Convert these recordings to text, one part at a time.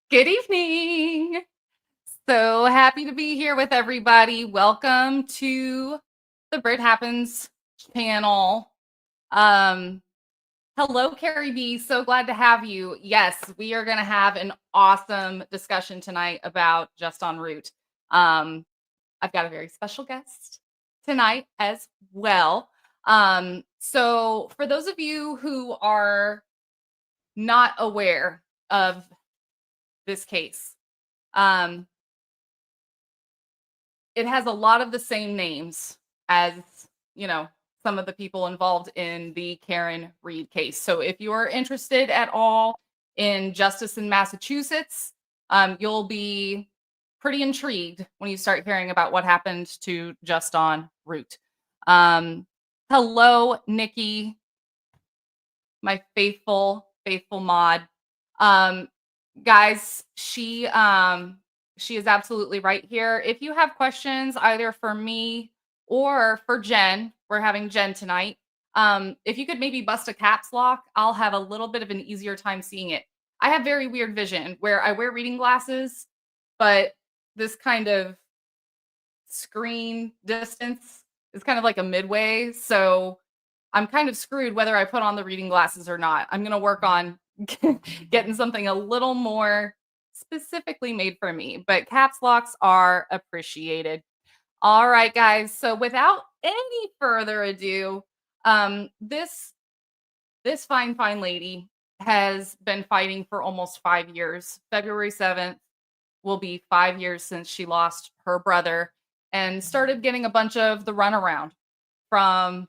Good evening. So happy to be here with everybody. Welcome to the Brit Happens channel. Um, Hello, Carrie B. So glad to have you. Yes, we are going to have an awesome discussion tonight about Juston Root. I've got a very special guest tonight as well. So for those of you who are not aware of this case, um, it has a lot of the same names as, you know, some of the people involved in the Karen Reed case. So if you are interested at all in justice in Massachusetts, you'll be pretty intrigued when you start hearing about what happened to Juston Root. Hello, Nikki, my faithful mod. Um, Guys, she is absolutely right here. If you have questions either for me or for Jen, we're having Jen tonight. If you could maybe bust a caps lock, I'll have a little bit of an easier time seeing it. I have very weird vision where I wear reading glasses, but this kind of screen distance is kind of like a midway. So I'm kind of screwed whether I put on the reading glasses or not. I'm going to work on getting something a little more specifically made for me, but caps locks are appreciated. All right, guys. So without any further ado, this fine lady has been fighting for almost 5 years. February 7th will be 5 years since she lost her brother and started getting a bunch of the runaround from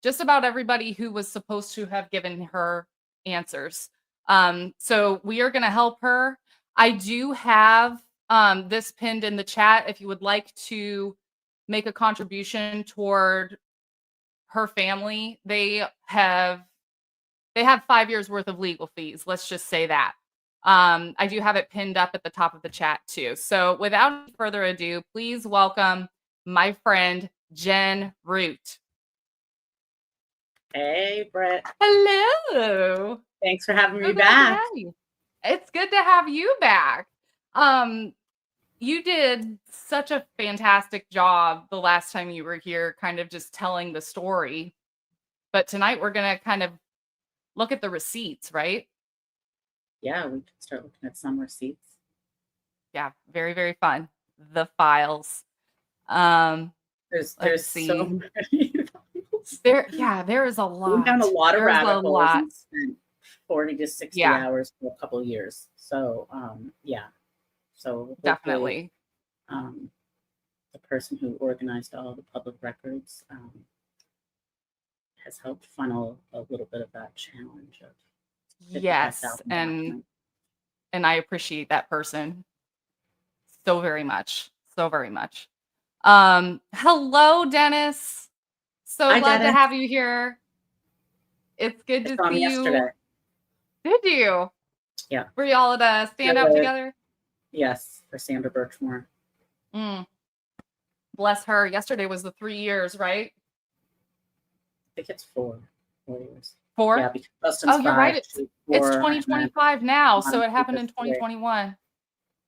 just about everybody who was supposed to have given her answers. So we are going to help her. I do have this pinned in the chat if you would like to make a contribution toward her family. They have 5 years worth of legal fees. Let's just say that. I do have it pinned up at the top of the chat too. So without further ado, please welcome my friend Jen Root. Hey, Brett. Hello. Thanks for having me back. It's good to have you back. You did such a fantastic job the last time you were here, kind of just telling the story. But tonight we're going to kind of look at the receipts, right? Yeah, we can start looking at some receipts. Yeah, very, very fun. The files. There's so many files. There is a lot. Went down a lot of rabbit holes and spent 40 to 60 hours for a couple of years. So yeah. So definitely. The person who organized all the public records has helped funnel a little bit of that challenge of yes, and I appreciate that person so very much. Hello, Dennis. So Hi, glad Dennis. to have you here. It's good to see you. Yesterday. Did you? Yeah. Were y'all at a stand-up together? Yes, for Sandra Birchmore. Bless her. Yesterday was the 3 years, right? I think it's 4 years. 4? Yeah, because Juston's you're right. It's 2025 now, so it happened in 2021.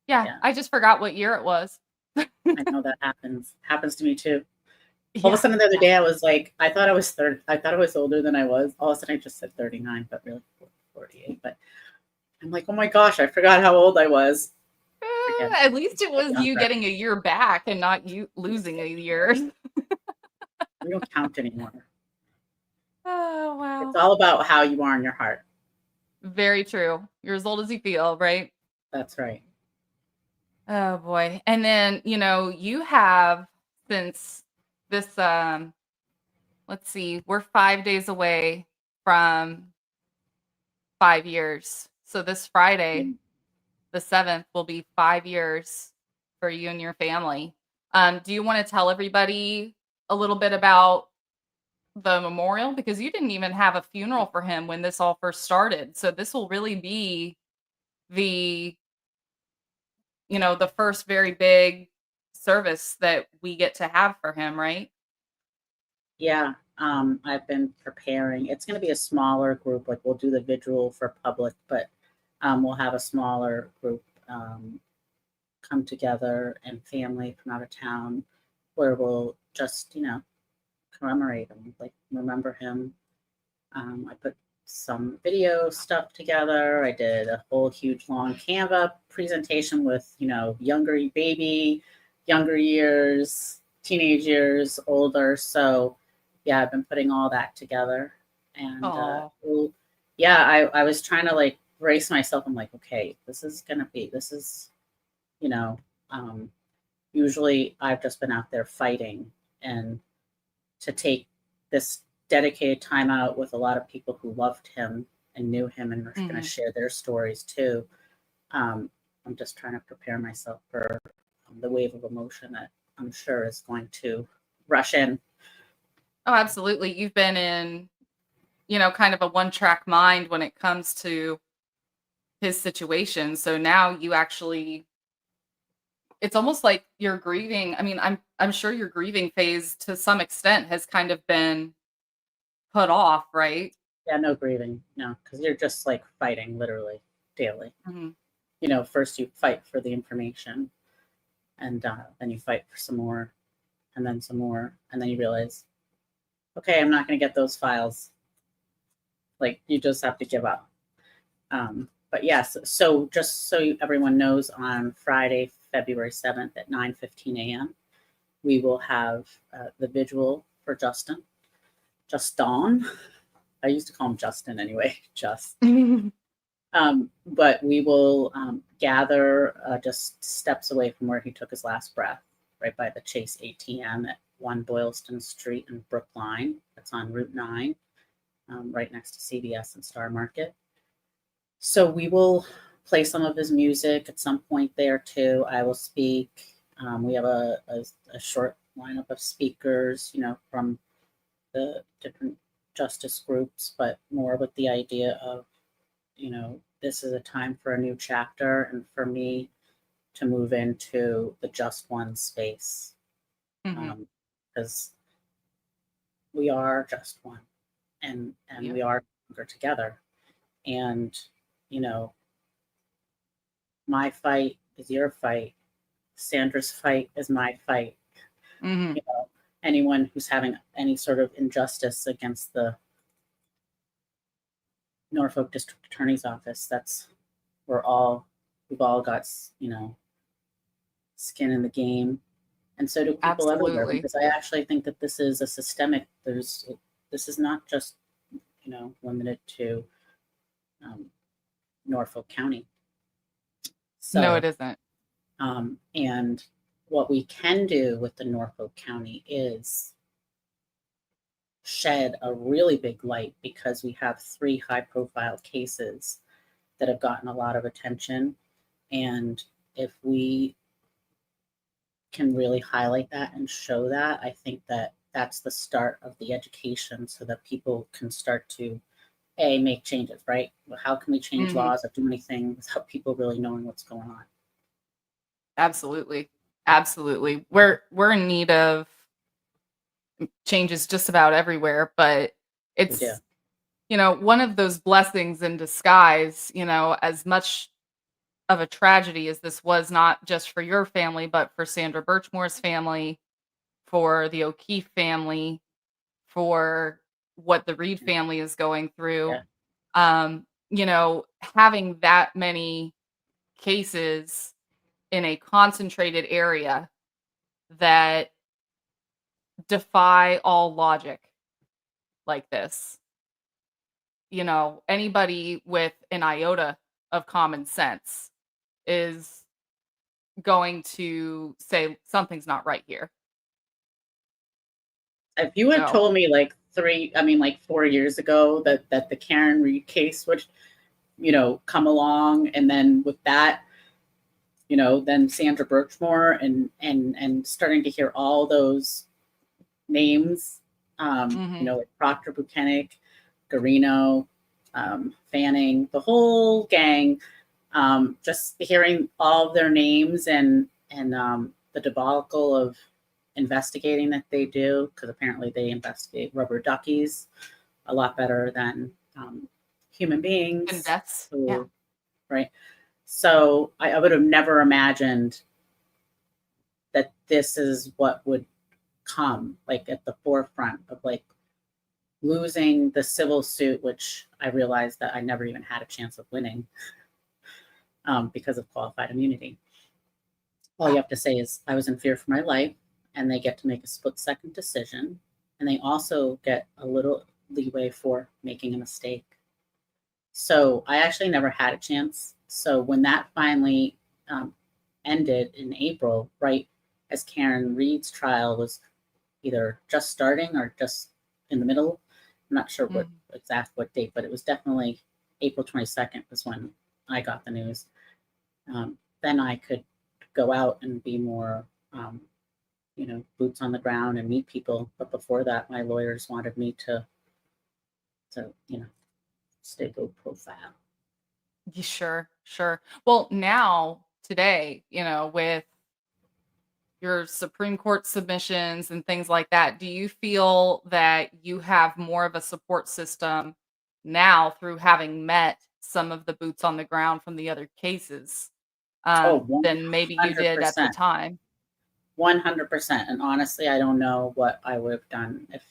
Yeah, I just forgot what year it was. I know that happens to me too. All of a sudden the other day I was like, I thought I was 30. I thought I was older than I was. All of a sudden I just said 39, but really 48. But I'm like, oh my gosh, I forgot how old I was. At least it was you getting a year back and not you losing a year. We don't count anymore. Oh, wow. It's all about how you are in your heart. Very true. You're as old as you feel, right? That's right. Oh, boy. And then, you have since this, let's see, we're 5 days away from 5 years. So this Friday, the 7th, will be 5 years for you and your family. Do you want to tell everybody a little bit about the memorial? Because you didn't even have a funeral for him when this all first started. So this will really be the first very big service that we get to have for him, right? Yeah. I've been preparing. It's going to be a smaller group. Like we'll do the vigil for public, but we'll have a smaller group come together and family from out of town where we'll just, commemorate him, like remember him. I put some video stuff together. I did a whole huge long Canva presentation with, younger baby, younger years, teenage years, older. So yeah, I've been putting all that together. And Oh, yeah, I was trying to like brace myself. I'm like, okay, this is, you know, um, usually I've just been out there fighting, and to take this dedicated time out with a lot of people who loved him and knew him and are going to mhm. share their stories too. Um, I'm just trying to prepare myself for the wave of emotion that I'm sure is going to rush in. Oh, absolutely. You've been in, kind of a one-track mind when it comes to his situation. So now you actually it's almost like you're grieving. I mean, I'm sure your grieving phase to some extent has kind of been put off, right? Yeah, no grieving, no, because you're just like fighting literally daily. Mhm. First you fight for the information, and then you fight for some more, and then some more, and then you realize, okay, I'm not going to get those files. Like you just have to give up. But yes, so just so everyone knows, on Friday, February 7th at 9:15 a.m., we will have the vigil for Juston. I used to call him Justin anyway, just. But we will gather just steps away from where he took his last breath, right by the Chase ATM at 1 Boylston Street in Brookline. That's on Route 9, right next to CVS and Star Market. So we will play some of his music at some point there too. I will speak. We have a short lineup of speakers, from the different justice groups, but more with the idea of, this is a time for a new chapter and for me to move into the just one space. Mhm. Because we are just one, and Yep. we are stronger together. And, you know, my fight is your fight. Sandra's fight is my fight. Mhm. You know, anyone who's having any sort of injustice against the Norfolk District Attorney's Office, we're all we've all got skin in the game, and so do people everywhere. Absolutely. Because I actually think that this is a systemic. This is not just limited to um, Norfolk County. No, it So isn't. and what we can do with the Norfolk County is shed a really big light, because we have 3 high profile cases that have gotten a lot of attention. And if we can really highlight that and show that, I think that that's the start of the education, so that people can start to make changes, right? How can we change Mhm. laws or do anything without people really knowing what's going on? Absolutely. Absolutely. We're in need of changes just about everywhere, but We do. it's, one of those blessings in disguise, as much of a tragedy as this was not just for your family, but for Sandra Birchmore's family, for the O'Keefe family, for what the Reed family is going through. Yeah. Having that many cases in a concentrated area that defy all logic like this. Anybody with an iota of common sense is going to say something's not right here. If you had So, told me like 4 years ago that the Karen Reed case would, come along, and then with that, then Sandra Birchmore, and starting to hear all those names, mhm, like Proctor Buchanan, Garino, Fanning, the whole gang, just hearing all of their names, and the debacle of investigating that they do, because apparently they investigate rubber duckies a lot better than human and beings deaths, yeah. who right? So I would have never imagined that this is what would come, like at the forefront of like losing the civil suit, which I realized that I never even had a chance of winning because of qualified immunity. All you have to say is I was in fear for my life, and they get to make a split-second decision, and they also get a little leeway for making a mistake. So I actually never had a chance. So when that finally ended in April, right as Karen Reed's trial was either just starting or just in the middle, I'm not sure what date, but it was definitely April 22nd was when I got the news. Then I could go out and be more, boots on the ground and meet people. But before that, my lawyers wanted me to stay low profile. Sure, sure. Well, now today, with your Supreme Court submissions and things like that, do you feel that you have more of a support system now through having met some of the boots on the ground from the other cases, Oh, than maybe you did at the 100%. time? 100%. And honestly, I don't know what I would have done if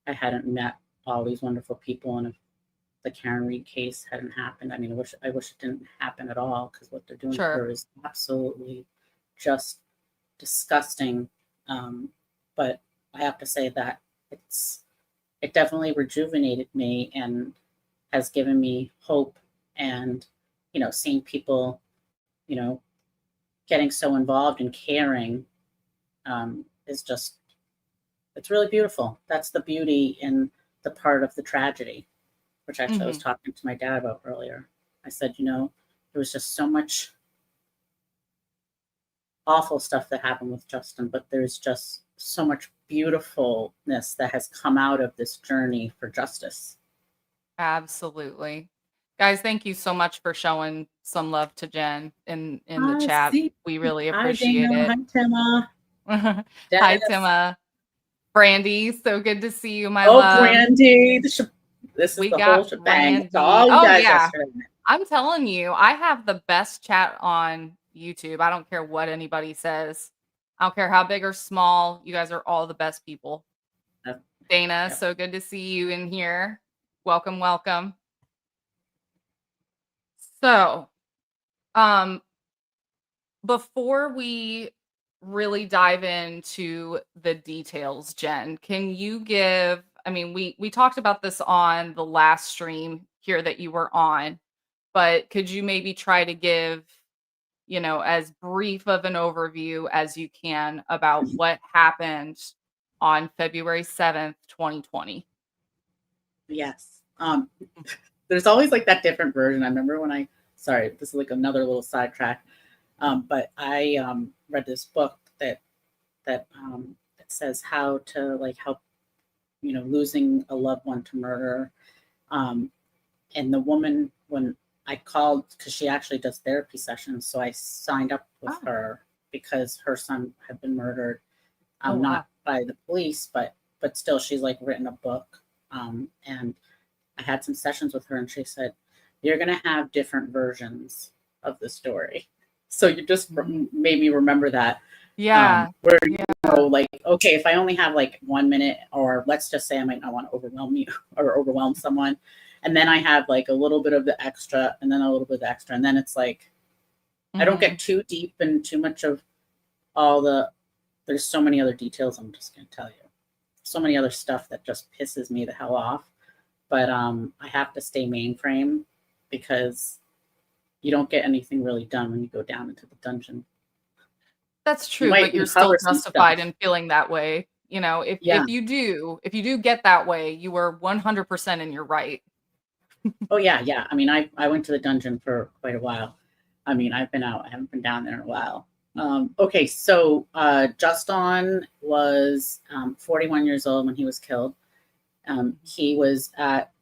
I hadn't met all these wonderful people and if the Karen Reed case hadn't happened. I mean, I wish it didn't happen at all because what they're doing to Sure. her is absolutely just disgusting. But I have to say that it definitely rejuvenated me and has given me hope. And seeing people, you know, getting so involved and caring is just it's really beautiful. That's the beauty in the part of the tragedy, which actually I was Mhm. talking to my dad about earlier. I said, there was just so much awful stuff that happened with Juston, but there's just so much beautifulness that has come out of this journey for justice. Absolutely. Guys, thank you so much for showing some love to Jen in the I chat. see. We really Hi, Dana. appreciate it. Hi, Timma. Hi, Dennis. Timma. Brandy, so good to see you, my Oh, love. Brandy. This is We the whole got shebang. It's Brandy. all you Oh, guys yeah. yesterday. I'm telling you, I have the best chat on YouTube. I don't care what anybody says. I don't care how big or small. You guys are all the best people. Yep. Dana, Yep. so good to see you in here. Welcome, welcome. So, um, before we really dive into the details, Jen, can you give, I mean, we talked about this on the last stream here that you were on, but could you maybe try to give, as brief of an overview as you can about what happened on February 7th, 2020? Yes. There's always like that different version. I remember when sorry, this is like another little sidetrack. But I read this book that says how to like help, losing a loved one to murder. Um, and the woman, when I called, because she actually does therapy sessions, so I signed up with Oh, her because her son had been murdered, oh wow. not by the police, but still, she's like written a book. And I had some sessions with her, and she said, "You're gonna have different versions of the story." So you just made me remember that. Yeah. Where Yeah. like, okay, if I only have like 1 minute, or let's just say I might not want to overwhelm you or overwhelm someone, and then I have like a little bit of the extra, and then a little bit of the extra, and then it's like I don't Mhm. get too deep and too much of all the. There's so many other details. I'm just gonna tell you, so many other stuff that just pisses me the hell off. But I have to stay mainframe because you don't get anything really done when you go down into the dungeon. That's You true, might but you're still uncover some justified stuff. in feeling that way. If Yeah. if you do get that way, you are 100% in your right. Oh yeah, yeah. I mean, I went to the dungeon for quite a while. I mean, I've been out. I haven't been down there in a while. Okay, so Juston was 41 years old when he was killed. He was at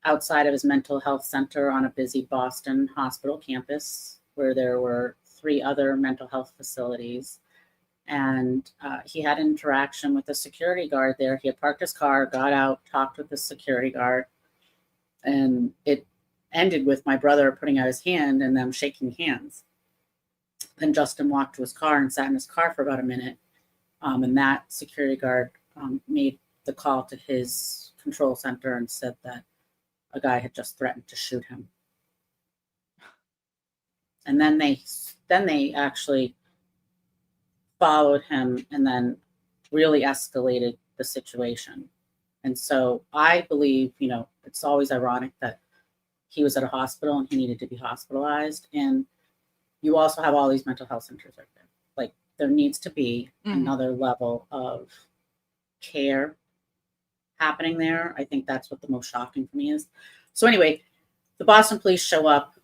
outside of his mental health center on a busy Boston hospital campus where there were 3 other mental health facilities. And he had interaction with a security guard there. He had parked his car, got out, talked with the security guard, and it ended with my brother putting out his hand and them shaking hands. Then Juston walked to his car and sat in his car for about a minute. And that security guard made the call to his control center and said that a guy had just threatened to shoot him. And then they actually followed him and then really escalated the situation. And so I believe, it's always ironic that he was at a hospital and he needed to be hospitalized. And you also have all these mental health centers right there. Like, there needs to be another level of care happening there. I think that's what the most shocking for me is. So anyway, the Boston police show up.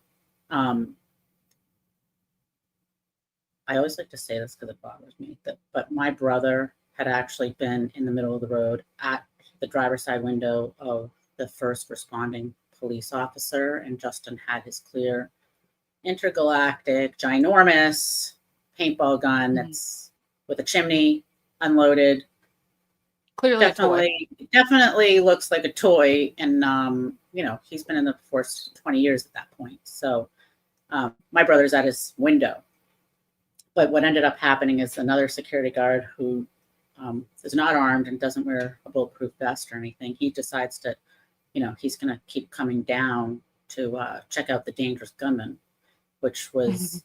I always like to say this because it bothers me, but my brother had actually been in the middle of the road at the driver's side window of the first responding police officer, and Juston had his clear intergalactic, ginormous paintball gun that's with a chimney, unloaded. Clearly, definitely looks like a toy, and he's been in the force 20 years at that point. So my brother's at his window. But what ended up happening is another security guard who is not armed and doesn't wear a bulletproof vest or anything. He decides to, he's going to keep coming down to check out the dangerous gunman, which was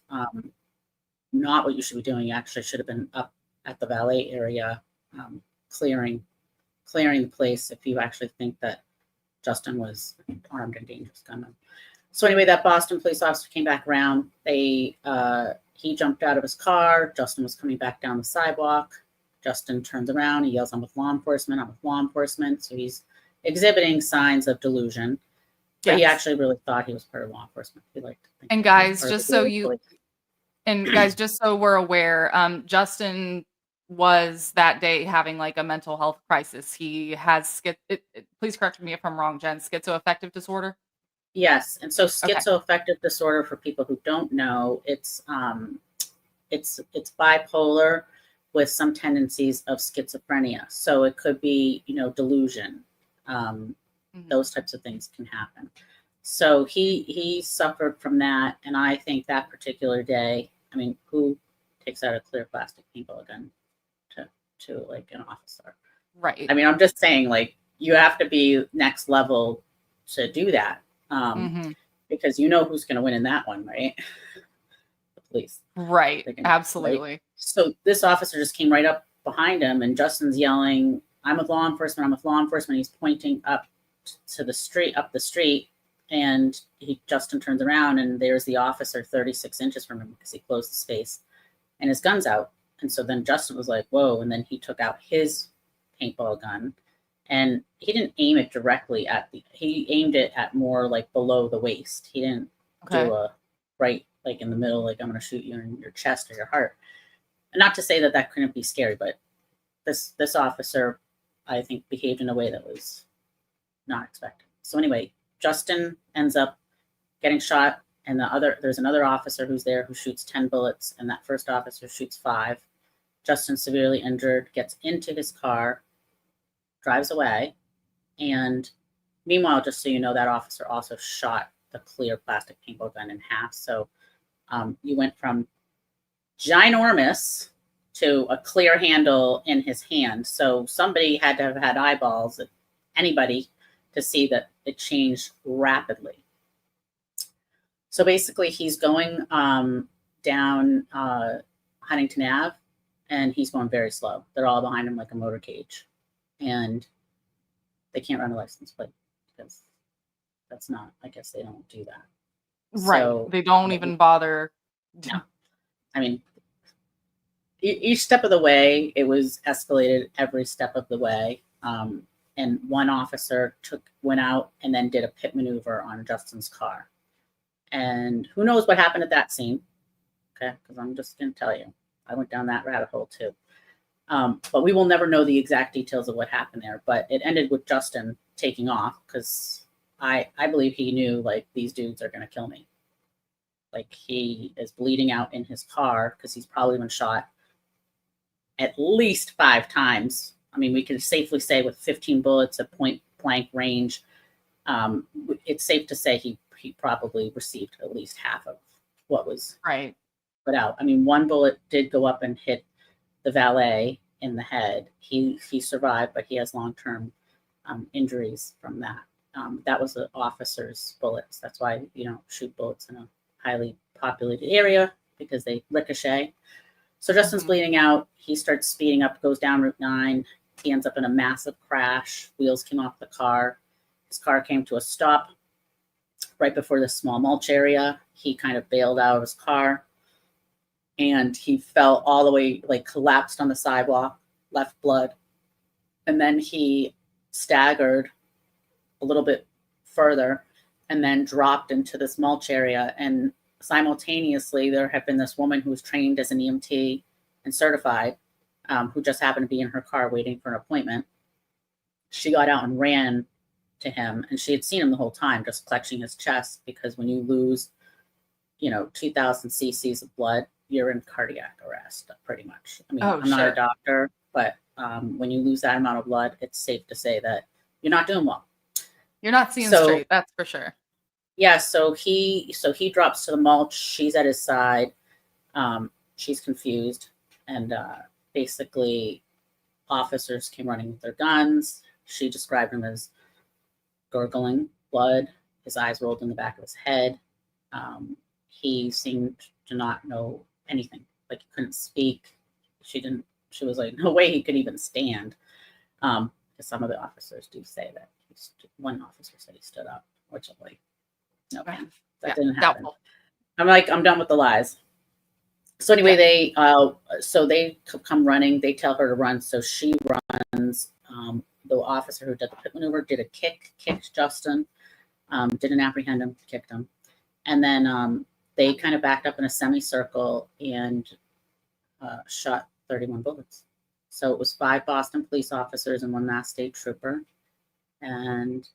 not what you should be doing. You actually should have been up at the valet area, clearing the place if you actually think that Juston was armed and dangerous gunman. So anyway, that Boston police officer came back around. He jumped out of his car. Juston was coming back down the sidewalk. Juston turns around. He yells, "I'm with law enforcement. I'm with law enforcement." So he's exhibiting signs of delusion. But he actually really thought he was part of law enforcement. He liked to think. And guys, just so we're aware, Juston was that day having like a mental health crisis. He has please correct me if I'm wrong, Jen, schizoaffective disorder. Yes, and so schizoaffective disorder, for people who don't know, it's bipolar with some tendencies of schizophrenia. So it could be, delusion. Those types of things can happen. So he suffered from that, and I think that particular day, who takes out a clear plastic paintball gun to like an officer? Right. I'm just saying, like, you have to be next level to do that. Because who's going to win in that one, right? The police. Right. Absolutely. Right? So this officer just came right up behind him, and Justin's yelling, "I'm with law enforcement. I'm with law enforcement." He's pointing up the street, and Juston turns around, and there's the officer 36 inches from him because he closed the space, and his gun's out. And so then Juston was like, "Whoa!" And then he took out his paintball gun. And he didn't aim it directly he aimed it at more like below the waist. He didn't do a right, like in the middle, like, "I'm going to shoot you in your chest or your heart." And not to say that couldn't be scary, but this officer, I think, behaved in a way that was not expected. So anyway, Juston ends up getting shot, and there's another officer who's there who shoots 10 bullets, and that first officer shoots 5. Juston, severely injured, gets into his car, drives away, and meanwhile, just so you know, that officer also shot the clear plastic paintball gun in half. So you went from ginormous to a clear handle in his hand. So somebody had to have had eyeballs, anybody, to see that it changed rapidly. So basically, he's going down Huntington Ave, and he's going very slow. They're all behind him like a motorcade. And they can't run a license plate because that's not, I guess they don't do that. Right. So, they don't even bother. No. Each step of the way, it was escalated every step of the way. And one officer went out and then did a pit maneuver on Juston's car. And who knows what happened at that scene. Okay. Because I'm just going to tell you, I went down that rabbit hole too. But we will never know the exact details of what happened there. But it ended with Juston taking off because I believe he knew, like, these dudes are going to kill me. Like, he is bleeding out in his car because he's probably been shot at least 5 times. We can safely say with 15 bullets at point blank range, it's safe to say he he probably received at least half of what was Right. put out. I mean, one bullet did go up and hit the valet in the head. He survived, but he has long term injuries from that. That was the officer's bullets. That's why you don't shoot bullets in a highly populated area because they ricochet. So Justin's Mhm. bleeding out. He starts speeding up, goes down Route 9. He ends up in a massive crash. Wheels came off the car. His car came to a stop right before this small mulch area. He kind of bailed out of his car and he fell all the way, like collapsed on the sidewalk, left blood. And then he staggered a little bit further and then dropped into this mulch area. And simultaneously, there had been this woman who was trained as an EMT and certified, who just happened to be in her car waiting for an appointment. She got out and ran to him, and she had seen him the whole time, just clutching his chest, because when you lose, 2,000 cc's of blood, you're in cardiac arrest, pretty much. I mean, Oh, I'm not a sure. doctor, but when you lose that amount of blood, it's safe to say that you're not doing well. You're not seeing So straight, that's for sure. yeah, so he drops to the mulch. She's at his side. She's confused, and basically, officers came running with their guns. She described him as gurgling blood. His eyes rolled in the back of his head. He seemed to not know anything. Like he couldn't speak. She didn't. She was like, no way he could even stand. Because some of the officers do say that. One officer said he stood up, which I'm like, no, that Yeah, didn't happen. doubtful. I'm like, I'm done with the lies. So anyway, they come running. They tell her to run, so she runs. The officer who did the pit maneuver did a kicked Juston, didn't apprehend him, kicked him, and then they kind of backed up in a semicircle and shot 31 bullets. So it was 5 Boston police officers and 1 Mass State Trooper, and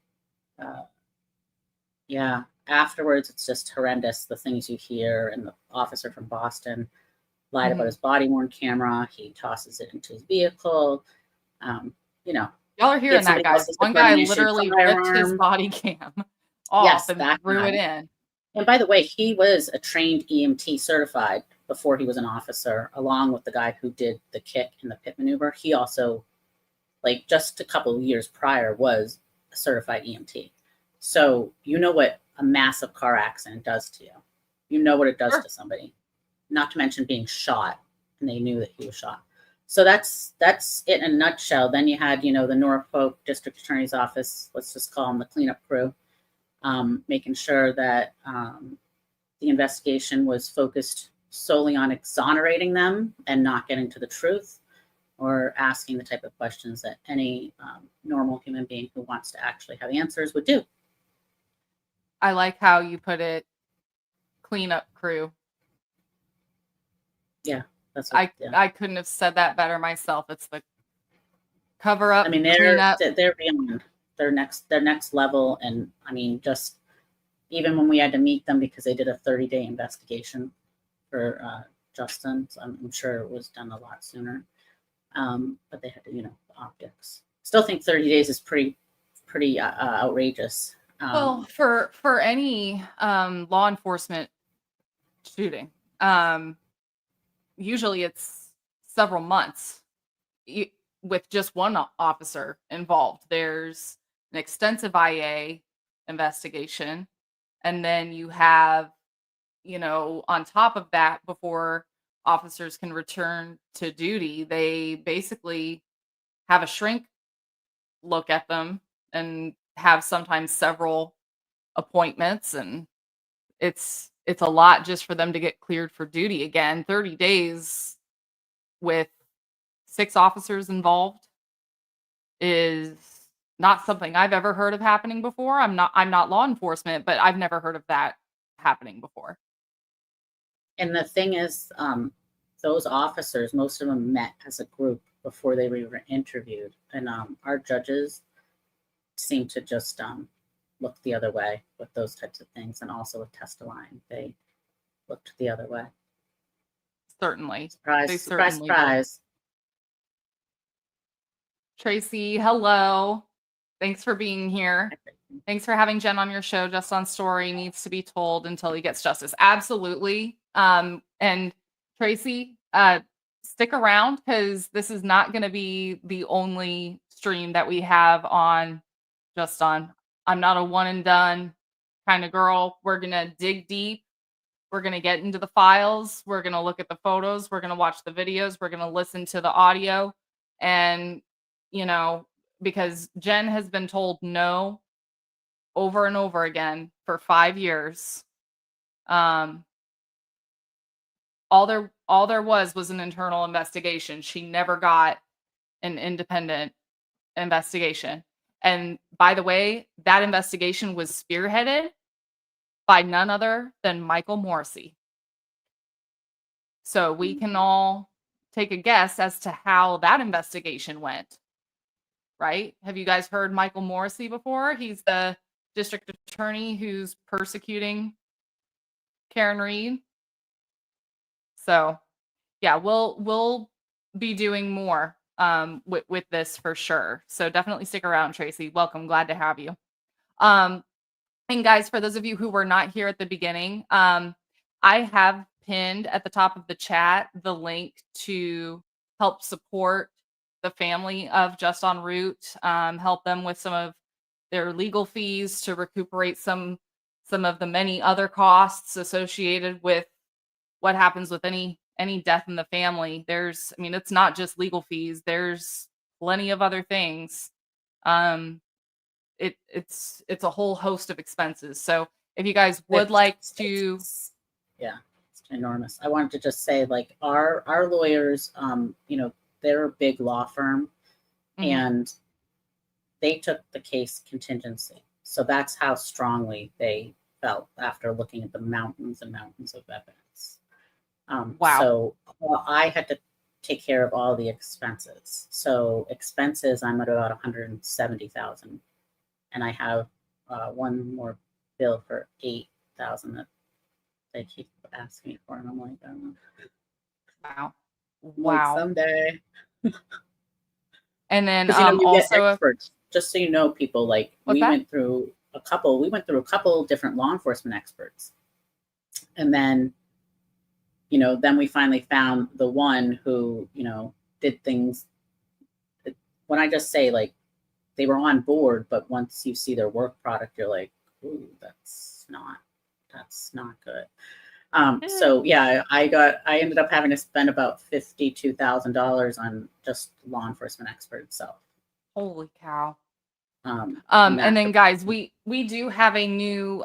yeah, afterwards it's just horrendous. The things you hear, and the officer from Boston lied about his body worn camera. He tosses it into his vehicle. You know, Y'all are he hearing had that, somebody guys. else's One guy incrimination literally ripped his firearm. body cam off Yes, and that threw it guy. in. And by the way, he was a trained EMT certified before he was an officer, along with the guy who did the kick and the pit maneuver. He also, like just a couple of years prior, was a certified EMT. So you know what a massive car accident does to you. You know what it does Sure. to somebody. Not to mention being shot, and they knew that he was shot. So that's it in a nutshell. Then you had, the Norfolk District Attorney's Office, let's just call them the cleanup crew, making sure that the investigation was focused solely on exonerating them and not getting to the truth, or asking the type of questions that any normal human being who wants to actually have answers would do. I like how you put it, cleanup crew. Yeah, that's what. Yeah. I couldn't have said that better myself. It's the cover up, I mean, cleanup. they're beyond their next level, and I mean, just even when we had to meet them because they did a 30-day investigation for Juston, so I'm sure it was done a lot sooner. But they had to, the optics. Still think 30 days is pretty outrageous. Well, for any law enforcement shooting, usually it's several months with just one officer involved. There's an extensive IA investigation, and then you have, on top of that, before officers can return to duty, they basically have a shrink look at them and have sometimes several appointments, and it's a lot just for them to get cleared for duty again. 30 days with 6 officers involved is not something I've ever heard of happening before. I'm not law enforcement, but I've never heard of that happening before. And the thing is, those officers, most of them met as a group before they were interviewed, and our judges seem to just look the other way with those types of things, and also with testifying, they looked the other way. Certainly. Surprise, They surprise, certainly did. surprise. Tracy, hello. Thanks for being here. Thanks for having Jen on your show. Juston's story needs to be told until he gets justice. Absolutely. And Tracy, stick around because this is not going to be the only stream that we have on Juston. I'm not a one and done kind of girl. We're going to dig deep. We're going to get into the files. We're going to look at the photos. We're going to watch the videos. We're going to listen to the audio. And, you know, because Jen has been told no over and over again for 5 years. Um, all there was an internal investigation. She never got an independent investigation. And by the way, that investigation was spearheaded by none other than Michael Morrissey. So we can all take a guess as to how that investigation went, right? Have you guys heard Michael Morrissey before? He's the district attorney who's persecuting Karen Reed. So, yeah, we'll be doing more with this for sure. So definitely stick around, Tracy. Welcome, glad to have you. Um, and guys, for those of you who were not here at the beginning, I have pinned at the top of the chat the link to help support the family of Just En Route, help them with some of their legal fees to recuperate some of the many other costs associated with what happens with any death in the family. There's, I mean, it's not just legal fees. There's plenty of other things. It's a whole host of expenses. So if you guys would like to, yeah, it's enormous. I wanted to just say, like, our lawyers, they're a big law firm, and they took the case contingency. So that's how strongly they felt after looking at the mountains and mountains of evidence. Wow. So I had to take care of all the expenses. So expenses, I'm at about 170,000, and I have one more bill for 8,000 that they keep asking me for, and I'm like, I don't know. Wow. Like, someday. And then you also get experts. Just so you know, people, like, we went through a couple different law enforcement experts, and then then we finally found the one who, did things. When I just say, like, they were on board, but once you see their work product, you're like, ooh, that's not good. So yeah, I ended up having to spend about $52,000 on just law enforcement expert itself. Holy cow. And then guys, we do have a new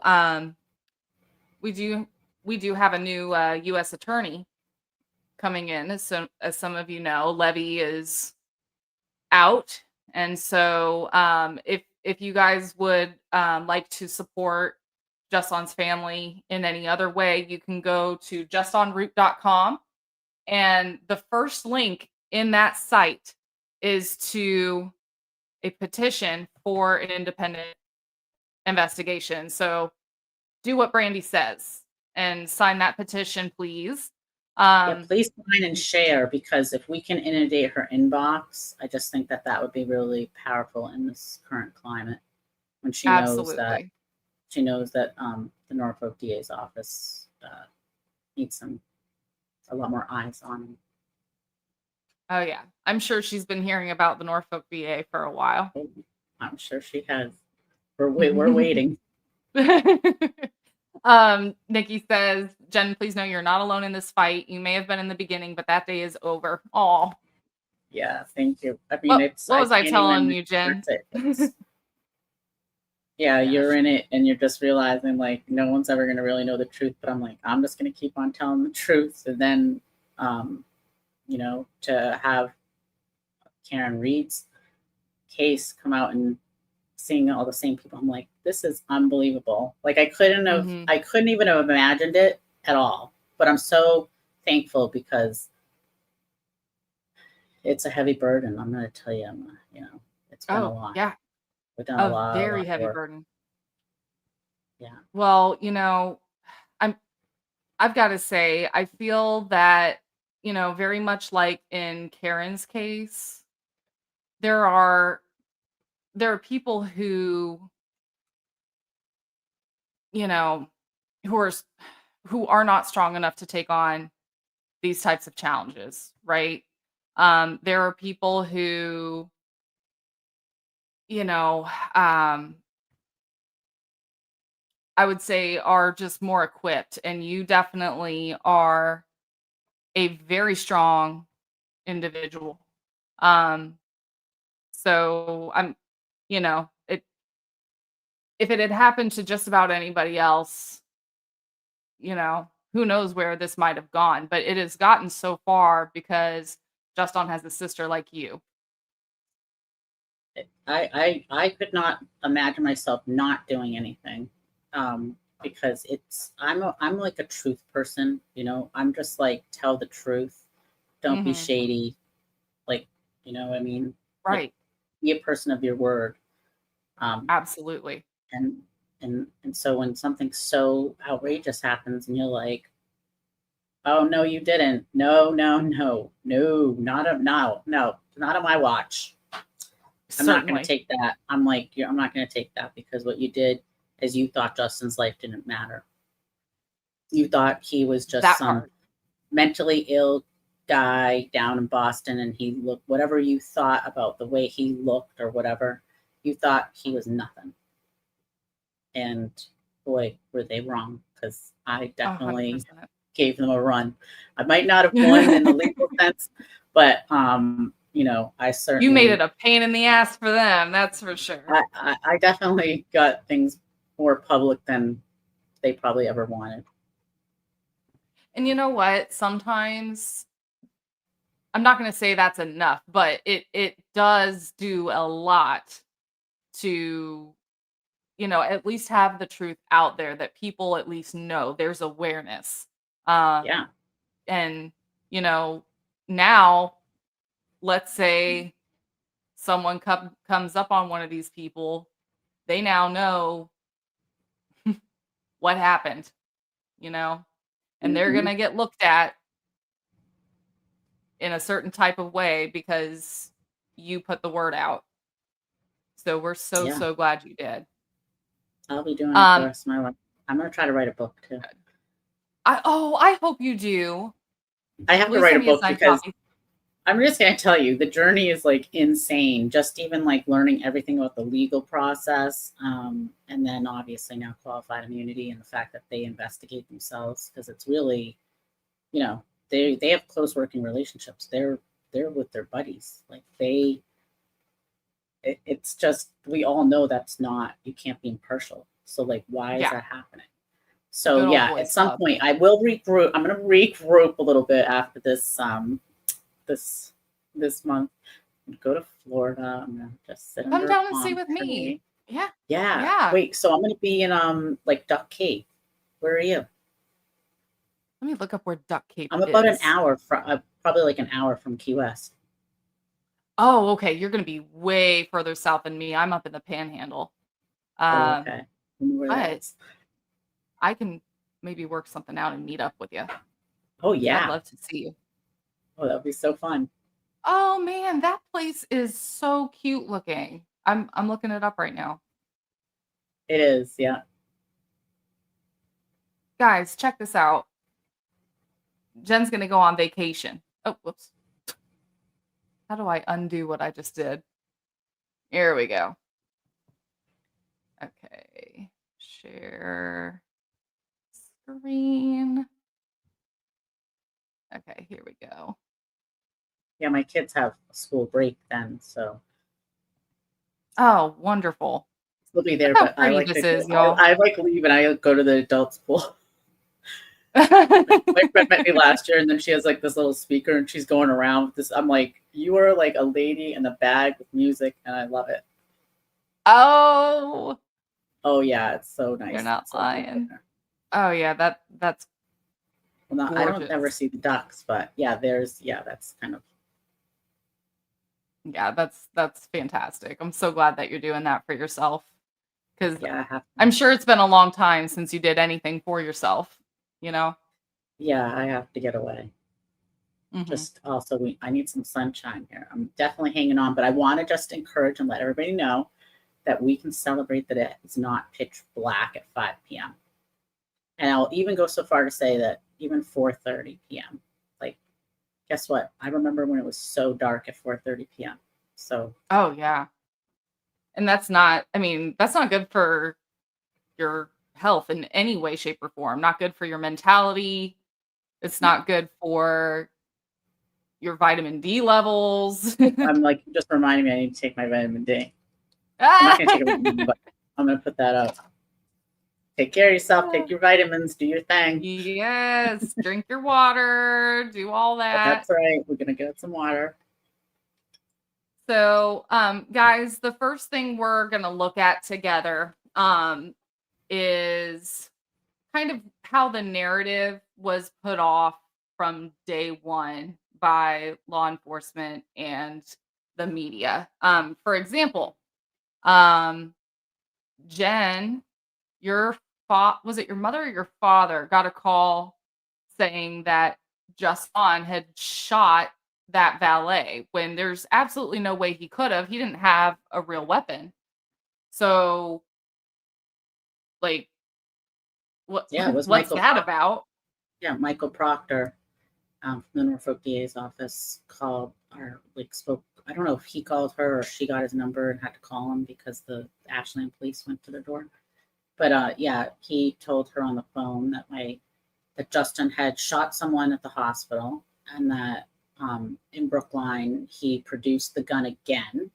we do have a new US attorney coming in. As some of you know, Levy is out. And so if you guys would like to support Juston's family in any other way, you can go to justonroute.com, and the first link in that site is to a petition for an independent investigation. So do what Brandy says and sign that petition, please. Please sign and share, because if we can inundate her inbox, I just think that would be really powerful in this current climate, when she knows that the Norfolk DA's office needs a lot more eyes on him. Oh yeah, I'm sure she's been hearing about the Norfolk VA for a while. I'm sure she has. We're waiting. Nikki says, Jen, please know you're not alone in this fight. You may have been in the beginning, but that day is over. Oh, yeah, thank you. I mean, what was I telling you, Jen? Yeah, you're in it, and you're just realizing, like, no one's ever going to really know the truth. But I'm like, I'm just going to keep on telling the truth. And then, to have Karen Reed's case come out and seeing all the same people, I'm like, this is unbelievable. Like, I couldn't even have imagined it at all. But I'm so thankful, because it's a heavy burden. I'm going to tell you, it's been a lot. Yeah. We've done a lot. Very heavy burden. Yeah. Well, I've got to say, I feel that, very much like in Karen's case, there are people who you know, who are who are not strong enough to take on these types of challenges, right? There are people who, you know, I would say are just more equipped, and you definitely are a very strong individual. Um, so I'm, you know, it if it had happened to just about anybody else, who knows where this might have gone, but it has gotten so far because Justin has a sister like you. I could not imagine myself not doing anything, because I'm like a truth person. I'm just like, tell the truth, don't be Mhm. shady, like, what I mean, like, Right. be a person of your word. Um, Absolutely. and and so when something so outrageous happens, and you're like, oh no, you didn't, no, no, no, no, not on my watch. I'm not going to Certainly. take that. I'm like, I'm not going to take that, because what you did is you thought Justin's life didn't matter. You thought he was just That some part. mentally ill guy down in Boston, and he looked, whatever you thought about the way he looked or whatever, you thought he was nothing. And boy, were they wrong, because I definitely 100%. gave them a run. I might not have won in the legal sense, but I You made certainly it a pain in the ass for them, that's for sure. I definitely got things more public than they probably ever wanted. And you know what? Sometimes I'm not gonna say that's enough, but it does do a lot to, at least have the truth out there that people at least know there's awareness. Um, Yeah. and, you know, now let's say someone comes up on one of these people, they now know what happened, you know, and they're Hmm. gonna get looked at in a certain type of way because you put the word out. So we're so, Yeah. so glad you did. I'll be doing it for the Um, rest of my life. I'm gonna try to write a book too. I hope you do. I have to Please write a send me a book signed because copy. I'm just gonna tell you, the journey is like insane. Just even like learning everything about the legal process, and then obviously now qualified immunity, and the fact that they investigate themselves, because it's really, you know, they have close working relationships. They're with their buddies. Like it's just, we all know that's not, you can't be impartial. So like, why is Yeah, that happening? So good old yeah, at boys some club. point I will regroup. I'm gonna regroup a little bit after this this month. Go to Florida. I'm gonna just sit Come under a down and stay palm with me. tree. Yeah, Yeah. yeah. Wait, so I'm gonna be in like Duck Cave. Where are you? Let me look up where Duck Cape I'm about an is. hour from, probably like an hour from Key West. Oh, okay, you're gonna be way further south than me. I'm up in the Panhandle. Oh, Um, okay. I wonder where that but is. I can maybe work something out and meet up with you Oh because 'cause I'd yeah. love to see you. Oh, that'd be so fun. Oh, man, that place is so cute looking. I'm looking it up right now. It is, yeah. Guys, check this out. Jen's gonna go on vacation. Oh, whoops. How do I undo what I just did? Here we go. Okay. Share screen. Okay, here we go. Yeah, my kids have school break then, so Oh, wonderful. they'll be Look there. how But I pretty like to this go. is, y'all. I like leave and I go to the adults pool. My friend met me last year, and then she has like this little speaker, and she's going around with this. I'm like, you are like a lady in a bag with music, and I love it. Oh, Oh yeah, it's so you're nice. not It's so beautiful lying. there. Oh, yeah, that's Well, no, I don't ever gorgeous. see the ducks, but yeah, that's kind of, Yeah, that's fantastic. I'm so glad that you're doing that for yourself because yeah, I have to, I'm sure it's been a long time since you did anything for yourself, you know? yeah, I have to get away. Mhm. Just also, I need some sunshine here. I'm definitely hanging on, but I want to just encourage and let everybody know that we can celebrate that it's not pitch black at 5 p.m. And I'll even go so far to say that even 4:30 p.m. Like, guess what? I remember when it was so dark at 4:30 p.m. So, Oh yeah. And that's not, I mean, that's not good for your health in any way, shape, or form. Not good for your mentality. It's not good for your vitamin D levels. I'm like, just reminding me I need to take my vitamin D. I'm not going to take a vitamin D, but I'm going to put that up. Take care of yourself. Take your vitamins. Do your thing. Yes. Drink your water. Do all that. That's right. We're going to get some water. So, guys, the first thing we're going to look at together is kind of how the narrative was put off from day one by law enforcement and the media. For example, Jen, was it your mother or your father got a call saying that Juston had shot that valet when there's absolutely no way he could have. He didn't have a real weapon. So, like, what's that about? Yeah, Michael Proctor from the Norfolk DA's office called spoke. I don't know if he called her or she got his number and had to call him because the Ashland police went to their door. But yeah, he told her on the phone that Juston had shot someone at the hospital and that in Brookline he produced the gun again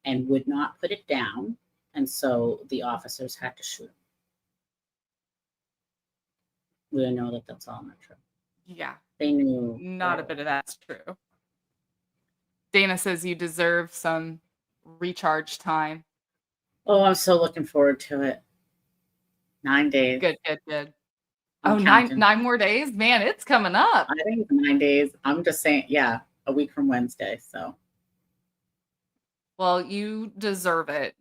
and would not put it down, and so the officers had to shoot him. We know that that's all not true. Yeah. They knew. Not a bit of that's true. Dana says you deserve some recharge time. Oh, I'm so looking forward to it. 9 days. Good. Nine more days? Man, it's coming up. I think it's 9 days. I'm just saying, yeah, a week from Wednesday. So. Well, you deserve it.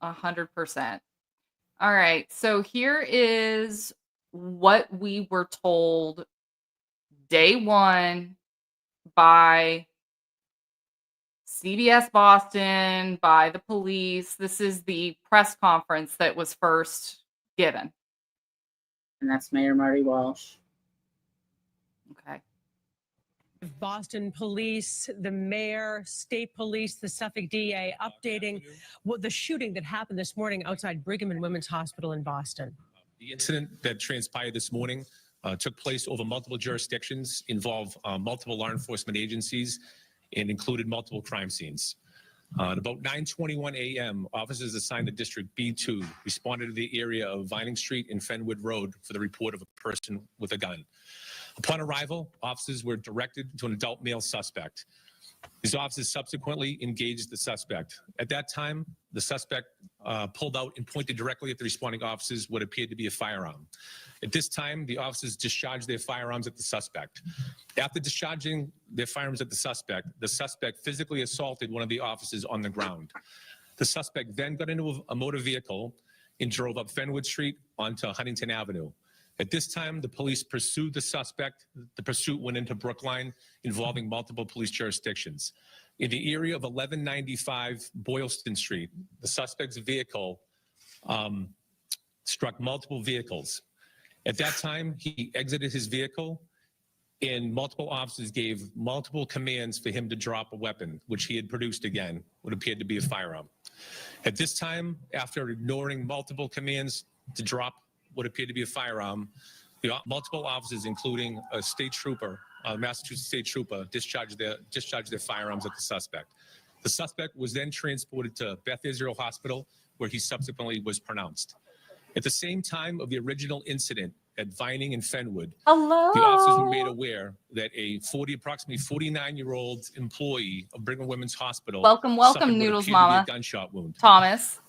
100%. All right. So here is what we were told day one by CBS Boston, by the police. This is the press conference that was first given. And that's Mayor Marty Walsh. Okay. Boston police, the mayor, state police, the Suffolk DA updating the shooting that happened this morning outside Brigham and Women's Hospital in Boston. The incident that transpired this morning took place over multiple jurisdictions, involved multiple law enforcement agencies, and included multiple crime scenes. At about 9:21 a.m., officers assigned to District B2 responded to the area of Vining Street and Fenwood Road for the report of a person with a gun. Upon arrival, officers were directed to an adult male suspect. These officers subsequently engaged the suspect. At that time, the suspect pulled out and pointed directly at the responding officers what appeared to be a firearm. At this time, the officers discharged their firearms at the suspect. After discharging their firearms at the suspect physically assaulted one of the officers on the ground. The suspect then got into a motor vehicle and drove up Fenwood Street onto Huntington Avenue. At this time, the police pursued the suspect. The pursuit went into Brookline, involving multiple police jurisdictions. In the area of 1195 Boylston Street, the suspect's vehicle struck multiple vehicles. At that time, he exited his vehicle, and multiple officers gave multiple commands for him to drop a weapon, which he had produced again, what appeared to be a firearm. At this time, after ignoring multiple commands to drop what appeared to be a firearm, the multiple officers, including a state trooper, Massachusetts state trooper, discharged their firearms at the suspect. The suspect was then transported to Beth Israel Hospital, where he subsequently was pronounced. At the same time of the original incident at Vining and Fenwood, the officers were made aware that a approximately 49-year-old employee of Brigham and Women's Hospital welcome, Noodles Mama, a gunshot wound. Thomas.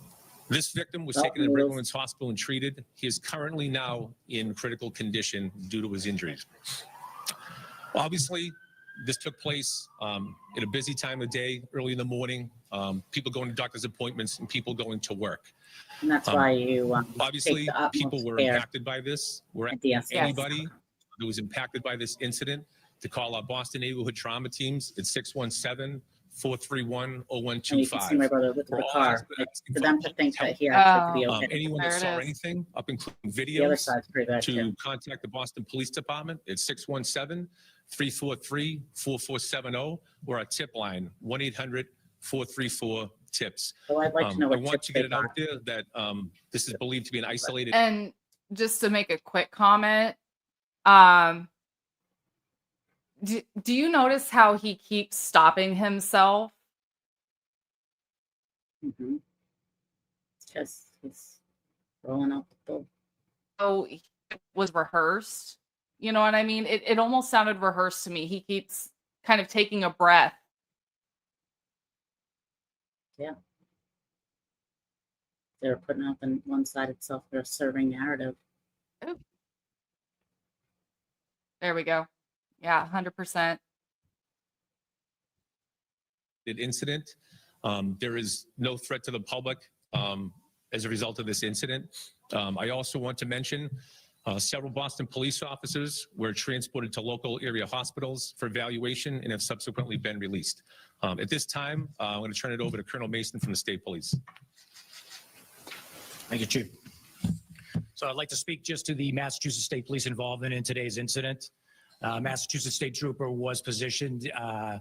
This victim was taken to Brigham and Women's Hospital and treated. He is currently now in critical condition due to his injuries. Obviously, this took place at a busy time of day, early in the morning, people going to doctor's appointments and people going to work. And that's why you obviously people were impacted by this. We're anybody who was impacted by this incident to call our Boston neighborhood trauma teams at 431-0125. And you can see my brother look at We're the all car. asking Like, for for them to public think help. that he actually could be Oh. okay. Anyone There that it saw is. anything, up including The other videos, side's pretty bad to too. contact the Boston Police Department at 617-343-4470 or our tip line, 1-800-434-TIPS. So I'd like to know I what want tips to they get it out got. there that this is believed to be an isolated. And just to make a quick comment, um, do you notice how he keeps stopping himself? Mhm. It's just he's rolling out the boat. Oh, it was rehearsed. You know what I mean? It almost sounded rehearsed to me. He keeps kind of taking a breath. They're putting out the one-sided self-serving narrative. There we go. Yeah, 100%. Incident. There is no threat to the public as a result of this incident. I also want to mention several Boston police officers were transported to local area hospitals for evaluation and have subsequently been released. At this time, I'm going to turn it over to Colonel Mason from the State Police. Thank you, Chief. So I'd like to speak just to the Massachusetts State Police involvement in today's incident. Massachusetts State Trooper was positioned in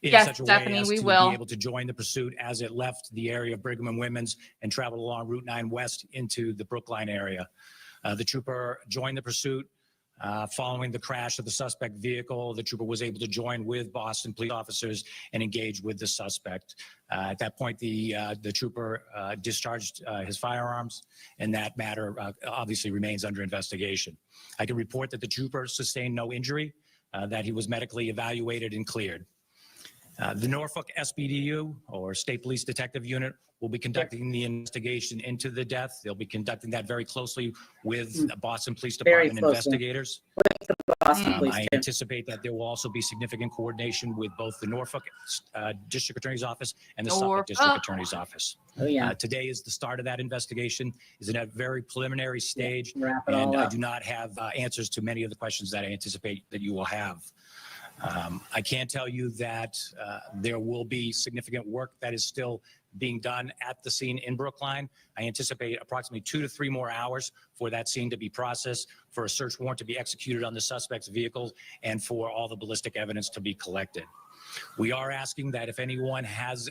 Yes, such a Stephanie, way as we to will. be able to join the pursuit as it left the area of Brigham and Women's and traveled along Route 9 West into the Brookline area. The trooper joined the pursuit. Following the crash of the suspect vehicle, the trooper was able to join with Boston police officers and engage with the suspect. At that point, the trooper discharged his firearms, and that matter obviously remains under investigation. I can report that the trooper sustained no injury, that he was medically evaluated and cleared. The Norfolk SBDU, or State Police Detective Unit, will be conducting the investigation into the death. They'll be conducting that very closely with Boston Police Very Department closely. investigators. Boston Police I too. anticipate that there will also be significant coordination with both the Norfolk District Attorney's Office and the Suffolk Norfolk. District Attorney's Office. Oh yeah. Today is the start of that investigation. Is in a very preliminary stage, Wrap it and all I up. do not have answers to many of the questions that I anticipate that you will have. I can tell you that there will be significant work that is still being done at the scene in Brookline. I anticipate approximately 2 to 3 more hours for that scene to be processed, for a search warrant to be executed on the suspect's vehicle, and for all the ballistic evidence to be collected. We are asking that if anyone has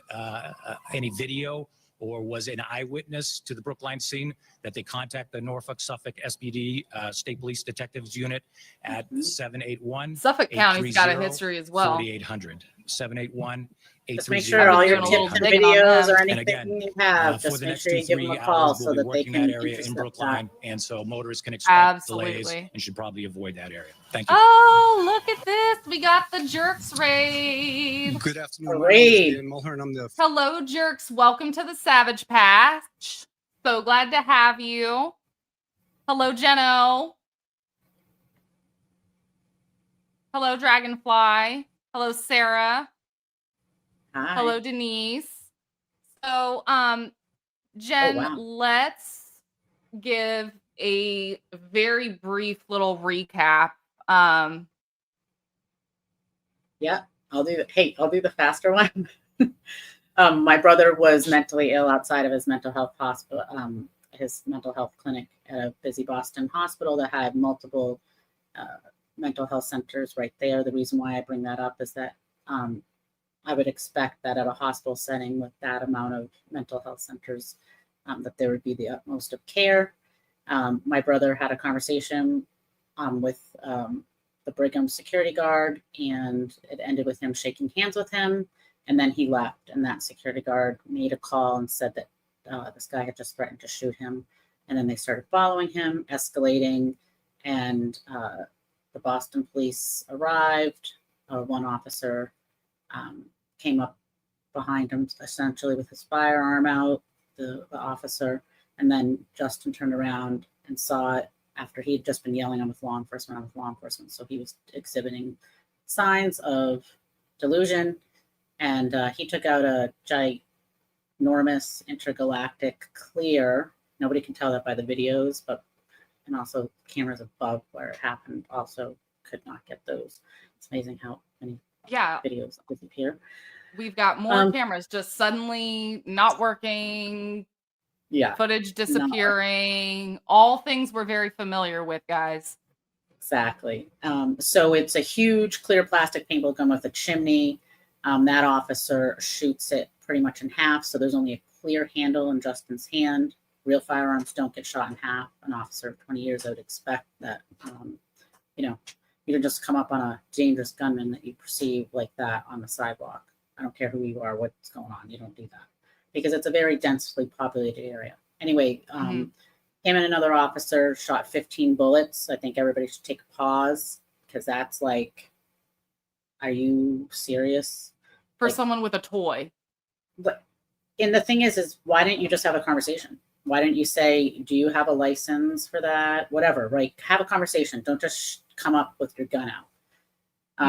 any video or was an eyewitness to the Brookline scene, that they contact the Norfolk Suffolk SPD State Police Detectives Unit at 781 Suffolk County's got a history as well. 4800 781 Just make 830 sure all your I've been doing a tips little and digging on videos them. or And anything again, you have, for just the make next sure you give 2-3 them a call hours, so we'll be that they working can that area in intercept Brookline, that. and so motorists can expect delays Absolutely. and should probably avoid that area. Thank you. Oh, look at this. We got the Jerks raid. Good afternoon. A My name is raid. Dan Mulhern. I'm the Hello, Jerks. Welcome to the Savage Patch. So glad to have you. Hello, Jeno. Hello, Dragonfly. Hello, Sarah. Hi. Hello, Denise. So, Jen, wow. let's give a very brief little recap. Yeah, I'll do the. Hey, I'll do the faster one. My brother was mentally ill outside of his mental health hospital, his mental health clinic at a busy Boston hospital that had multiple mental health centers right there. The reason why I bring that up is that I would expect that at a hospital setting with that amount of mental health centers, that there would be the utmost of care. My brother had a conversation with the Brigham security guard, and it ended with him shaking hands with him, and then he left. And that security guard made a call and said that this guy had just threatened to shoot him. And then they started following him, escalating, and the Boston police arrived. One officer came up behind him, essentially with his firearm out, the officer, and then Juston turned around and saw it after he'd just been yelling, I'm with law enforcement. So he was exhibiting signs of delusion, and he took out a ginormous intergalactic clear. Nobody can tell that by the videos, and also cameras above where it happened also could not get those. It's amazing how many Yeah. videos disappear. We've got more cameras just suddenly not working, Yeah, footage disappearing, all things we're very familiar with, guys. exactly. So it's a huge clear plastic paintball gun with a chimney. That officer shoots it pretty much in half. So there's only a clear handle in Justin's hand. Real firearms don't get shot in half. An officer of 20 years, I would expect that, you know, you don't just come up on a dangerous gunman that you perceive like that on the sidewalk. I don't care who you are, what's going on. You don't do that because it's a very densely populated area. Anyway, him and another officer shot 15 bullets. I think everybody should take a pause because that's like, are you serious? For Like, someone with a toy. But, and the thing is why didn't you just have a conversation? Why didn't you say, do you have a license for that? Whatever, right? Have a conversation. Don't just come up with your gun out.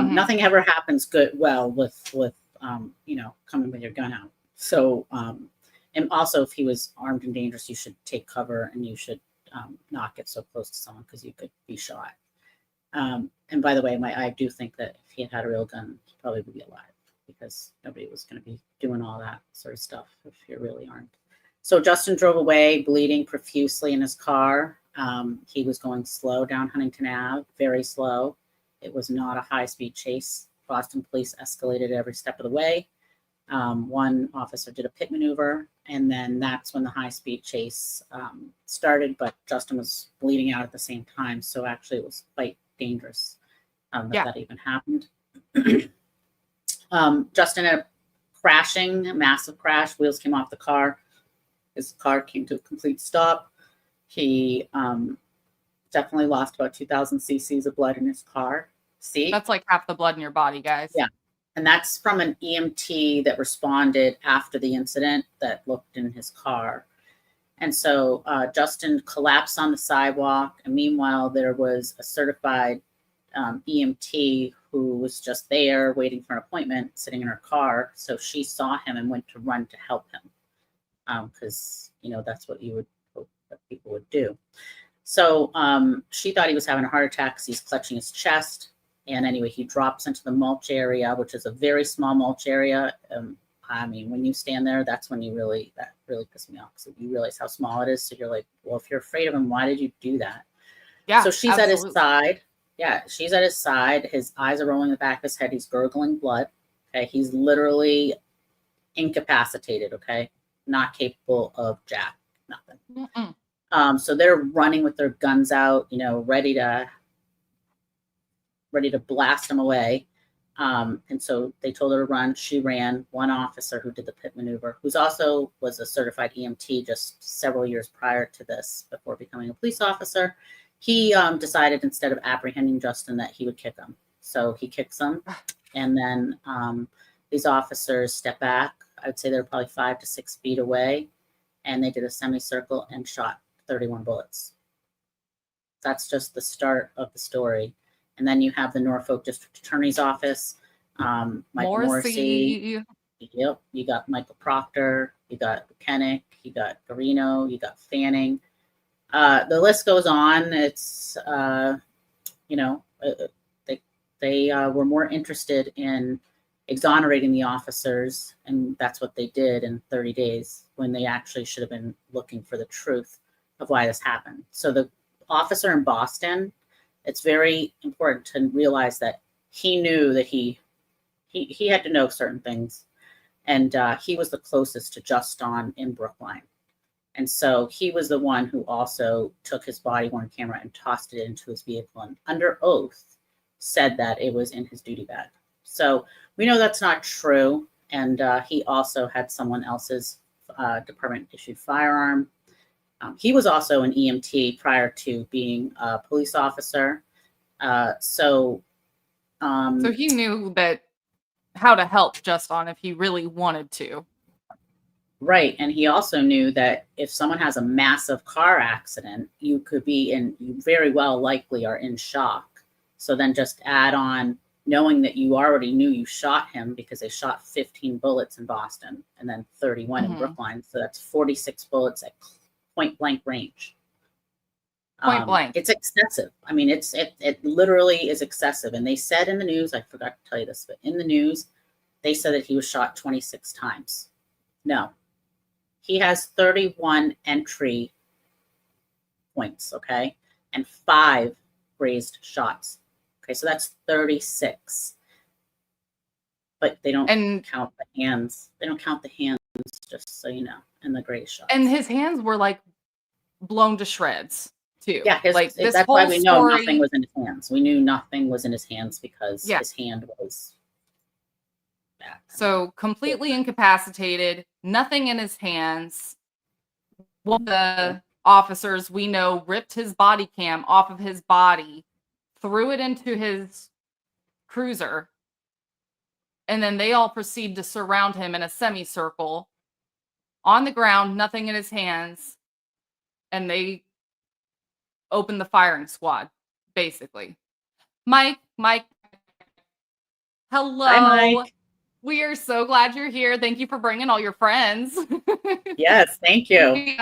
Nothing ever happens well with coming with your gun out. So, and also if he was armed and dangerous, you should take cover and you should not get so close to someone because you could be shot. And by the way, I do think that if he had a real gun, he probably would be alive because nobody was going to be doing all that sort of stuff if you're really armed. So Justin drove away, bleeding profusely in his car. He was going slow down Huntington Ave, very slow. It was not a high-speed chase. Boston police escalated every step of the way. One officer did a pit maneuver, and then that's when the high-speed chase started, but Justin was bleeding out at the same time, so actually it was quite dangerous that even happened. Justin ended up crashing, a massive crash. Wheels came off the car. His car came to a complete stop. He definitely lost about 2,000 cc's of blood in his car. See? That's like half the blood in your body, guys. Yeah. And that's from an EMT that responded after the incident that looked in his car. And so Justin collapsed on the sidewalk. And meanwhile, there was a certified EMT who was just there waiting for an appointment, sitting in her car. So she saw him and went to run to help him. Because, that's what you would hope that people would do. So she thought he was having a heart attack because he's clutching his chest. And anyway, he drops into the mulch area, which is a very small mulch area. When you stand there, that really pissed me off because you realize how small it is. So you're like, well, if you're afraid of him, why did you do that? Yeah. So she's at his side. Yeah, she's at his side. His eyes are rolling in the back of his head. He's gurgling blood. Okay, he's literally incapacitated. Okay, not capable of jack, nothing. So they're running with their guns out, ready to blast him away. And so they told her to run. She ran. One officer who did the pit maneuver, who's also was a certified EMT just several years prior to this, before becoming a police officer, he decided instead of apprehending Justin that he would kick him. So he kicks him. And then these officers step back. I would say they're probably 5 to 6 feet away. And they did a semicircle and shot 31 bullets. That's just the start of the story. And then you have the Norfolk District Attorney's Office, Mike Morrissey. Yep, you got Michael Proctor, you got Buchanan, you got Garino, you got Fanning. The list goes on. It's they were more interested in exonerating the officers, and that's what they did in 30 days when they actually should have been looking for the truth of why this happened. So the officer in Boston, it's very important to realize that he knew that he had to know certain things, and he was the closest to Juston in Brookline. And so he was the one who also took his body-worn camera and tossed it into his vehicle and under oath said that it was in his duty bag. So we know that's not true. And he also had someone else's department-issued firearm. He was also an EMT prior to being a police officer. So he knew that how to help Juston if he really wanted to. Right. And he also knew that if someone has a massive car accident, you very well likely are in shock. So then just add on knowing that you already knew you shot him because they shot 15 bullets in Boston and then 31 in Brookline. So that's 46 bullets at point blank range. Point blank. It's excessive. I mean, it literally is excessive. And they said in the news, I forgot to tell you this, but in the news, They said that he was shot 26 times. No. He has 31 entry points, okay? And 5 grazed shots. Okay, so that's 36. But they don't count the hands. They don't count the hands, just so you know, and the grazed shots. And his hands were like blown to shreds too. Yeah, that's why we know nothing was in his hands. We knew nothing was in his hands because his hand was bad. So completely incapacitated, nothing in his hands. One of the officers we know ripped his body cam off of his body, threw it into his cruiser, and then they all proceed to surround him in a semicircle on the ground, nothing in his hands, and they open the firing squad, basically. Mike, hello. Hi, Mike. We are so glad you're here. Thank you for bringing all your friends. Yes, thank you.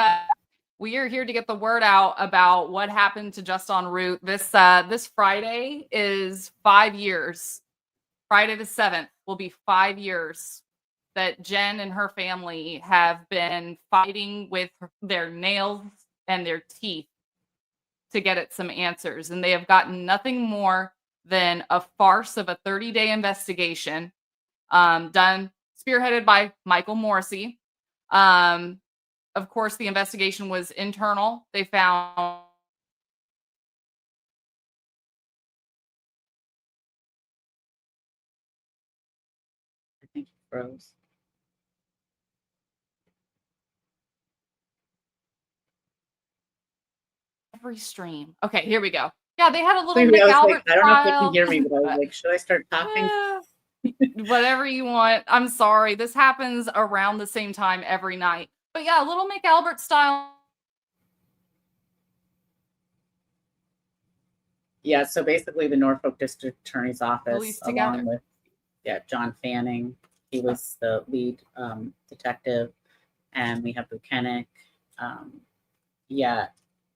We are here to get the word out about what happened to Juston Root. This Friday is 5 years. Friday the 7th will be 5 years that Jen and her family have been fighting with their nails and their teeth to get at some answers. And they have gotten nothing more than a farce of a 30-day investigation done, spearheaded by Michael Morrissey. Of course, the investigation was internal. They found I think he froze. every stream. Okay, here we go. Yeah, they had a little I Nick was Albert like, I don't know if they style. can hear me, but I was like, should I start talking? Whatever you want. I'm sorry. This happens around the same time every night. But yeah, a little Nick Albert style. Yeah, so basically the Norfolk District Attorney's Office, Police together. along with John Fanning, he was the lead detective, and we have Buchanan, and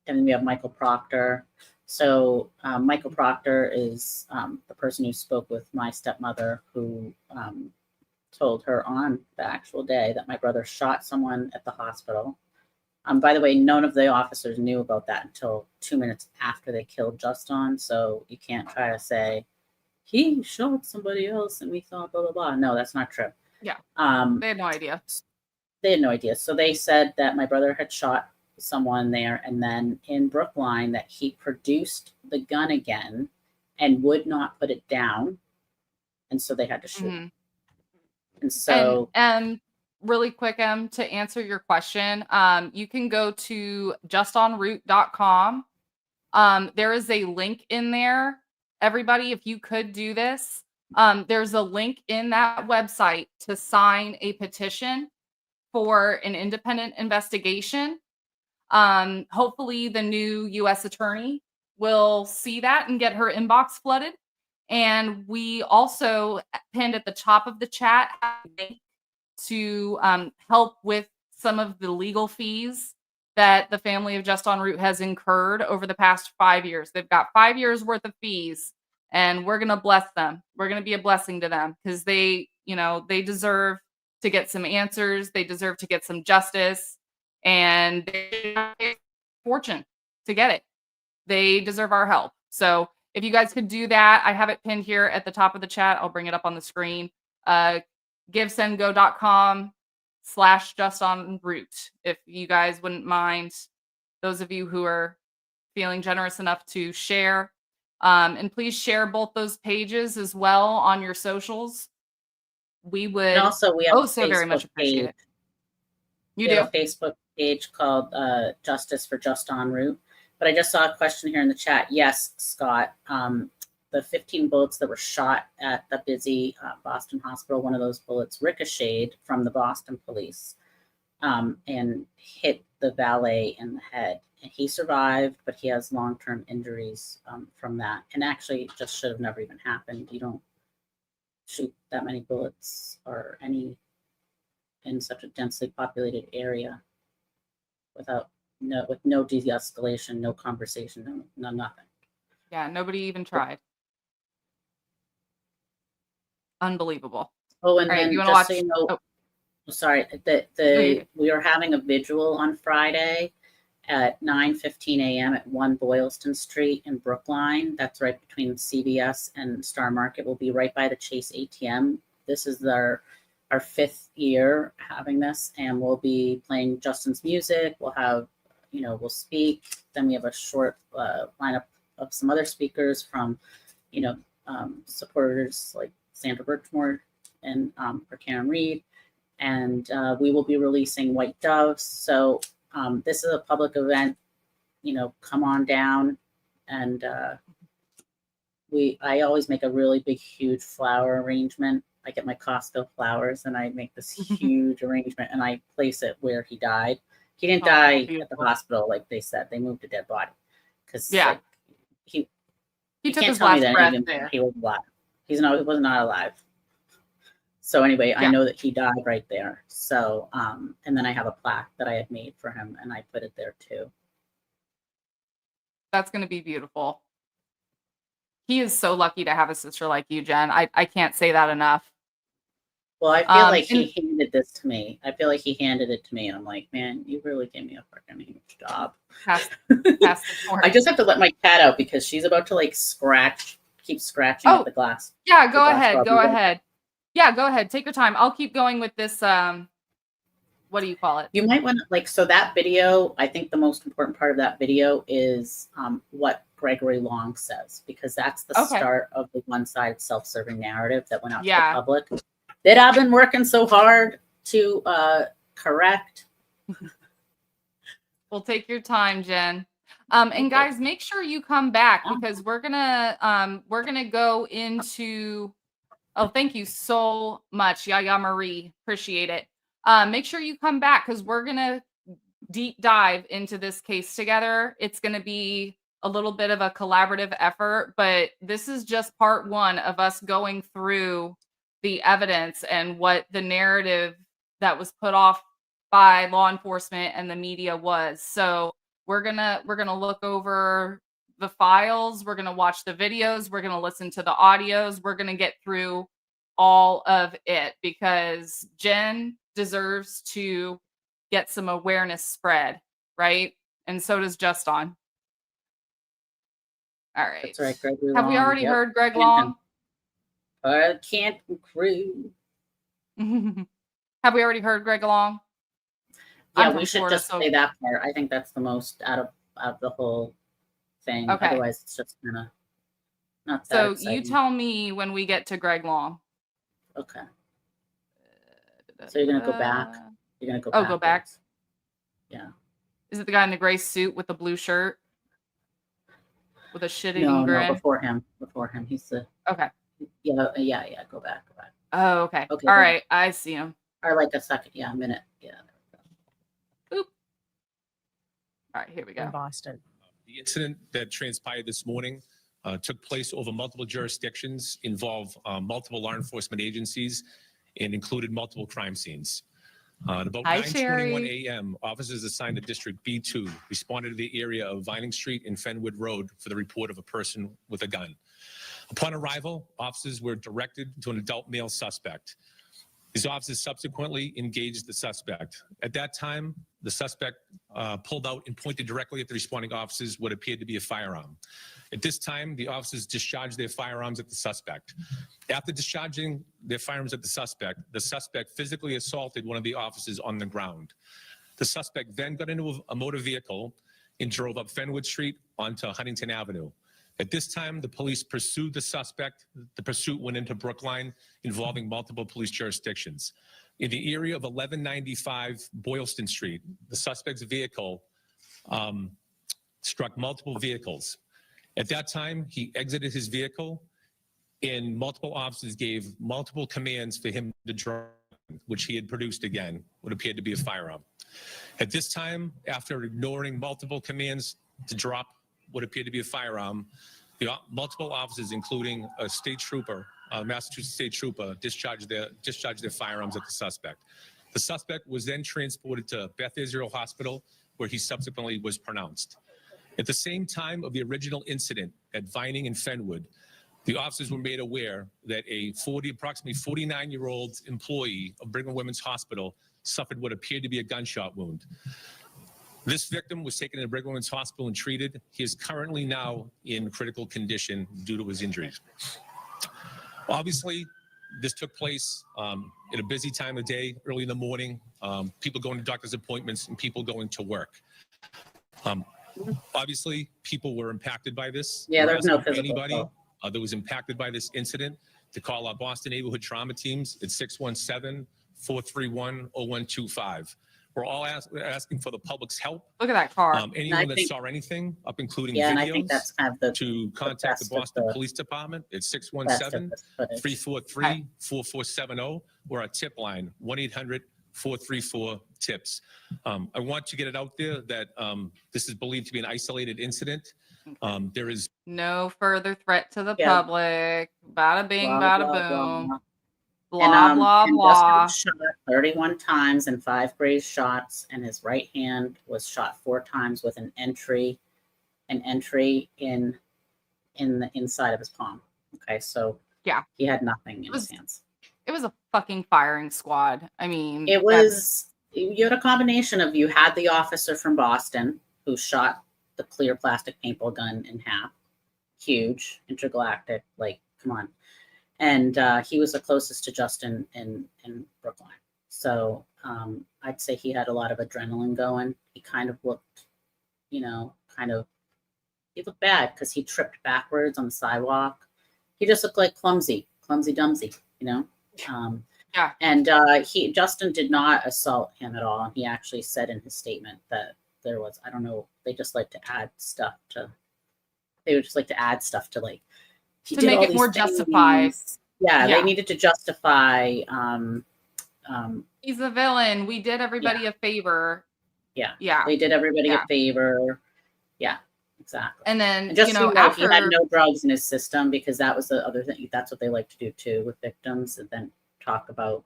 then we have Michael Proctor. So Michael Proctor is the person who spoke with my stepmother, who told her on the actual day that my brother shot someone at the hospital. By the way, none of the officers knew about that until 2 minutes after they killed Juston. So you can't try to say he shot somebody else and we thought blah blah blah. No, that's not true. Yeah. They had no idea. They had no idea. So they said that my brother had shot someone there, and then in Brookline that he produced the gun again and would not put it down, and so they had to shoot. Mm-hmm. And so, really quick, to answer your question, you can go to justonroot.com. There is a link in there. Everybody, if you could do this, there's a link in that website to sign a petition for an independent investigation. Hopefully the new U.S. attorney will see that and get her inbox flooded. And we also pinned at the top of the chat to help with some of the legal fees that the family of Juston Root has incurred over the past 5 years. They've got 5 years worth of fees, and we're going to bless them. We're going to be a blessing to them because they deserve to get some answers. They deserve to get some justice, and they pay fortune to get it. They deserve our help. So if you guys could do that, I have it pinned here at the top of the chat. I'll bring it up on the screen. GiveSendGo.com/JustonRoot. If you guys wouldn't mind, those of you who are feeling generous enough to share, and please share both those pages as well on your socials. We would also we have so very much appreciate it. You do a Facebook page called Justice for Juston Root. But I just saw a question here in the chat. Yes, Scott, the 15 bullets that were shot at the busy Boston hospital, one of those bullets ricocheted from the Boston police and hit the valet in the head. And he survived, but he has long-term injuries from that. And actually, it just should have never even happened. You don't shoot that many bullets or any in such a densely populated area with no de-escalation, no conversation, no nothing. Yeah, nobody even tried. Unbelievable. Oh, and All right, then you want just to so watch? you know, Oh, sorry, we are having a vigil on Friday at 9:15 a.m. at 1 Boylston Street in Brookline. That's right between CVS and Star Market. We'll be right by the Chase ATM. This is our 5th year having this, and we'll be playing Justin's music. We'll have, we'll speak. Then we have a short lineup of some other speakers from, supporters like Sandra Birchmore and for Karen Reed. And we will be releasing White Doves. So this is a public event. Come on down, and I always make a really big, huge flower arrangement. I get my Costco flowers and I make this huge arrangement and I place it where he died. He didn't die beautiful. at the hospital, like they said. They moved a dead body because He you took can't his tell me last that breath even there. he was alive. He was not alive. So anyway, I know that he died right there. So and then I have a plaque that I had made for him and I put it there too. That's going to be beautiful. He is so lucky to have a sister like you, Jen. I can't say that enough. Well, I feel like he handed this to me. I feel like he handed it to me, and I'm like, man, you really gave me a freaking huge job. Pass the torch. I just have to let my cat out because she's about to like keep scratching at the glass. Yeah, go ahead. Go ahead. Yeah, go ahead. Take your time. I'll keep going with this. What do you call it? You might want to so that video. I think the most important part of that video is what Gregory Long says, because that's the start of the one-sided self-serving narrative that went out to the public that I've been working so hard to correct. Well, take your time, Jen. And guys, make sure you come back because we're gonna go into. Oh, thank you so much, Yaya Marie. Appreciate it. Make sure you come back because we're gonna deep dive into this case together. It's gonna be a little bit of a collaborative effort, but this is just part one of us going through the evidence and what the narrative that was put off by law enforcement and the media was. So we're gonna look over the files, we're gonna watch the videos, we're gonna listen to the audios, we're gonna get through all of it because Jen deserves to get some awareness spread, right? And so does Juston. All right. That's right, Gregory Have Long. we already heard Greg Long? I can't crew. Have we already heard Greg Long? Yeah, we should just say that part. I think that's the most out of the whole thing. Okay. Otherwise, it's just kind of not that So exciting. you tell me when we get to Greg Long. Okay. So you're gonna go back. You're gonna go. Oh, go back. Yeah. Is it the guy in the gray suit with the blue shirt with a shit-eating No, grin? before him. He's the. Okay. Yeah. Go back. Oh, okay. Okay. All right, I see him. Or like a second. Yeah, a minute. Yeah. Boop. All right, here we go. In Boston. The incident that transpired this morning took place over multiple jurisdictions, involved multiple law enforcement agencies, and included multiple crime scenes. At about 9:21 a.m., officers assigned to District B2 responded to the area of Vining Street and Fenwood Road for the report of a person with a gun. Upon arrival, officers were directed to an adult male suspect. These officers subsequently engaged the suspect. At that time, the suspect pulled out and pointed directly at the responding officers what appeared to be a firearm. At this time, the officers discharged their firearms at the suspect. After discharging their firearms at the suspect physically assaulted one of the officers on the ground. The suspect then got into a motor vehicle and drove up Fenwood Street onto Huntington Avenue. At this time, the police pursued the suspect. The pursuit went into Brookline, involving multiple police jurisdictions. In the area of 1195 Boylston Street, the suspect's vehicle struck multiple vehicles. At that time, he exited his vehicle, and multiple officers gave multiple commands for him to drop, which he had produced again, what appeared to be a firearm. At this time, after ignoring multiple commands to drop what appeared to be a firearm, the multiple officers, including a state trooper, Massachusetts state trooper, discharged their firearms at the suspect. The suspect was then transported to Beth Israel Hospital, where he subsequently was pronounced. At the same time of the original incident at Vining and Fenwood, The officers were made aware that approximately 49-year-old employee of Brigham and Women's Hospital suffered what appeared to be a gunshot wound. This victim was taken to Brigham and Women's Hospital and treated. He is currently now in critical condition due to his injuries. Obviously, this took place at a busy time of day, early in the morning, people going to doctor's appointments and people going to work. Obviously, people were impacted by this. Yeah, We're there's no asking physical anybody fault. that was impacted by this incident to call our Boston Neighborhood Trauma Teams at 617-431-0125. We're all asking for the public's help. Look at that car. Anyone that think- saw anything, up including Yeah, and I videos, think that's kind of the to contact the best of Boston the- Police Department at best of 617 this footage. 343-4470 or our tip line 1-800-434-TIPS. I want to get it out there that this is believed to be an isolated incident. There is No further threat to the Yeah. public. Bada bing, Blah, bada blah, boom. blah. Blah, blah, and blah. Justin shot 31 times and 5 grazed shots, and his right hand was shot 4 times with an entry in the inside of his palm. Okay, so Yeah. he had nothing in It was- his hands. It was a fucking firing squad. I mean, It was, you had a combination of, you had the officer from Boston who shot the clear plastic paintball gun in half. Huge, intergalactic, like, come on. And he was the closest to Juston in Brookline. So I'd say he had a lot of adrenaline going. He kind of looked, he looked bad because he tripped backwards on the sidewalk. He just looked like clumsy dumsy, Yeah. And Juston did not assault him at all. He actually said in his statement that there was, I don't know, they just like to add stuff to, like, he To did make all it more these justified. things. Yeah, Yeah. they needed to justify. he's a villain. We did everybody a favor. Yeah. Yeah. They did everybody Yeah. a favor. Yeah, exactly. And then, And just so you know, after he had no drugs in his system, because that was the other thing. That's what they like to do too with victims, and then talk about,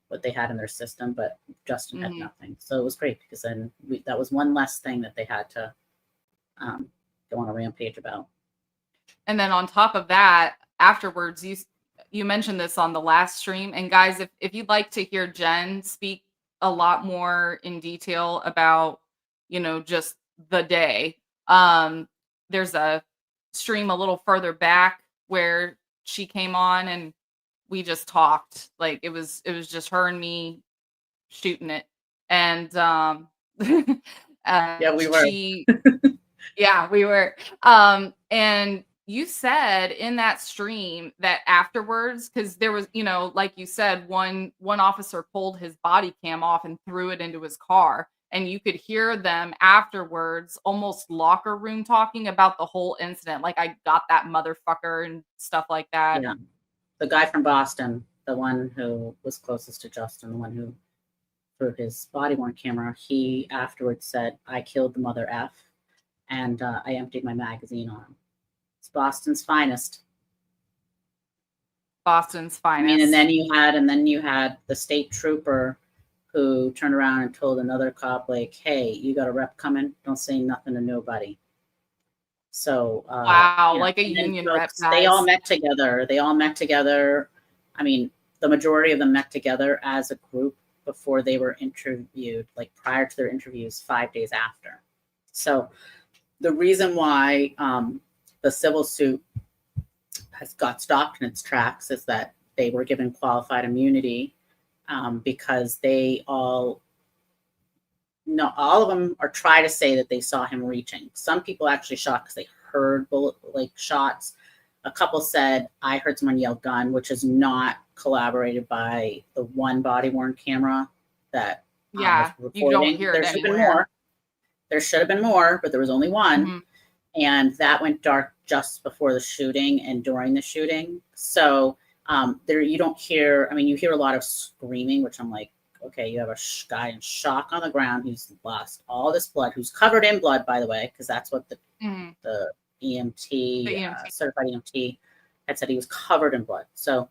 what they had in their system. But Juston had Mhm. nothing, so it was great, because then that was one less thing that they had to go on a rampage about. And then on top of that, afterwards, you mentioned this on the last stream. And guys, if you'd like to hear Jen speak a lot more in detail about, just the day, there's a stream a little further back where she came on and we just talked. Like it was just her and me shooting it. And Yeah, we were. Yeah, we were. And you said in that stream that afterwards, because there was, like you said, one officer pulled his body cam off and threw it into his car. And you could hear them afterwards, almost locker room talking about the whole incident. Like, I got that motherfucker and stuff like that. Yeah. The guy from Boston, the one who was closest to Juston, the one who threw his body-worn camera, he afterwards said, "I killed the mother F, and I emptied my magazine on him." It's Boston's finest. Boston's finest. I mean, and then you had the state trooper who turned around and told another cop, like, "Hey, you got a rep coming? Don't say nothing to nobody." So wow, like a and then union rep. They all met together. I mean, the majority of them met together as a group before they were interviewed, like prior to their interviews 5 days after. So the reason why the civil suit has got stopped in its tracks is that they were given qualified immunity because all of them are trying to say that they saw him reaching. Some people actually shot because they heard bullet shots. A couple said, "I heard someone yell gun," which is not corroborated by the one body-worn camera that Yeah, was you don't hear there it should have been anywhere. more. There should have been more, but there was only one. Mhm. And that went dark just before the shooting and during the shooting. So there you don't hear, you hear a lot of screaming, which I'm like, okay, you have a guy in shock on the ground who's lost all this blood, who's covered in blood, by the way, because that's what the Mhm. EMT, The EMT. certified EMT, had said he was covered in blood. So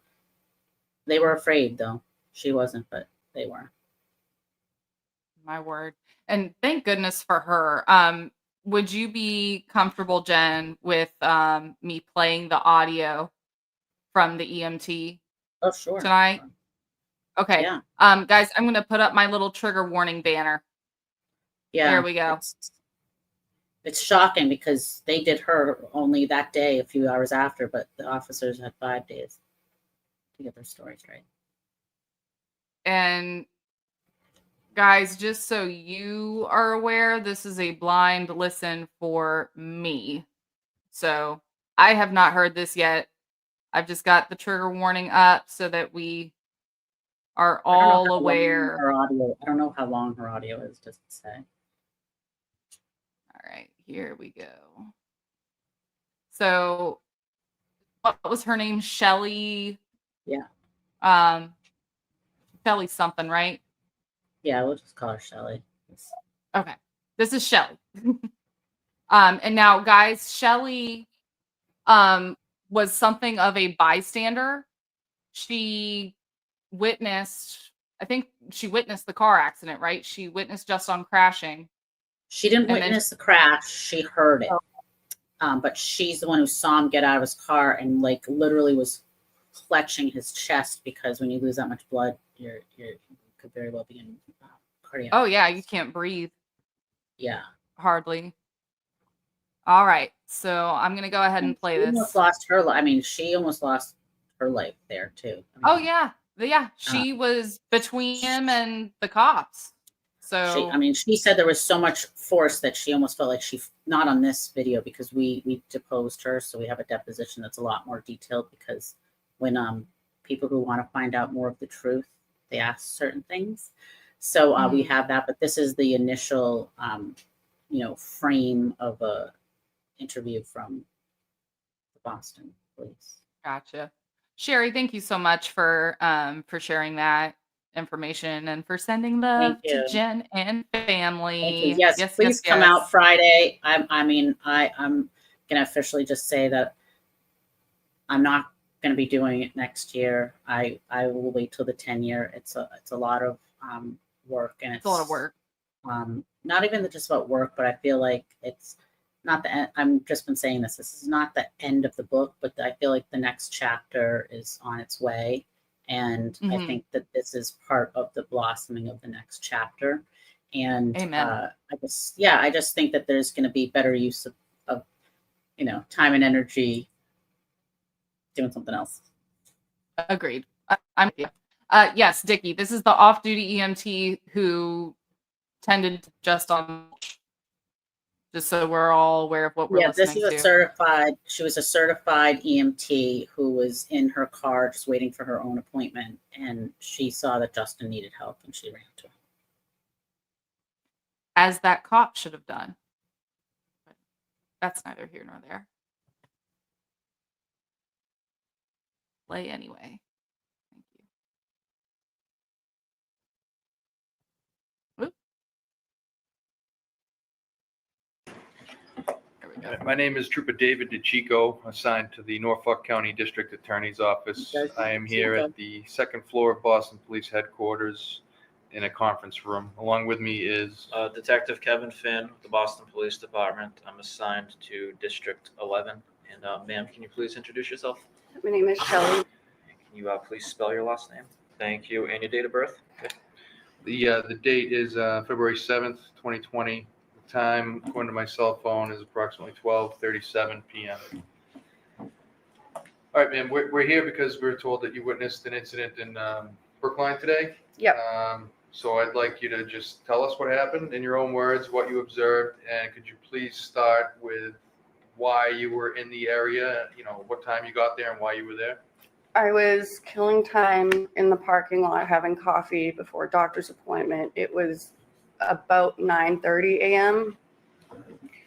they were afraid, though. She wasn't, but they were. My word. And thank goodness for her. would you be comfortable, Jen, with me playing the audio from the EMT Oh, sure. tonight? Okay. Yeah. Guys, I'm gonna put up my little trigger warning banner. Yeah. There we go. It's shocking because they did her only that day, a few hours after, but the officers had 5 days to get their story straight. And guys, just so you are aware, this is a blind listen for me. So I have not heard this yet. I've just got the trigger warning up so that we are I don't know all how long aware. her audio. I don't know how long her audio is. Does it say? All right, here we go. So what was her name? Shelly. Yeah. Shelly something, right? Yeah, we'll just call her Shelly. Okay. This is Shelly. And now guys, Shelly was something of a bystander. She witnessed, I think she witnessed the car accident, right? She witnessed Juston crashing. She didn't And then- witness the crash. She heard it. But she's the one who saw him get out of his car and like literally was clutching his chest because when you lose that much blood, you could very well be in cardiac. Oh yeah, you can't breathe Yeah. hardly. All right, so I'm gonna go ahead and play She almost this. lost her life. I mean, she almost lost her life there too. Oh yeah, she was between him and the cops. So she said there was so much force that she almost felt like not on this video because we deposed her, so we have a deposition that's a lot more detailed because when people who want to find out more of the truth, they ask certain things. So we have that, but this is the initial frame of a interview from the Boston police. gotcha. Sherry, thank you so much for sharing that information and for sending love Thank you. to Jen and family. Thank you. Yes, please come out Friday. I'm gonna officially just say that I'm not gonna be doing it next year. I will wait till the 10-year. It's a lot of work, and It's a lot of work. Not even just about work, but I feel like it's not the end. I'm just been saying this. This is not the end of the book, but I feel like the next chapter is on its way. And I think that this is part of the blossoming of the next chapter. And Amen. I just think that there's going to be better use of time and energy doing something else. Agreed. I'm with you. Yes, Dickie, this is the off-duty EMT who tended just on, just so we're all aware of what we're listening to. She was a certified EMT who was in her car just waiting for her own appointment, and she saw that Juston needed help and she ran to him. As that cop should have done. But that's neither here nor there. Play anyway. Thank you. Whoop. There we go. My name is Trooper David DeChico, assigned to the Norfolk County District Attorney's Office. I am here at the second floor of Boston Police Headquarters in a conference room. Along with me is Detective Kevin Finn, the Boston Police Department. I'm assigned to District 11. And ma'am, can you please introduce yourself? My name is Shelly. Can you please spell your last name? Thank you. And your date of birth? Okay. the date is February 7th, 2020. The time, according to my cell phone, is approximately 12:37 p.m. All right, ma'am, we're here because we were told that you witnessed an incident in Brookline today. Yep. So I'd like you to just tell us what happened in your own words, what you observed, and could you please start with why you were in the area, what time you got there and why you were there? I was killing time in the parking lot having coffee before a doctor's appointment. It was about 9:30 a.m.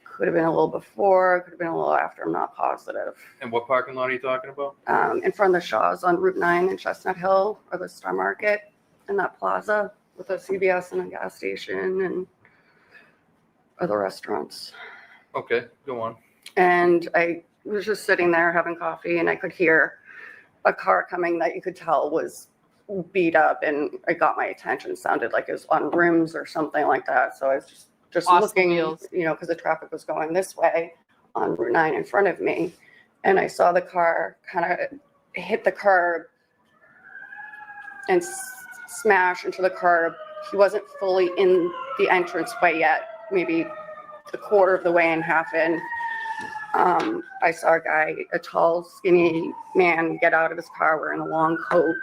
Could have been a little before, could have been a little after. I'm not positive. And what parking lot are you talking about? In front of the Shaw's on Route 9 in Chestnut Hill, or the Star Market, in that plaza with a CVS and a gas station and other restaurants. Okay, go on. And I was just sitting there having coffee, and I could hear a car coming that you could tell was beat up, and it got my attention. It sounded like it was on rims or something like that. So I was just just Lost the looking, wheels. because the traffic was going this way on Route 9 in front of me. And I saw the car kind of hit the curb and smash into the curb. He wasn't fully in the entranceway yet, maybe a quarter of the way and half in. I saw a guy, a tall, skinny man, get out of his car wearing a long coat.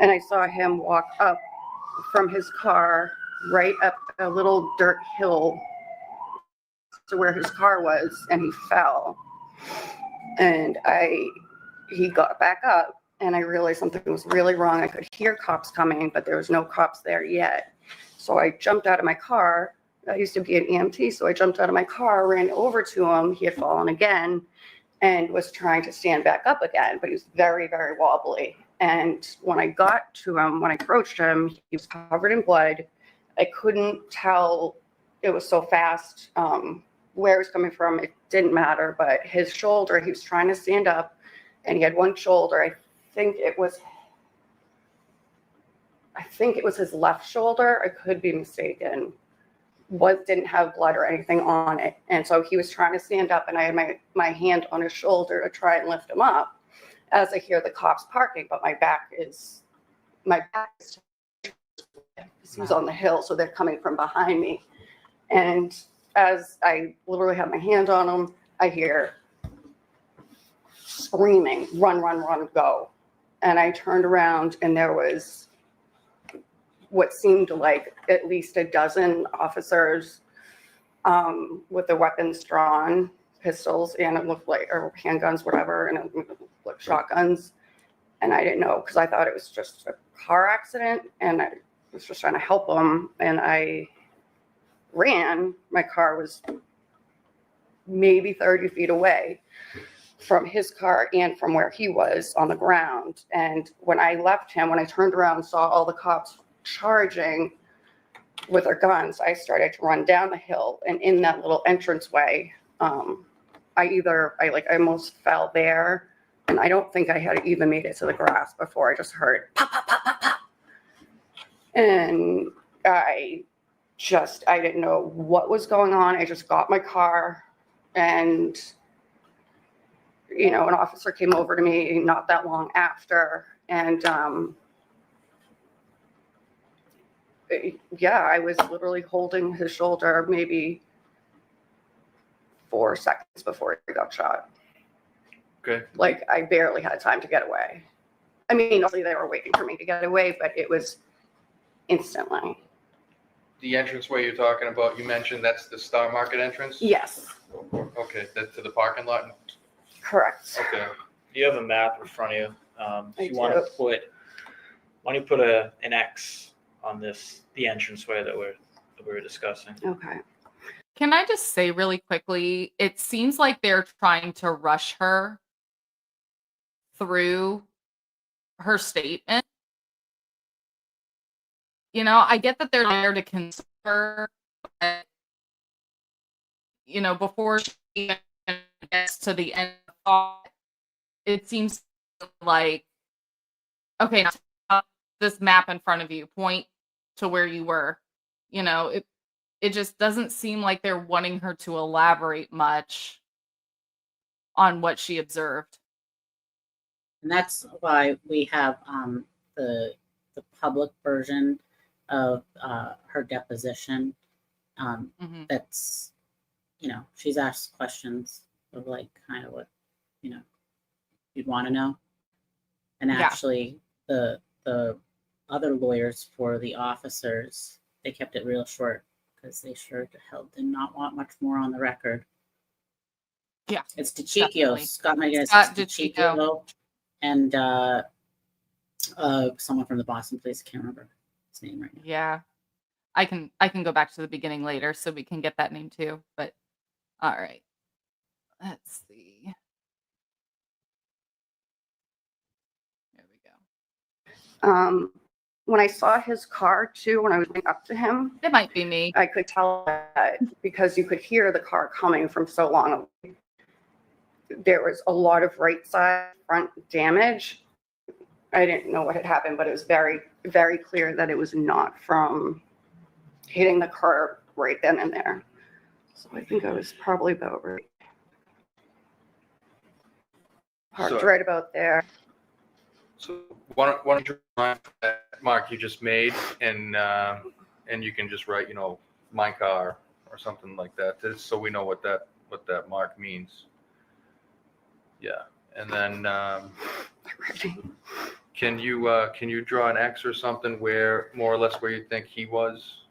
And I saw him walk up from his car right up a little dirt hill to where his car was, and he fell. And he got back up, and I realized something was really wrong. I could hear cops coming, but there was no cops there yet. So I jumped out of my car. I used to be an EMT, so I jumped out of my car, ran over to him. He had fallen again and was trying to stand back up again, but he was very, very wobbly. And when I got to him, when I approached him, he was covered in blood. I couldn't tell, it was so fast, where it was coming from. It didn't matter, but his shoulder, he was trying to stand up, and he had one shoulder. I think it was his left shoulder. I could be mistaken. Didn't have blood or anything on it. And so he was trying to stand up, and I had my hand on his shoulder to try and lift him up as I hear the cops parking, but my back is he was on the hill, so they're coming from behind me. And as I literally have my hand on him, I hear screaming, run, run, run, go. And I turned around, and there was what seemed like at least a dozen officers with their weapons drawn, pistols, and it looked like, or handguns, whatever, and it looked like shotguns. And I didn't know, because I thought it was just a car accident, and I was just trying to help them. And I ran. My car was maybe 30 feet away from his car and from where he was on the ground. And when I left him, when I turned around and saw all the cops charging with their guns, I started to run down the hill, and in that little entranceway, I almost fell there, and I don't think I had even made it to the grass before I just heard pop, pop, pop, pop, pop. And I didn't know what was going on. I just got my car, and an officer came over to me not that long after, and I was literally holding his shoulder maybe 4 seconds before he got shot. Okay. Like, I barely had time to get away. I mean, obviously they were waiting for me to get away, but it was instantly. The entranceway you're talking about, you mentioned that's the Star Market entrance? Yes, Okay, that's to the parking lot? correct. Okay. You have a map in front of you. I If you want to do. put, why don't you put an X on the entranceway that we're discussing? Okay. Can I just say really quickly, it seems like they're trying to rush her through her statement. I get that they're there to console her, but, before she even gets to the end of the thought, it seems like, okay, now this map in front of you, point to where you were. It just doesn't seem like they're wanting her to elaborate much on what she observed. And that's why we have the public version of her deposition. Mhm. That's, she's asked questions of like kind of what, you'd want to know. And Yeah. actually the other lawyers for the officers, they kept it real short because they sure to hell did not want much more on the record. Yeah, It's DiCiccio, definitely. Scott Megadis, Scott DiCiccio, and someone from the Boston Police. I can't remember his name right now. Yeah. I can go back to the beginning later so we can get that name too. But all right. Let's see. There we go. When I saw his car too, when I was going up to him, It might be me. I could tell that because you could hear the car coming from so long away. There was a lot of right side front damage. I didn't know what had happened, but it was very, very clear that it was not from hitting the curb right then and there. So I think I was probably about parked So- right about there. So why don't you write that mark you just made, and you can just write, my car or something like that, just so we know what that mark means. Yeah, and then can you draw an X or something where more or less where you think he was?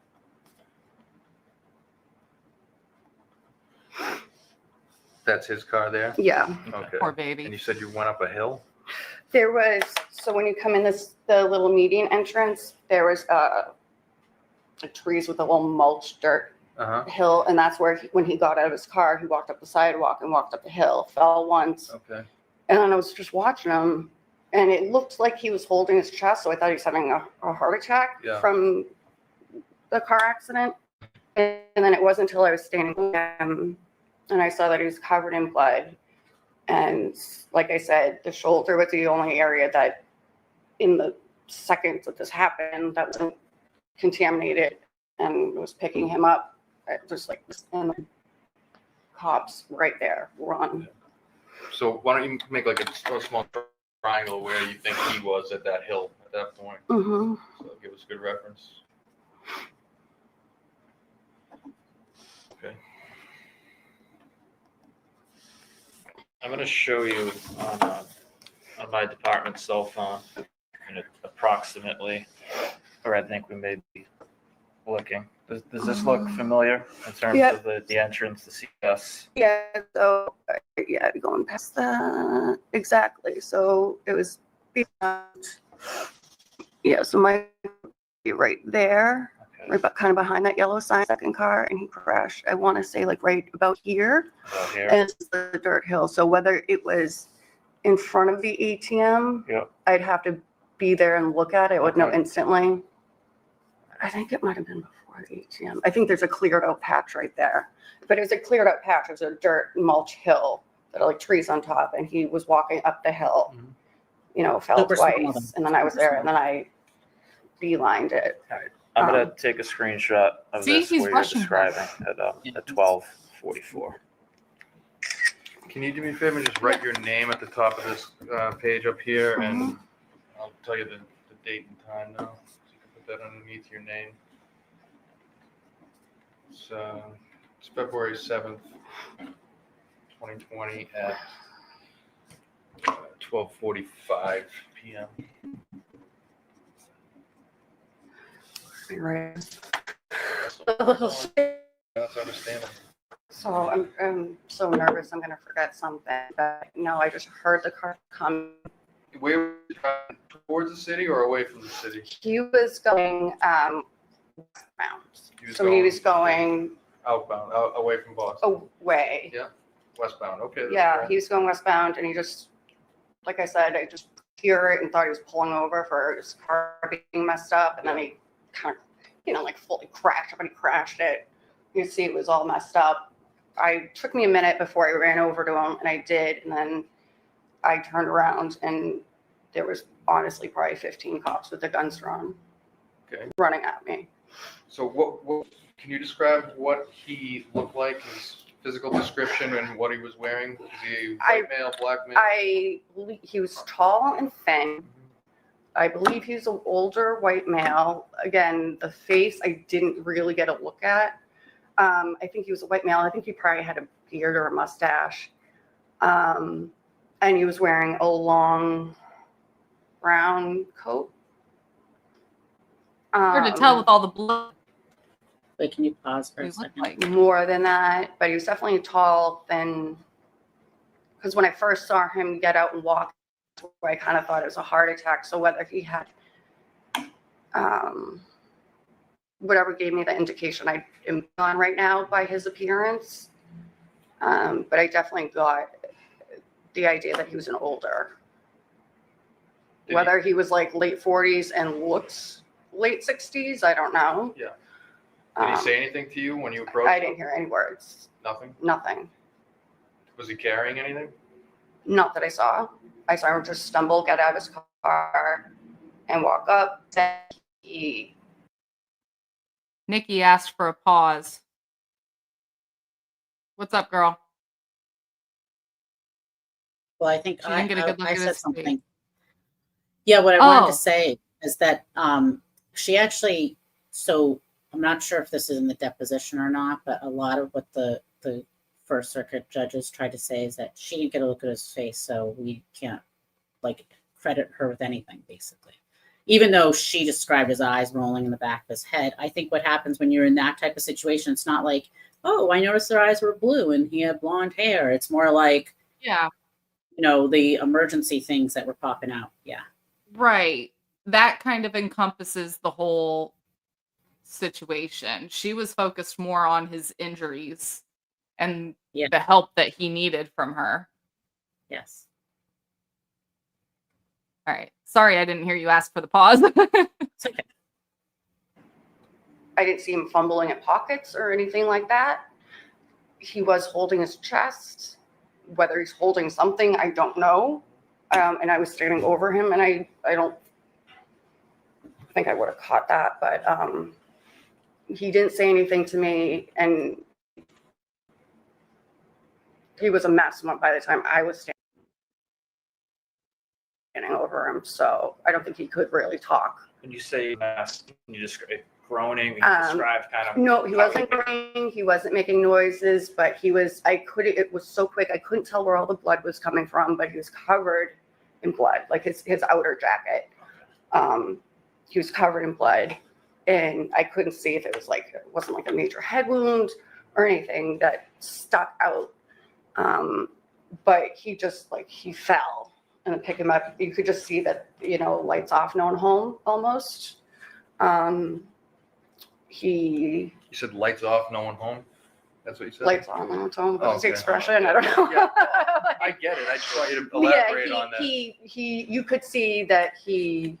That's his car there? Yeah. Okay. Poor And baby. you said you went up a hill? There was, so when you come in the little median entrance, there was trees with a little mulch dirt Uh-huh. hill. And that's where, when he got out of his car, he walked up the sidewalk and walked up the hill, fell once. Okay. And then I was just watching him, and it looked like he was holding his chest. So I thought he was having a heart attack Yeah. from the car accident. And then it wasn't until I was standing with him and I saw that he was covered in blood. And like I said, the shoulder was the only area that in the seconds that this happened that wasn't contaminated, and was picking him up. Just like, and the cops right there run. So why don't you make like a small triangle where you think he was at that hill at that point? Mm-hmm. So give us a good reference. Okay. I'm going to show you on my department cell phone, and approximately, or I think we may be looking. Does this look familiar in terms Yep. of the entrance, the CS? Yeah, so yeah, going past that exactly. So it was yeah, so my right there, Okay. right kind of behind that yellow sign, second car, and he crashed. I want to say like right about here, About here. and it's the dirt hill. So whether it was in front of the ATM, Yep. I'd have to be there and look at it. I would know Okay. instantly. I think it might have been before the ATM. I think there's a cleared out patch right there. But it was a cleared out patch. It was a dirt mulch hill that are like trees on top. And he was walking up the hill, Mhm. fell Super small, twice. though. And then I was Super there small. and then I beelined it. I'm going to take a screenshot of See, this he's where you're rushing her. describing at 12:44. Can you do me a favor and just write your name at the top of this page up here, and I'll tell you the date and time now. So you can put that underneath your name. It's February 7th, 2020 at 12:45 p.m. Right. That's understandable. So I'm so nervous I'm gonna forget something. But no, I just heard the car come. Where were you driving, towards the city or away from the city? He was going westbound. He was So he was going outbound, away from Boston. away. Westbound. Okay. that's Yeah, cool. he was going westbound, and he just, like I said, I just hear it and thought he was pulling over for his car being messed up, and then he kind of, like fully crashed. But he crashed it. You could see it was all messed up. It took me a minute before I ran over to him, and I did, and then I turned around, and there was honestly probably 15 cops with their guns drawn, running at me. So what can you describe what he looked like, his physical description, and what he was wearing? Is he white male, black male? He was tall and thin. I believe he's an older white male. Again, the face I didn't really get a look at. I think he was a white male. I think he probably had a beard or a mustache. And he was wearing a long brown coat. Hard to tell with all the blood. Wait, can you pause for He a looked second? like. More than that, but he was definitely tall, thin. Because when I first saw him get out and walk, I kind of thought it was a heart attack. So whether he had whatever gave me the indication I am on right now by his appearance. But I definitely got the idea that he was an older. Did Whether he was like late 40s and looks late 60s, I don't know. Yeah. Did he say anything to you when you approached I him? didn't hear any words. Nothing? Nothing. Was he carrying anything? Not that I saw. I saw him just stumble, get out of his car, and walk up. Then he Nikki asked for a pause. What's up, girl? Well, I think She didn't get a good look I at said his something. face. Yeah, what I wanted to Oh, say is that she actually, so I'm not sure if this is in the deposition or not, but a lot of what the First Circuit judges tried to say is that she didn't get a look at his face, so we can't like credit her with anything, basically. Even though she described his eyes rolling in the back of his head, I think what happens when you're in that type of situation, it's not like, oh, I noticed their eyes were blue and he had blonde hair. It's more like, yeah, the emergency things that were popping out. Yeah. right. That kind of encompasses the whole situation. She was focused more on his injuries and Yeah. the help that he needed from her. Yes. All right. Sorry, I didn't hear you ask for the pause. It's okay. I didn't see him fumbling at pockets or anything like that. He was holding his chest. Whether he's holding something, I don't know. And I was standing over him, and I don't think I would have caught that, but he didn't say anything to me, and he was a mess by the time I was standing over him. So I don't think he could really talk. When you say mess, can you describe groaning? Can you describe kind of? No, he how wasn't groaning. He wasn't making noises, but he was. It was so quick. I couldn't tell where all the blood was coming from, but he was covered in blood, like his outer jacket. He was covered in blood, and I couldn't see if it wasn't like a major head wound or anything that stuck out. But he just he fell, and to pick him up, you could just see that, lights off, no one home almost. You said lights off, no one home? That's what you said? Lights on, no one's home. What's the Okay. expression? I don't know. Yeah, I get it. I just want you to elaborate on that. You could see that he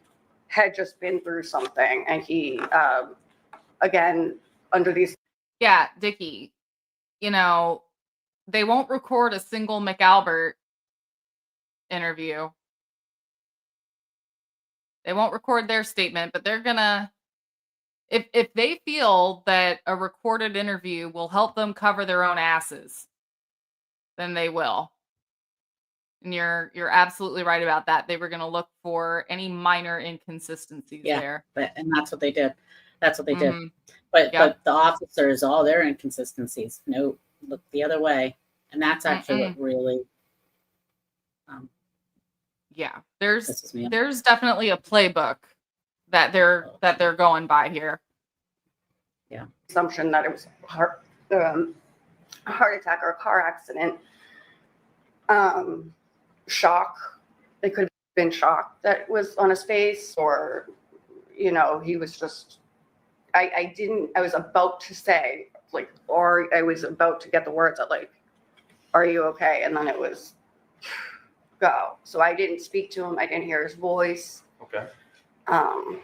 had just been through something, and he, again, under these. Yeah, Dickie, they won't record a single McAlbert interview. They won't record their statement, but they're gonna, if they feel that a recorded interview will help them cover their own asses, then they will. And you're absolutely right about that. They were gonna look for any minor inconsistencies there. And that's what they did. That's what they did. Mhm. But Yep. the officers, all their inconsistencies, no, look the other way. And that's actually what really Yeah, pisses me off. there's definitely a playbook that they're going by here. Assumption that it was a heart attack or a car accident. Shock. It could have been shock that was on his face, or he was just. I was about to say or I was about to get the words out "Are you okay?" And then it was go. So I didn't speak to him. I didn't hear his voice. Okay. I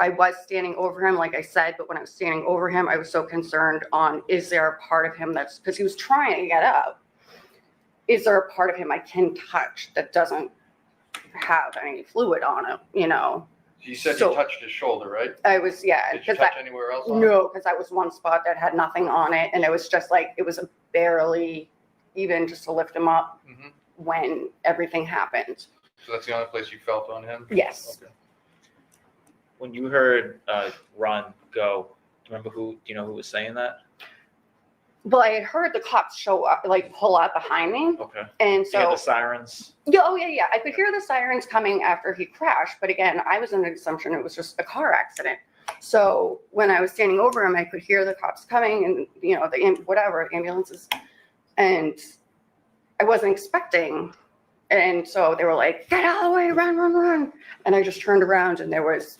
was standing over him, like I said, but when I was standing over him, I was so concerned on, is there a part of him that's, because he was trying to get up, is there a part of him I can touch that doesn't have any fluid on it, You said So- you touched his shoulder, right? I was, yeah. Did you 'cause touch anywhere else on it? No, because that was one spot that had nothing on it, and it was just it was barely even just to lift him up Mhm. when everything happened. So that's the only place you felt on him? Yes. Okay. When you heard run, go, do you remember do you know who was saying that? Well, I had heard the cops show up, pull up behind me, Okay. and Do you hear so the sirens? yeah, oh yeah. I could hear the sirens coming after he crashed, but again, I was under the assumption it was just a car accident. So when I was standing over him, I could hear the cops coming, and the ambulances, and I wasn't expecting. And so they were like, "Get out of the way, run!" And I just turned around, and there was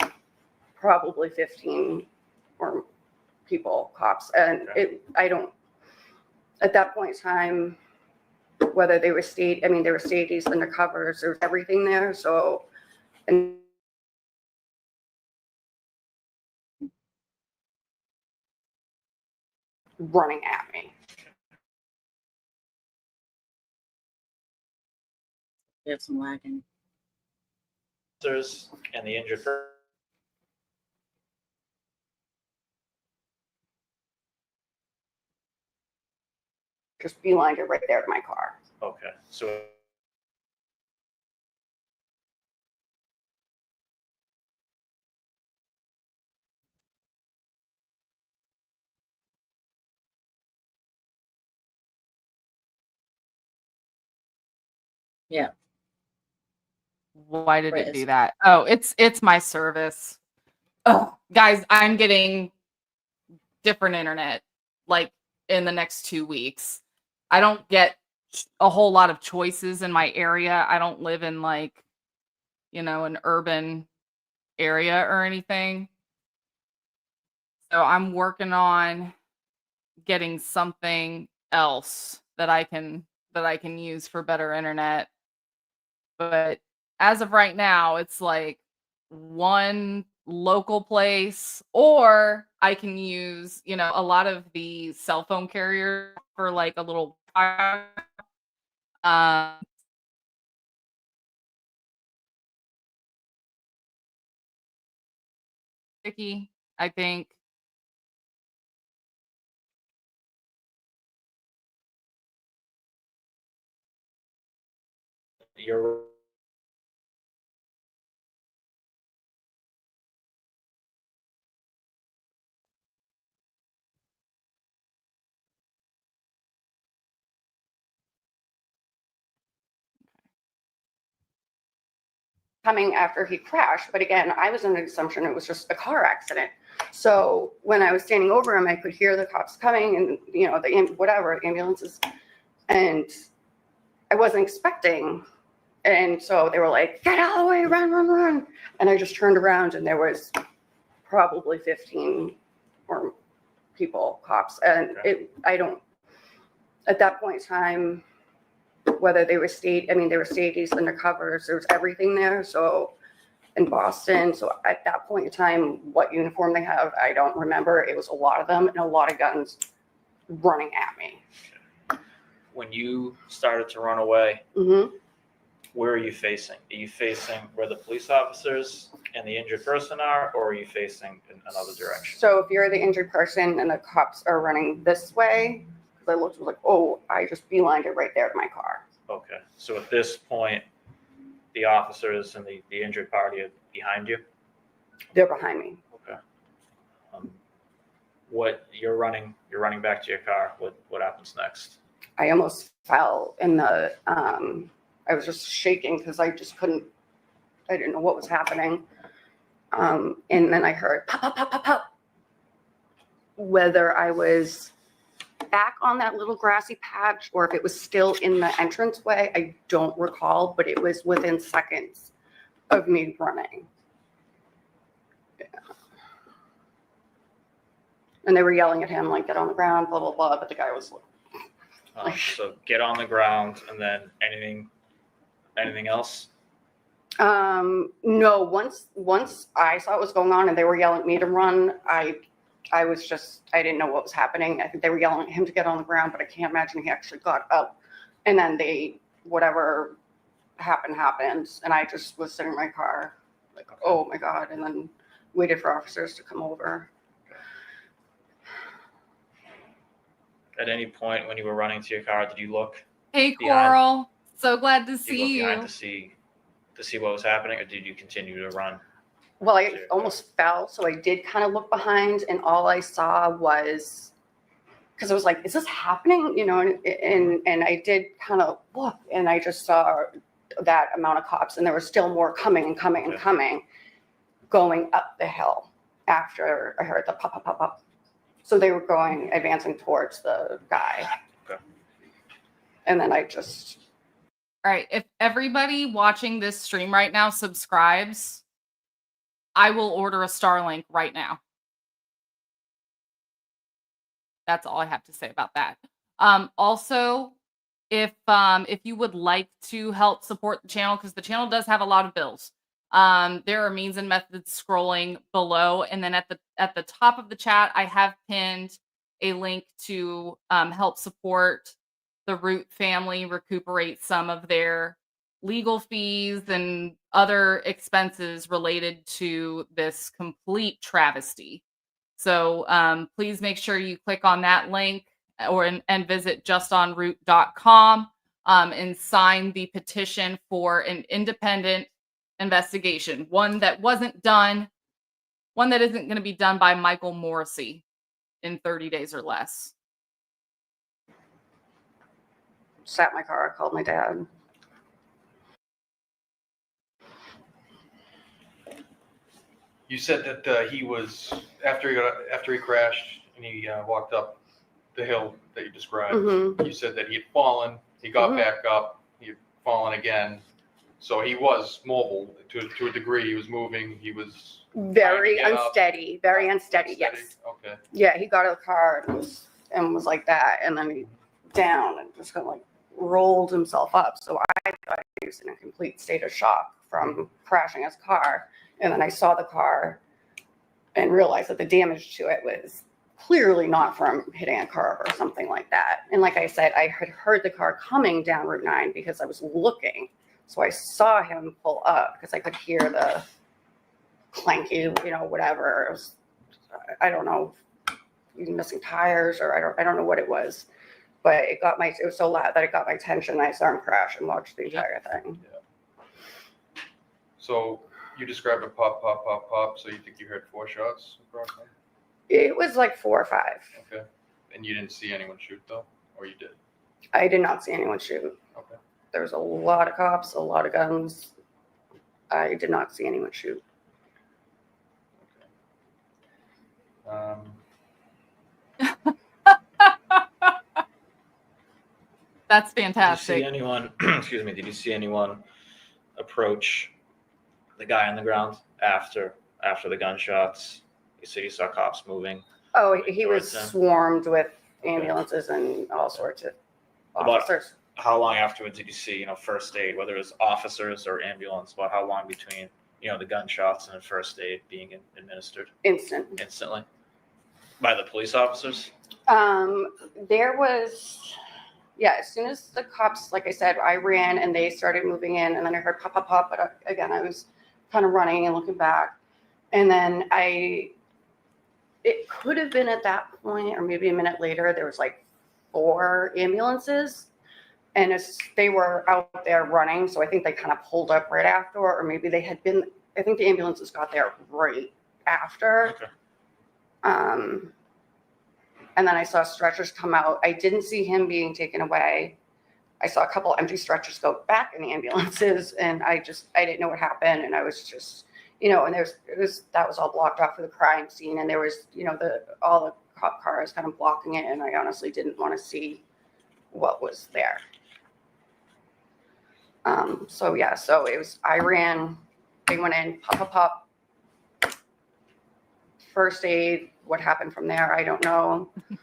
probably 15 or people, cops, and I don't. At that point in time, whether they were they were stadies, undercovers, there was everything there. So, and running at me. We have some lagging. Officers and the injured person. just beelined it right there to my car. Okay, so Yeah. Why did Right, it do it's- that? Oh, it's my service. Oh, guys, I'm getting different internet like in the next 2 weeks. I don't get a whole lot of choices in my area. I don't live in like, an urban area or anything. So I'm working on getting something else that I can use for better internet. But as of right now, it's like one local place, or I can use, a lot of the cell phone carrier for like a little um sticky, I think. you're Coming after he crashed, but again, I was under the assumption it was just a car accident. So when I was standing over him, I could hear the cops coming and the ambulances, and I wasn't expecting. And so they were like, "Get out of the way, run, run, run!" And I just turned around, and there was probably 15 or people, cops, and I don't. At that point in time, whether they were they were stadies, undercovers, there was everything there. So in Boston, so at that point in time, what uniform they have, I don't remember. It was a lot of them and a lot of guns running at me. when you started to run away, Mm-hmm. where are you facing? Are you facing where the police officers and the injured person are, or are you facing in another direction? So if you're the injured person and the cops are running this way, because I looked, was like, oh, I just beelined it right there to my car. Okay, so at this point, the officers and the injured party are behind you? They're behind me. Okay. What you're running back to your car. What happens next? I almost fell in the, I was just shaking because I didn't know what was happening. And then I heard pop, pop, pop, pop, pop. Whether I was back on that little grassy patch or if it was still in the entranceway, I don't recall, but it was within seconds of me running. Yeah. And they were yelling at him, like, get on the ground, blah, blah, blah. But the guy was So get on the ground, and then anything else? no, once I saw what was going on and they were yelling at me to run, I didn't know what was happening. I think they were yelling at him to get on the ground, but I can't imagine he actually got up. And then whatever happened. And I just was sitting in my car like, oh my God. And then waited for officers to come over. At any point when you were running to your car, did you look Hey, behind? Coral. So glad to Did you see look you. behind to see what was happening, or did you continue to run? Well, I almost fell, so I did kind of look behind, and all I saw was, because I was like, is this happening? And I did kind of look, and I just saw that amount of cops, and there were still more coming and coming and coming, going up the hill after I heard the pop, pop, pop, pop. So they were advancing towards the guy. Okay. And then I just... All right. If everybody watching this stream right now subscribes, I will order a Starlink right now. That's all I have to say about that. Also, if you would like to help support the channel, because the channel does have a lot of bills, there are means and methods scrolling below, and then at the top of the chat, I have pinned a link to help support the Root family recuperate some of their legal fees and other expenses related to this complete travesty. So please make sure you click on that link and visit justonroute.com and sign the petition for an independent investigation, one that wasn't done, one that isn't going to be done by Michael Morrissey in 30 days or less. Sat in my car, called my dad. You said that he was after he crashed and he walked up the hill that you described. Mhm. You said that he had fallen. He got Mhm. back up. He had fallen again. So he was mobile to a degree. He was moving. He was Very Trying to get up. unsteady. Very unsteady. Yes. Okay. Yeah, he got out of the car and was like that, and then he down and just kind of like rolled himself up. So I thought he was in a complete state of shock from crashing his car. And then I saw the car and realized that the damage to it was clearly not from hitting a curb or something like that. And like I said, I had heard the car coming down Route 9 because I was looking. So I saw him pull up because I could hear the clanky, whatever. It was, I don't know, missing tires or I don't know what it was. But it was so loud that it got my attention. I saw him crash and watched the entire thing. Yeah. So you described a pop, pop, pop, pop. So you think you heard 4 shots across them? It was like 4 or 5. Okay. And you didn't see anyone shoot though, or you did? I did not see anyone shoot. Okay. There was a lot of cops, a lot of guns. I did not see anyone shoot. Okay. That's Did you fantastic. see anyone, excuse me, did you see anyone approach the guy on the ground after the gunshots? You said you saw cops moving. Oh, Moving he was towards them? swarmed with ambulances and all sorts of About- officers. How long afterwards did you see, first aid, whether it was officers or ambulance? About how long between, the gunshots and first aid being administered Instant. instantly by the police officers? There was, as soon as the cops, like I said, I ran and they started moving in, and then I heard pop, pop, pop. But again, I was kind of running and looking back. And then it could have been at that point, or maybe a minute later, there was like 4 ambulances. And they were out there running, so I think they kind of pulled up right after, or maybe they had been, I think the ambulances got there right after. Okay. And then I saw stretchers come out. I didn't see him being taken away. I saw a couple empty stretchers go back in the ambulances, and I didn't know what happened. And I was just, and that was all blocked off for the crime scene. And there was, all the cop cars kind of blocking it. And I honestly didn't want to see what was there. So it was, I ran, they went in, pop, pop, pop. First aid, what happened from there, I don't know. Did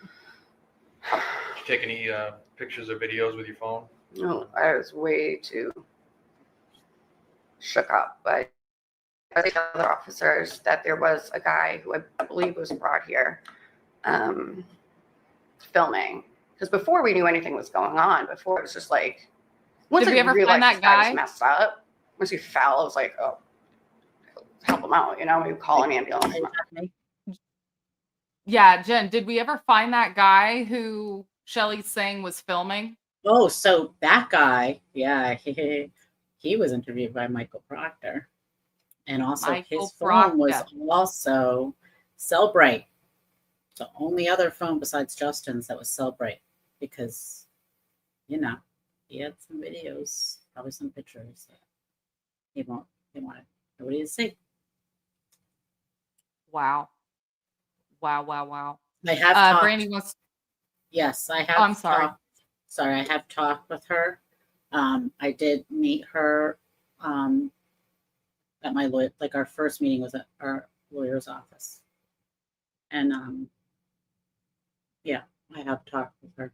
you take any pictures or videos with your phone? No, I was way too shook up. But I told the other officers that there was a guy who I believe was brought here filming. Because before we knew anything was going on, before it was just like, once Did we I ever realized find that this guy guy? was messed up, once he fell, I was like, oh, help him out, maybe call an ambulance. Yeah, Jen, did we ever find that guy who Shelley's saying was filming? Oh, so that guy, yeah, he was interviewed by Michael Proctor. And also Michael his phone was Proctor. also Cellbrite. The only other phone besides Justin's that was Cellbrite, because, he had some videos, probably some pictures that he wanted nobody to see. Wow. Wow. I have talked. Brandy wants. Yes, I have. Oh, I'm sorry. Sorry, I have talked with her. I did meet her at my lawyer. Like our first meeting was at our lawyer's office, and I have talked with her,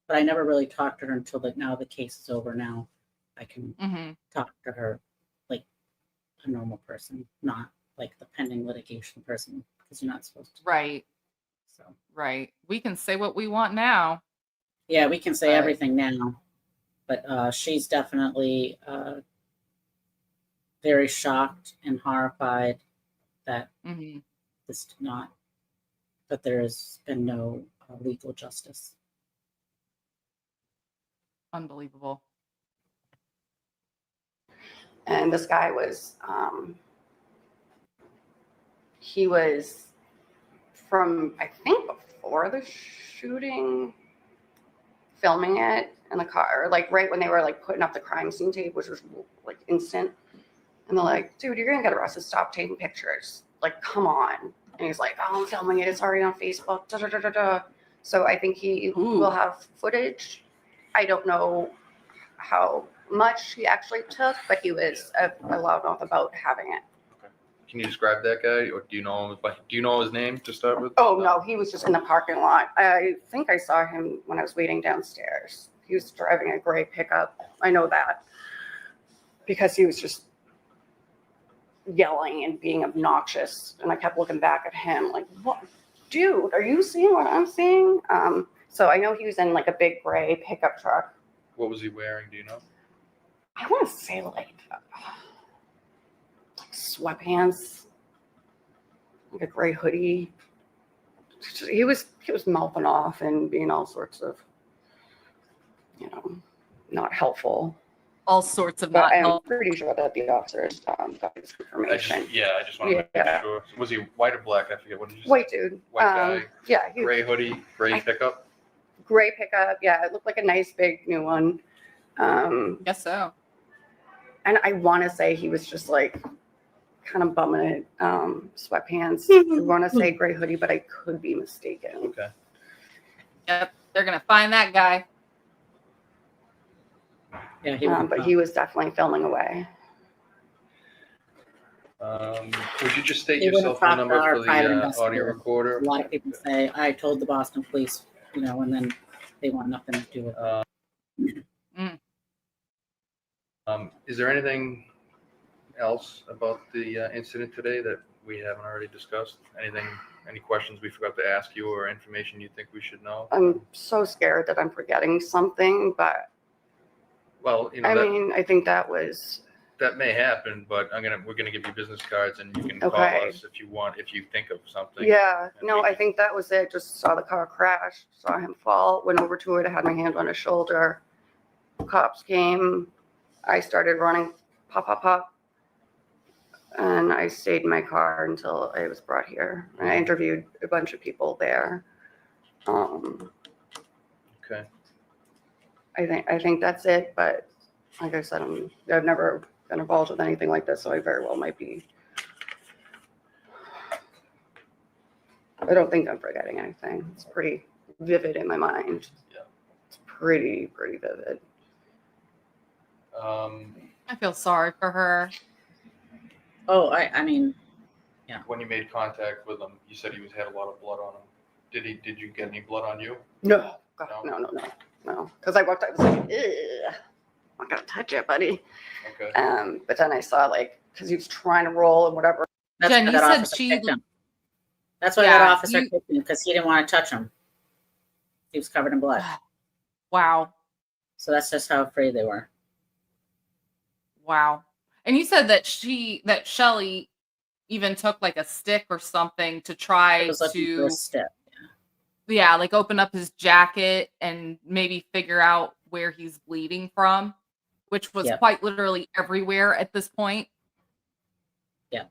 but I never really talked to her until now the case is over. Now I can talk to her like a normal person, not like the pending litigation person, because you're not supposed to. Right. So Right. We can say what we want now. yeah, we can say Right. everything now, but she's definitely very shocked and horrified that Mhm. this did not, that there has been no legal justice. Unbelievable. And this guy was, he was from, I think, before the shooting, filming it in the car, or like right when they were like putting up the crime scene tape, which was like instant. And they're like, dude, you're gonna get arrested. Stop taking pictures. Like, come on. And he's like, oh, I'm filming it. It's already on Facebook. Da, da, da, da, da. So I think he will have footage. I don't know how much he actually took, but he was allowed off about having it. Can you describe that guy, or do you know him? Do you know his name to start with? Oh, no, he was just in the parking lot. I think I saw him when I was waiting downstairs. He was driving a gray pickup. I know that because he was just yelling and being obnoxious. And I kept looking back at him like, what, dude, are you seeing what I'm seeing? So I know he was in like a big gray pickup truck. What was he wearing? Do you know? I want to say like sweatpants, like a gray hoodie. He was mouthing off and being all sorts of, not helpful. All sorts of But not I'm helpful. pretty sure that the officers got this information. I just want to make Yeah. sure. Was he white or black? I forget. What did you say? White dude. White guy. Yeah, he, Gray hoodie, gray pickup. gray pickup. Yeah, it looked like a nice big new one. Guess so. And I want to say he was just like kind of bumming it, sweatpants. I want to say gray hoodie, but I could be mistaken. Okay. Yep. They're going to find that guy. Yeah, But he was definitely filming away. Would you just state He your would cell have phone talked number to our for private the audio investigator. recorder? A lot of people say, I told the Boston police, and then they want nothing to do with it. Is there anything else about the incident today that we haven't already discussed? Any questions we forgot to ask you, or information you think we should know? I'm so scared that I'm forgetting something, but Well, I think that was that may happen, but we're gonna give you business cards, and you can call Okay. us if you think of something. yeah. No, I think that was it. Just saw the car crash, saw him fall, went over to it. I had my hand on his shoulder. Cops came. I started running, pop, pop, pop. And I stayed in my car until I was brought here. And I interviewed a bunch of people there. Okay. I think that's it. But like I said, I've never been involved with anything like this, so I very well might be. I don't think I'm forgetting anything. It's pretty vivid in my mind. Yeah. It's pretty vivid. I feel sorry for her. Oh, I mean, When you made contact with him, you said he had a lot of blood on him. Did you get any blood on you? No, God, no. Because I walked out, I was like, ugh, I'm not gonna touch it, buddy. Okay. But then I saw because he was trying to roll and whatever. that's Jen, why you that said officer she- kicked him. That's why Yeah, that officer you- kicked him, because he didn't want to touch him. He was covered in blood. Wow. So that's just how afraid they were. Wow. And you said that Shelly even took like a stick or something to try It was looking for to, a step. like open up his jacket and maybe figure out where he's bleeding from, which was Yep. quite literally everywhere at this point. Yeah.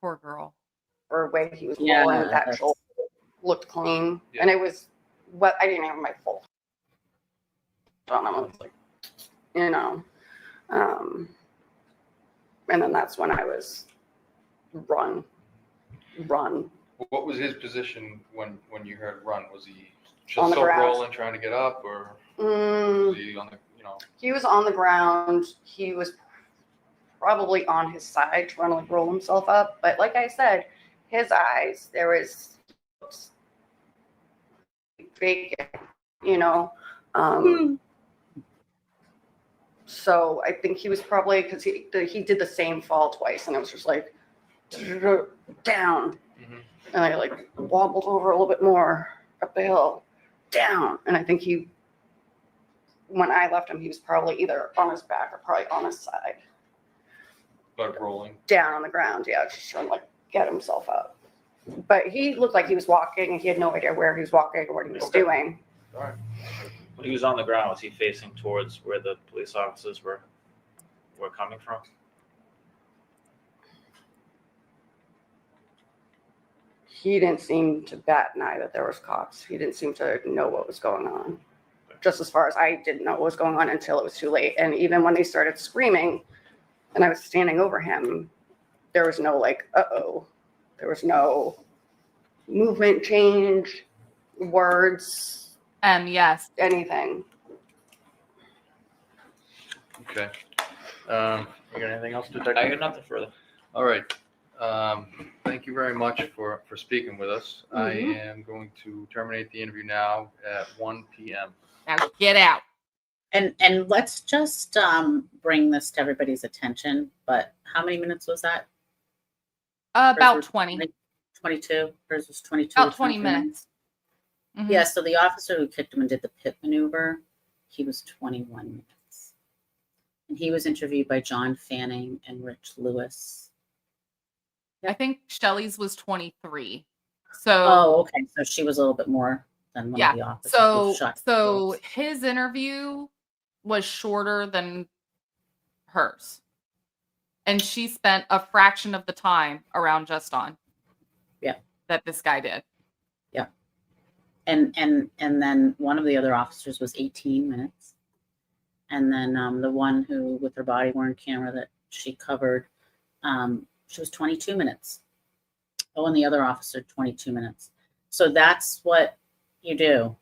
Poor girl. Or way he was Yeah, rolling, that that's- shoulder looked clean. Yeah. And it was what I didn't have my full on him. I was like, and then that's when I was run. What was his position when you heard run? Was he On just the ground. rolling, trying to get up, or Mm, was he on the he was on the ground. He was probably on his side trying to like roll himself up. But like I said, his eyes, there was vacant, So I think he was probably, because he did the same fall twice, and it was just like down, Mhm. and I like wobbled over a little bit more up the hill, down, and I think when I left him, he was probably either on his back or probably on his side, but rolling? down on the ground, yeah, just trying to like get himself up. But he looked like he was walking. He had no idea where he was walking or what he was Okay. doing. All right. When he was on the ground, was he facing towards where the police officers were coming from? He didn't seem to bat an eye that there was cops. He didn't seem to know what was going on. Just as far as I didn't know what was going on until it was too late. And even when they started screaming and I was standing over him, there was no like, uh-oh. There was no movement change, words, Yes. anything. Okay. You got anything else, Detective? I got nothing further. All right. Thank you very much for speaking with us. I Mhm. am going to terminate the interview now at 1 p.m. Now get out. And let's just bring this to everybody's attention. But how many minutes was that? About Hers was 20. 22. Hers was 22. About 20 23 minutes. Mhm. Yeah, so the officer who kicked him and did the pit maneuver, he was 21 minutes. And he was interviewed by John Fanning and Rich Lewis. I think Shelley's was 23. So Oh, okay. So she was a little bit more than one of the yeah. officers. So who shot so Lewis. his interview was shorter than hers. And she spent a fraction of the time around Juston. Yeah. That this guy did. Yeah. And then one of the other officers was 18 minutes. And then the one who with her body worn camera that she covered, she was 22 minutes. Oh, and the other officer 22 minutes. So that's what you do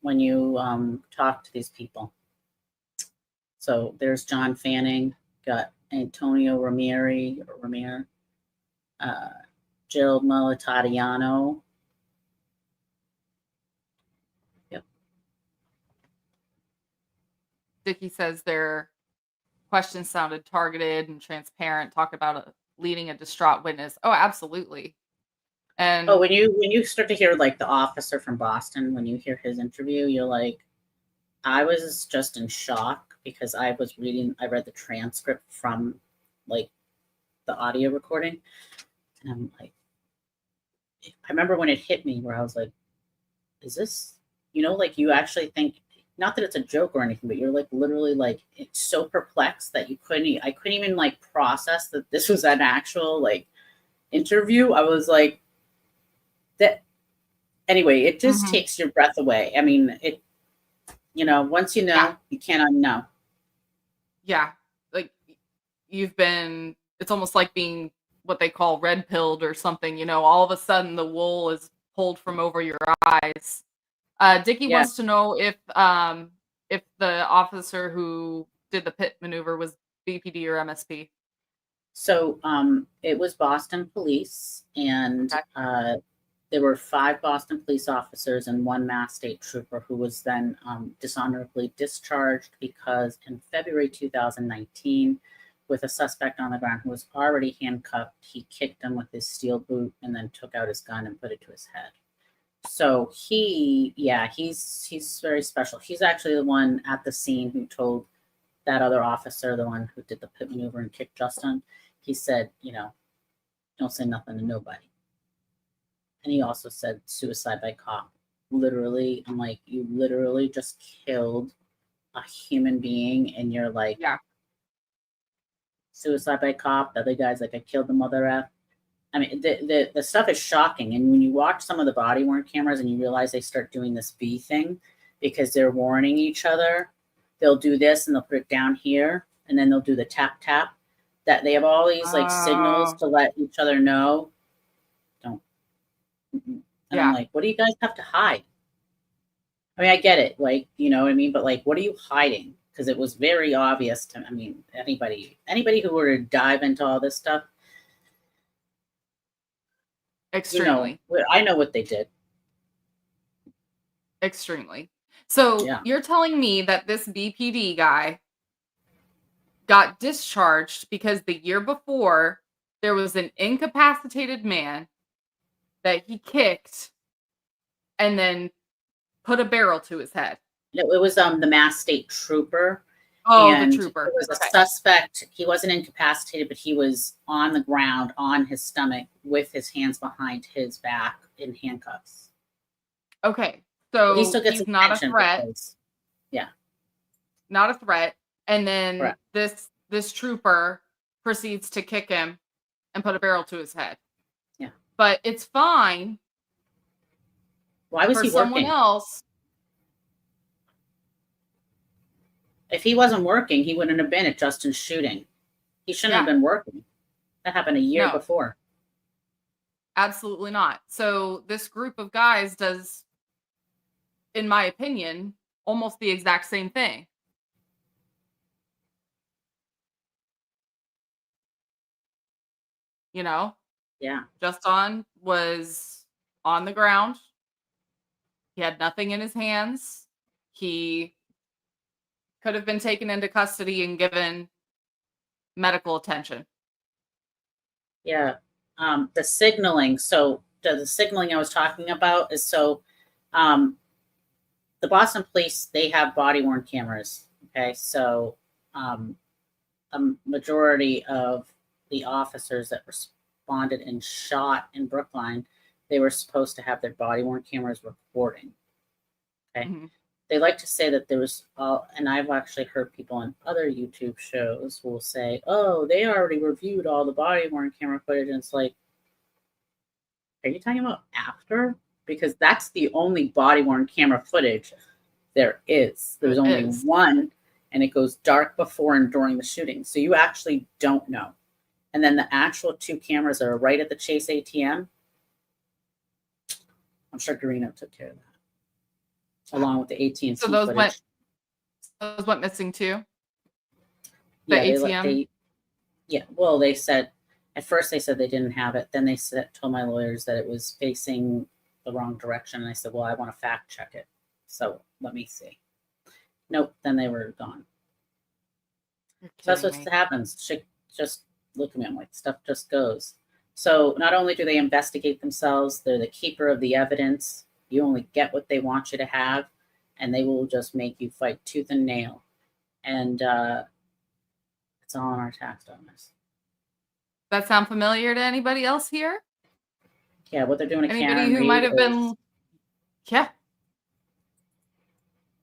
when you talk to these people. So there's John Fanning, got Antonio Ramire, Jill Molitariano. Yep. Dickie says their questions sounded targeted and transparent, talk about leading a distraught witness. Oh, absolutely. And Oh, when you start to hear like the officer from Boston, when you hear his interview, you're like, I was just in shock because I read the transcript from like the audio recording, and I'm like, I remember when it hit me where I was like, is this, like you actually think, not that it's a joke or anything, but you're like literally like it's so perplexed that I couldn't even like process that this was an actual like interview. I was like, that anyway, it just Mhm. takes your breath away. I mean, it, once you know, Yeah. you can't unknow. yeah, like it's almost like being what they call red pilled or something, all of a sudden the wool is pulled from over your eyes. Dickie Yeah. wants to know if the officer who did the pit maneuver was BPD or MSP. So it was Boston police, and Okay. there were 5 Boston police officers and 1 Mass State Trooper who was then dishonorably discharged because in February 2019, with a suspect on the ground who was already handcuffed, he kicked him with his steel boot and then took out his gun and put it to his head. So he's very special. He's actually the one at the scene who told that other officer, the one who did the pit maneuver and kicked Juston, he said, don't say nothing to nobody. And he also said suicide by cop. Literally, I'm like, you literally just killed a human being, and you're like, Yeah. suicide by cop. The other guy's like, I killed the mother F. I mean, the stuff is shocking. And when you watch some of the body worn cameras and you realize they start doing this B thing because they're warning each other, they'll do this and they'll put it down here, and then they'll do the tap tap. That they have all these like signals to let each other know. Don't. And I'm like, what do you guys have to hide? I mean, I get it, like, you know what I mean, but like, what are you hiding? Because it was very obvious to, I mean, anybody who were to dive into all this stuff, Extremely. I know what they did. Extremely. So Yeah. you're telling me that this BPD guy got discharged because the year before there was an incapacitated man that he kicked and then put a barrel to his head. It was the Mass State Trooper, Oh, the and trooper. There was a Okay. suspect. He wasn't incapacitated, but he was on the ground on his stomach with his hands behind his back in handcuffs. Okay. So he So still gets he's not a attention threat. because, yeah, Not a threat. And then correct. this trooper proceeds to kick him and put a barrel to his head. Yeah. But it's fine Why was for he someone working? else. If he wasn't working, he wouldn't have been at Justin's shooting. He shouldn't have Yeah. been working. That happened a year No. before. Absolutely not. So this group of guys does, in my opinion, almost the exact same thing. You know, Yeah. Juston was on the ground. He had nothing in his hands. He could have been taken into custody and given medical attention. Yeah. The signaling. So the signaling I was talking about is um, the Boston police, they have body worn cameras. Okay. So a majority of the officers that responded and shot in Brookline, they were supposed to have their body worn cameras recording. Okay. Mm-hmm. They like to say that there was, and I've actually heard people on other YouTube shows will say, oh, they already reviewed all the body worn camera footage. And it's like, are you talking about after? Because that's the only body worn camera footage there is. There's only one, and it goes dark before and during the shooting. So you actually don't know. And then the actual two cameras are right at the Chase ATM. I'm sure Garino took care of that, along with the AT&T So those footage. went missing too. The Yeah, ATM. Well, they said at first they said they didn't have it. Then they told my lawyers that it was facing the wrong direction. And I said, well, I want to fact check it. So let me see. Nope. Then they were gone. So that's what happens. She just look at me. I'm like, stuff just goes. So not only do they investigate themselves, they're the keeper of the evidence. You only get what they want you to have, and they will just make you fight tooth and nail. And it's all on our tax dollars. That sound familiar to anybody else here? Yeah, what they're doing to Anybody Karen who Reed might have is been, yeah,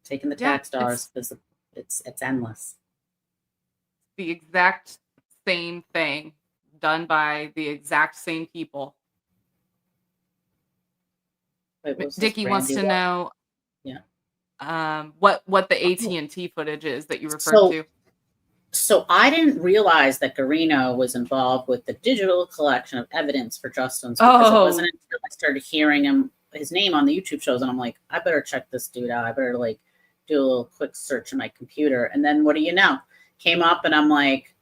taking the Yeah, tax dollars because it's endless. the exact same thing done by the exact same people. Wait, what's this, Dickie wants Brandy? to know, Yeah. what the AT&T footage is that you referred to. So I didn't realize that Garino was involved with the digital collection of evidence for Justin's, because it wasn't until I started hearing his name on the YouTube shows, and I'm like, I better check this dude out. I better do a little quick search in my computer. And then what do you know? Came up and I'm like,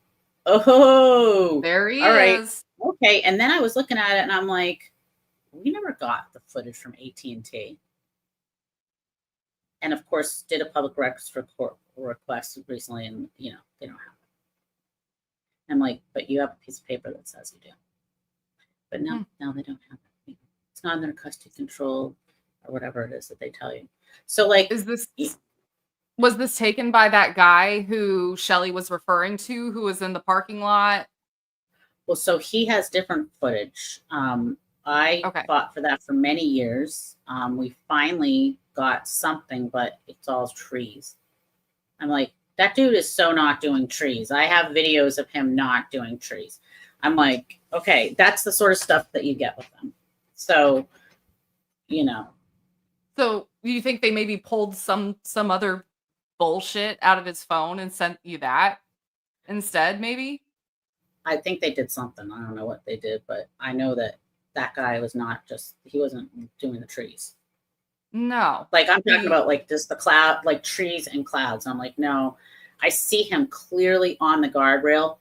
oh, There he all right. is. Okay. And then I was looking at it and I'm like, we never got the footage from AT&T. And of course, did a public records request recently, and they don't have it. I'm like, but you have a piece of paper that says you do. But no, they don't have it. It's not under custody control or whatever it is that they tell you. So was this taken by that guy who Shelley was referring to, who was in the parking lot? Well, so he has different footage. I fought for that for many years. We finally got something, but it's all trees. I'm like, that dude is so not doing trees. I have videos of him not doing trees. I'm like, okay, that's the sort of stuff that you get with them. So, So you think they maybe pulled some other bullshit out of his phone and sent you that instead, maybe? I think they did something. I don't know what they did, but I know that guy was he wasn't doing the trees. No. Like I'm talking about just the cloud, like trees and clouds. I'm like, no, I see him clearly on the guardrail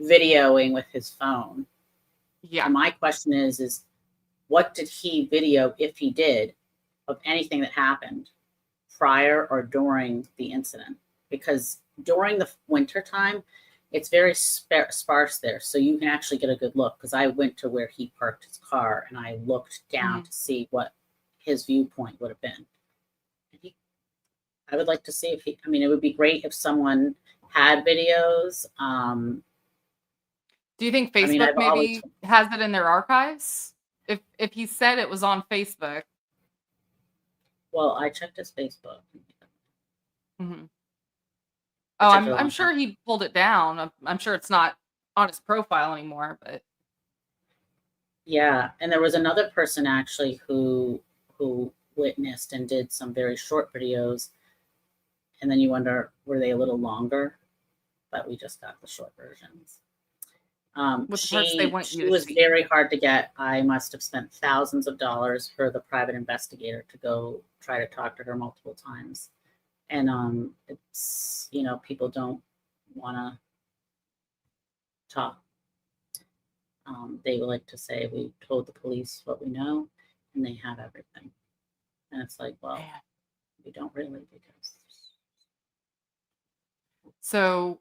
videoing with his phone. Yeah. And my question is what did he video, if he did, of anything that happened prior or during the incident? Because during the winter time, it's very sparse there. So you can actually get a good look, because I went to where he parked his car and I looked down to see what his viewpoint would have been. And I would like to see if he, I mean, it would be great if someone had videos. Do you think I mean, Facebook I've always, maybe has it in their archives? If he said it was on Facebook. well, I checked his Facebook. Mhm. I Oh, checked it a I'm long sure time. he pulled it down. I'm sure it's not on his profile anymore, but Yeah, and there was another person actually who witnessed and did some very short videos, and then you wonder, were they a little longer? But we just got the short versions. with the parts they want you She to was see. very hard to get. I must have spent thousands of dollars for the private investigator to go try to talk to her multiple times. And it's, you know, people don't want to talk. They like to say we told the police what we know, and they have everything. And it's like, well, Man. we don't really, because So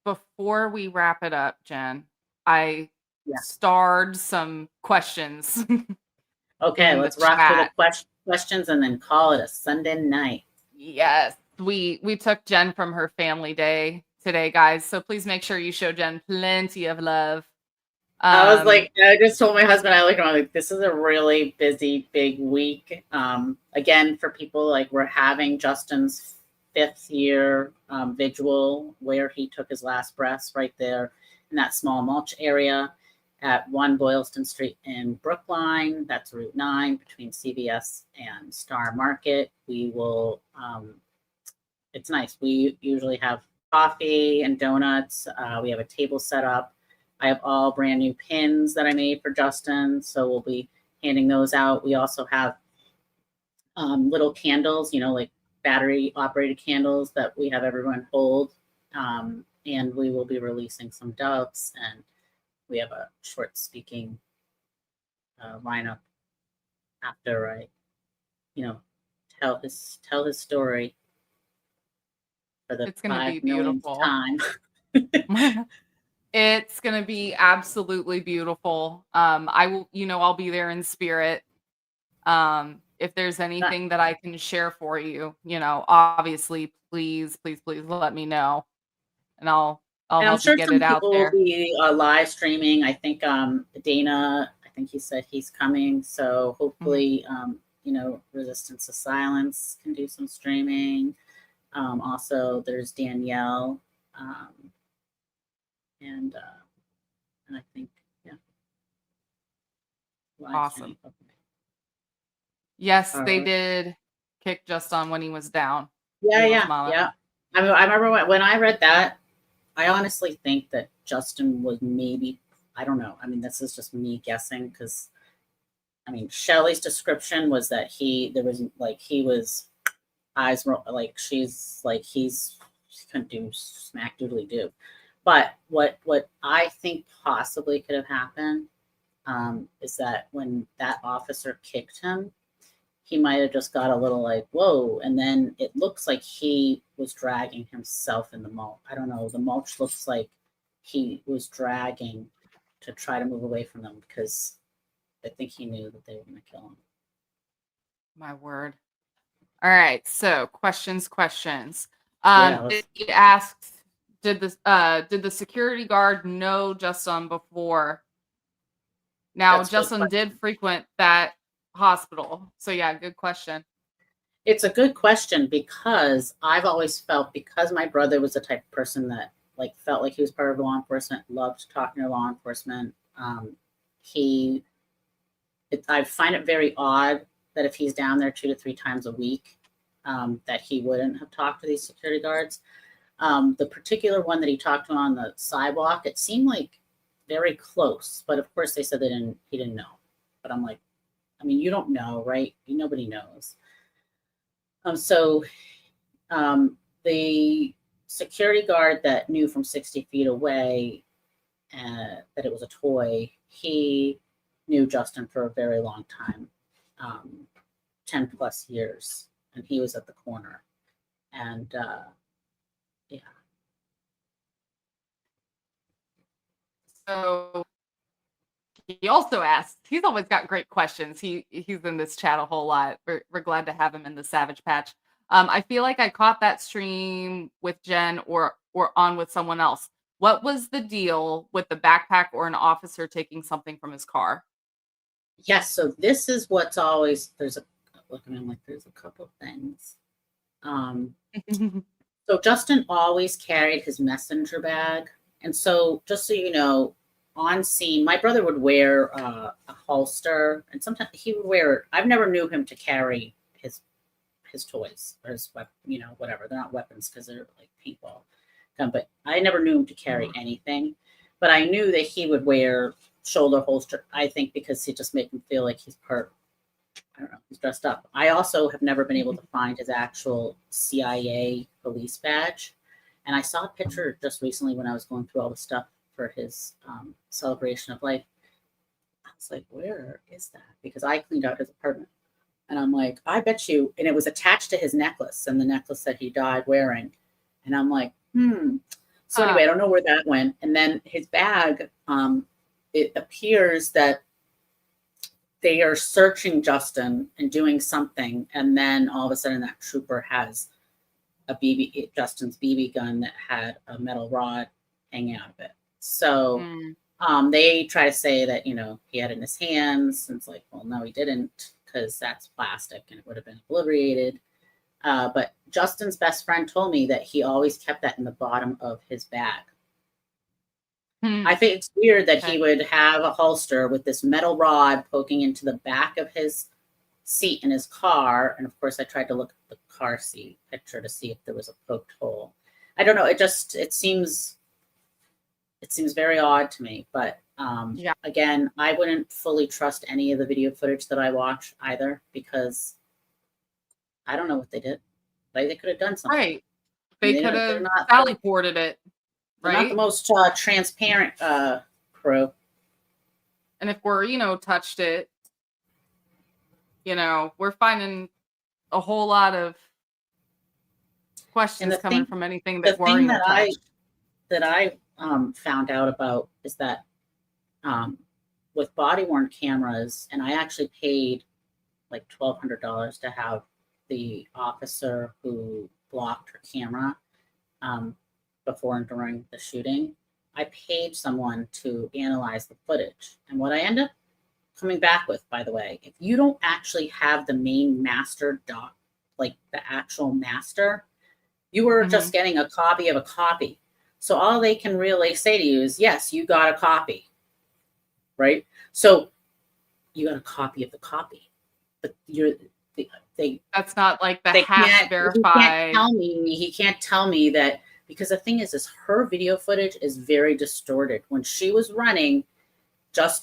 before we wrap it up, Jen, I yeah. starred some questions Okay, in the let's rock through the chat. questions and then call it a Sunday night. Yes, we took Jen from her family day today, guys. So please make sure you show Jen plenty of love. I was like, I just told my husband, I looked at him, I'm like, this is a really busy, big week. Again, for people, like, we're having Justin's 5th year vigil where he took his last breaths right there in that small mulch area at 1 Boylston Street in Brookline. That's Route 9 between CVS and Star Market. We will, it's nice. We usually have coffee and donuts. We have a table set up. I have all brand new pins that I made for Justin, so we'll be handing those out. We also have little candles, you know, like battery operated candles that we have everyone hold. And we will be releasing some doves, and we have a short speaking lineup after I, you know, tell his story for the It's gonna be 5 millionth beautiful. time. It's gonna be absolutely beautiful. I will, I'll be there in spirit. If there's anything that I can share for you, obviously, please, please, please let me know, and I'll And I'm help you sure get some it out people will there. be live streaming. I think Dana, I think he said he's coming. So hopefully, Resistance to Silence can do some streaming. Also, there's Danielle. And I think, yeah. Live Awesome. streaming. Okay. Yes, All they right. did kick Juston when he was down. Yeah, Dios yeah, mama. yeah. I mean, I remember when I read that, I honestly think that Justin was maybe, I don't know. I mean, this is just me guessing because, I mean, Shelley's description was that he was eyes like she's like he couldn't do smack doodly do. But what I think possibly could have happened is that when that officer kicked him, he might have just got a little like, whoa. And then it looks like he was dragging himself in the mulch. I don't know. The mulch looks like he was dragging to try to move away from them because I think he knew that they were going to kill him. My word. All right. So questions. Yeah, He asked, did the security guard know Justin before? Now, that's a good Justin question. did frequent that hospital. So yeah, good question. It's a good question because I've always felt, because my brother was the type of person that like felt like he was part of law enforcement, loved talking to law enforcement. I find it very odd that if he's down there 2 to 3 times a week, that he wouldn't have talked to these security guards. The particular one that he talked to on the sidewalk, it seemed like very close, but of course they said he didn't know. But I'm like, I mean, you don't know, right? Nobody knows. So the security guard that knew from 60 feet away that it was a toy, he knew Justin for a very long time, 10 plus years, and he was at the corner. And yeah. So he also asked, he's always got great questions. He's in this chat a whole lot. We're glad to have him in the Savage Patch. I feel like I caught that stream with Jen or on with someone else. What was the deal with the backpack or an officer taking something from his car? Yes, so this is what's always there's a look, and I'm like, there's a couple things. So Justin always carried his messenger bag. And so just so you know, on scene, my brother would wear a holster, and sometimes he would wear, I've never knew him to carry his toys or his whatever. They're not weapons because they're like paintball gun, but I never knew him to carry anything. But I knew that he would wear shoulder holster, I think because he just made him feel like he's part, I don't know, he's dressed up. I also have never been able to find his actual CIA police badge. And I saw a picture just recently when I was going through all the stuff for his celebration of life. I was like, where is that? Because I cleaned out his apartment. And I'm like, I bet you, and it was attached to his necklace, and the necklace that he died wearing. And I'm like, So anyway, I don't know where that went. And then his bag, it appears that they are searching Justin and doing something, and then all of a sudden that trooper has Justin's BB gun that had a metal rod hanging out of it. So they try to say that, he had it in his hands. And it's like, well, no, he didn't, because that's plastic and it would have been obliterated. But Justin's best friend told me that he always kept that in the bottom of his bag. I think it's weird that he would have a holster with this metal rod poking into the back of his seat in his car. And of course, I tried to look at the car seat picture to see if there was a poked hole. I don't know. It seems very odd to me. But again, I wouldn't fully trust any of the video footage that I watch either, because I don't know what they did. Like, they could have done something. Right. They could have Sally ported it. They're Right. not the most transparent crew. And if we're, touched it, we're finding a whole lot of questions coming from anything that we're touched. That I found out about is that with body worn cameras, and I actually paid like $1,200 to have the officer who blocked her camera before and during the shooting. I paid someone to analyze the footage. And what I end up coming back with, by the way, if you don't actually have the main master doc, like the actual master, you were just getting a copy of a copy. So all they can really say to you is, yes, you got a copy, right? So you got a copy of the copy, but that's not like the half verified. He can't tell me that, because the thing is her video footage is very distorted. When she was running,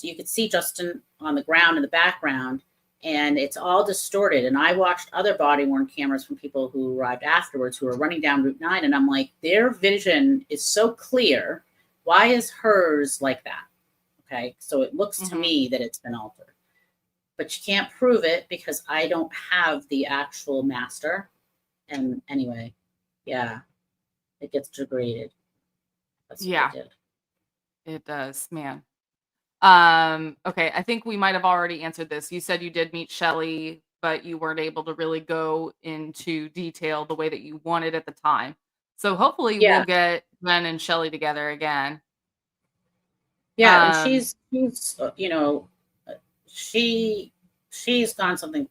you could see Justin on the ground in the background, and it's all distorted. And I watched other body worn cameras from people who arrived afterwards who were running down Route 9, and I'm like, their vision is so clear. Why is hers like that? Okay, so it looks to me that it's been altered. But you can't prove it because I don't have the actual master. And anyway, it gets degraded. That's what it did. It does, man. Okay, I think we might have already answered this. You said you did meet Shelly, but you weren't able to really go into detail the way that you wanted at the time. So hopefully we'll get Glenn and Shelly together again. Yeah, and she's gone something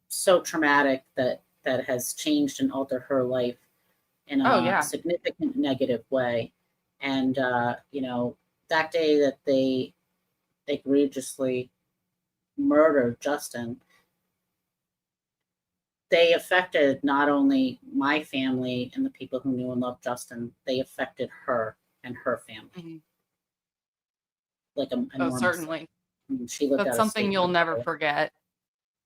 so traumatic that has changed and altered her life in a significant negative way. And that day that they egregiously murdered Justin, they affected not only my family and the people who knew and loved Justin, they affected her and her family. Like certainly. That's something you'll never forget.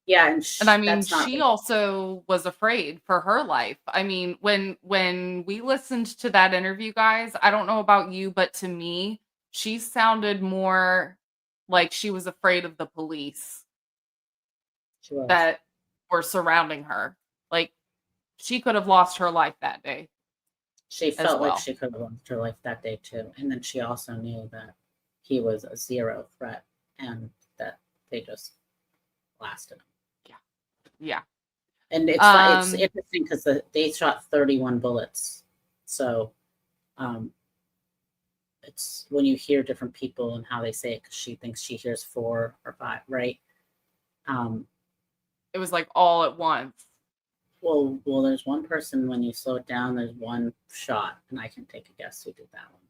Yeah, and I mean, she also was afraid for her life. I mean, when we listened to that interview, guys, I don't know about you, but to me, she sounded more like she was afraid of the police that were surrounding her. Like, she could have lost her life that day. She felt like she could have lost her life that day too. And then she also knew that he was a zero threat and that they just blasted him. Yeah. And it's Um, interesting because they shot 31 bullets. So it's when you hear different people and how they say it, because she thinks she hears 4 or 5, right? it was like all at once. Well, there's one person, when you slow it down, there's one shot, and I can take a guess who did that one.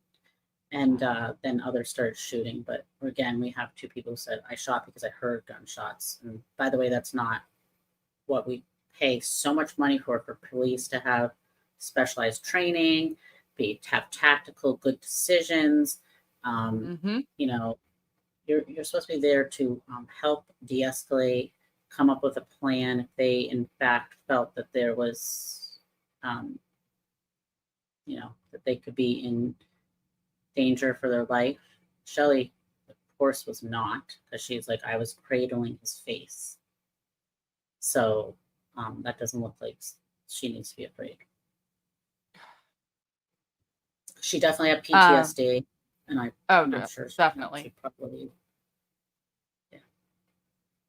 And then others started shooting. But again, we have 2 people who said, I shot because I heard gunshots. And by the way, that's not what we pay so much money for police to have specialized training, have tactical, good decisions. You know, you're supposed to be there to help de-escalate, come up with a plan if they in fact felt that there was, you know, that they could be in danger for their life. Shelley, of course, was not, because she's like, I was cradling his face. So that doesn't look like she needs to be afraid. She definitely had PTSD, and I'm not sure. Definitely. She probably,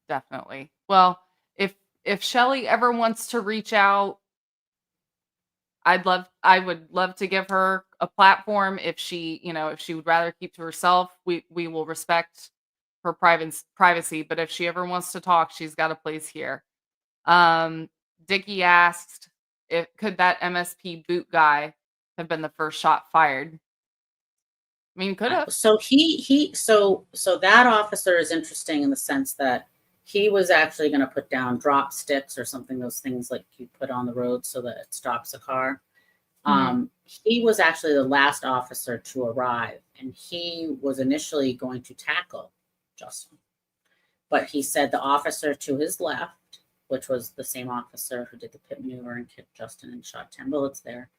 Definitely. Well, if Shelly ever wants to reach out, I would love to give her a platform. If she, if she would rather keep to herself, we will respect her privacy. But if she ever wants to talk, she's got a place here. Dickie asked, if could that MSP boot guy have been the first shot fired? I mean, could have. So so that officer is interesting in the sense that he was actually going to put down drop sticks or something, those things like you put on the road so that it stops a car. He was actually the last officer to arrive, and he was initially going to tackle Juston. But he said the officer to his left, which was the same officer who did the pit maneuver and kicked Juston and shot 10 bullets there,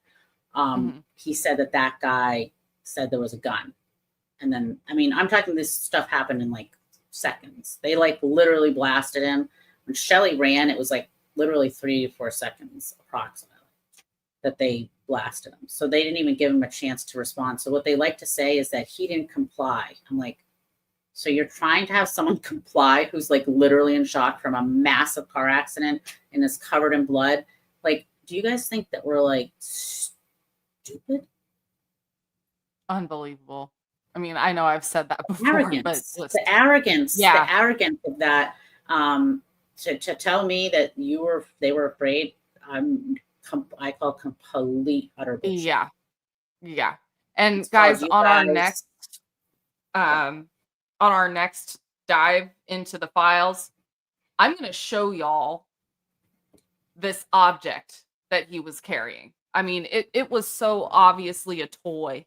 he said that guy said there was a gun. And then, I mean, I'm talking this stuff happened in like seconds. They like literally blasted him. When Shelly ran, it was like literally 3 to 4 seconds approximately that they blasted him. So they didn't even give him a chance to respond. So what they like to say is that he didn't comply. I'm like, so you're trying to have someone comply who's like literally in shock from a massive car accident and is covered in blood? Like, do you guys think that we're like stupid? Unbelievable. I mean, I know I've said that before, Arrogance. but The arrogance, yeah. the arrogance of that. To tell me that they were afraid, I call complete utter bullshit. Yeah. And It's guys, called on our next dive into the files, I'm going to show y'all this object that he was carrying. I mean, it was so obviously a toy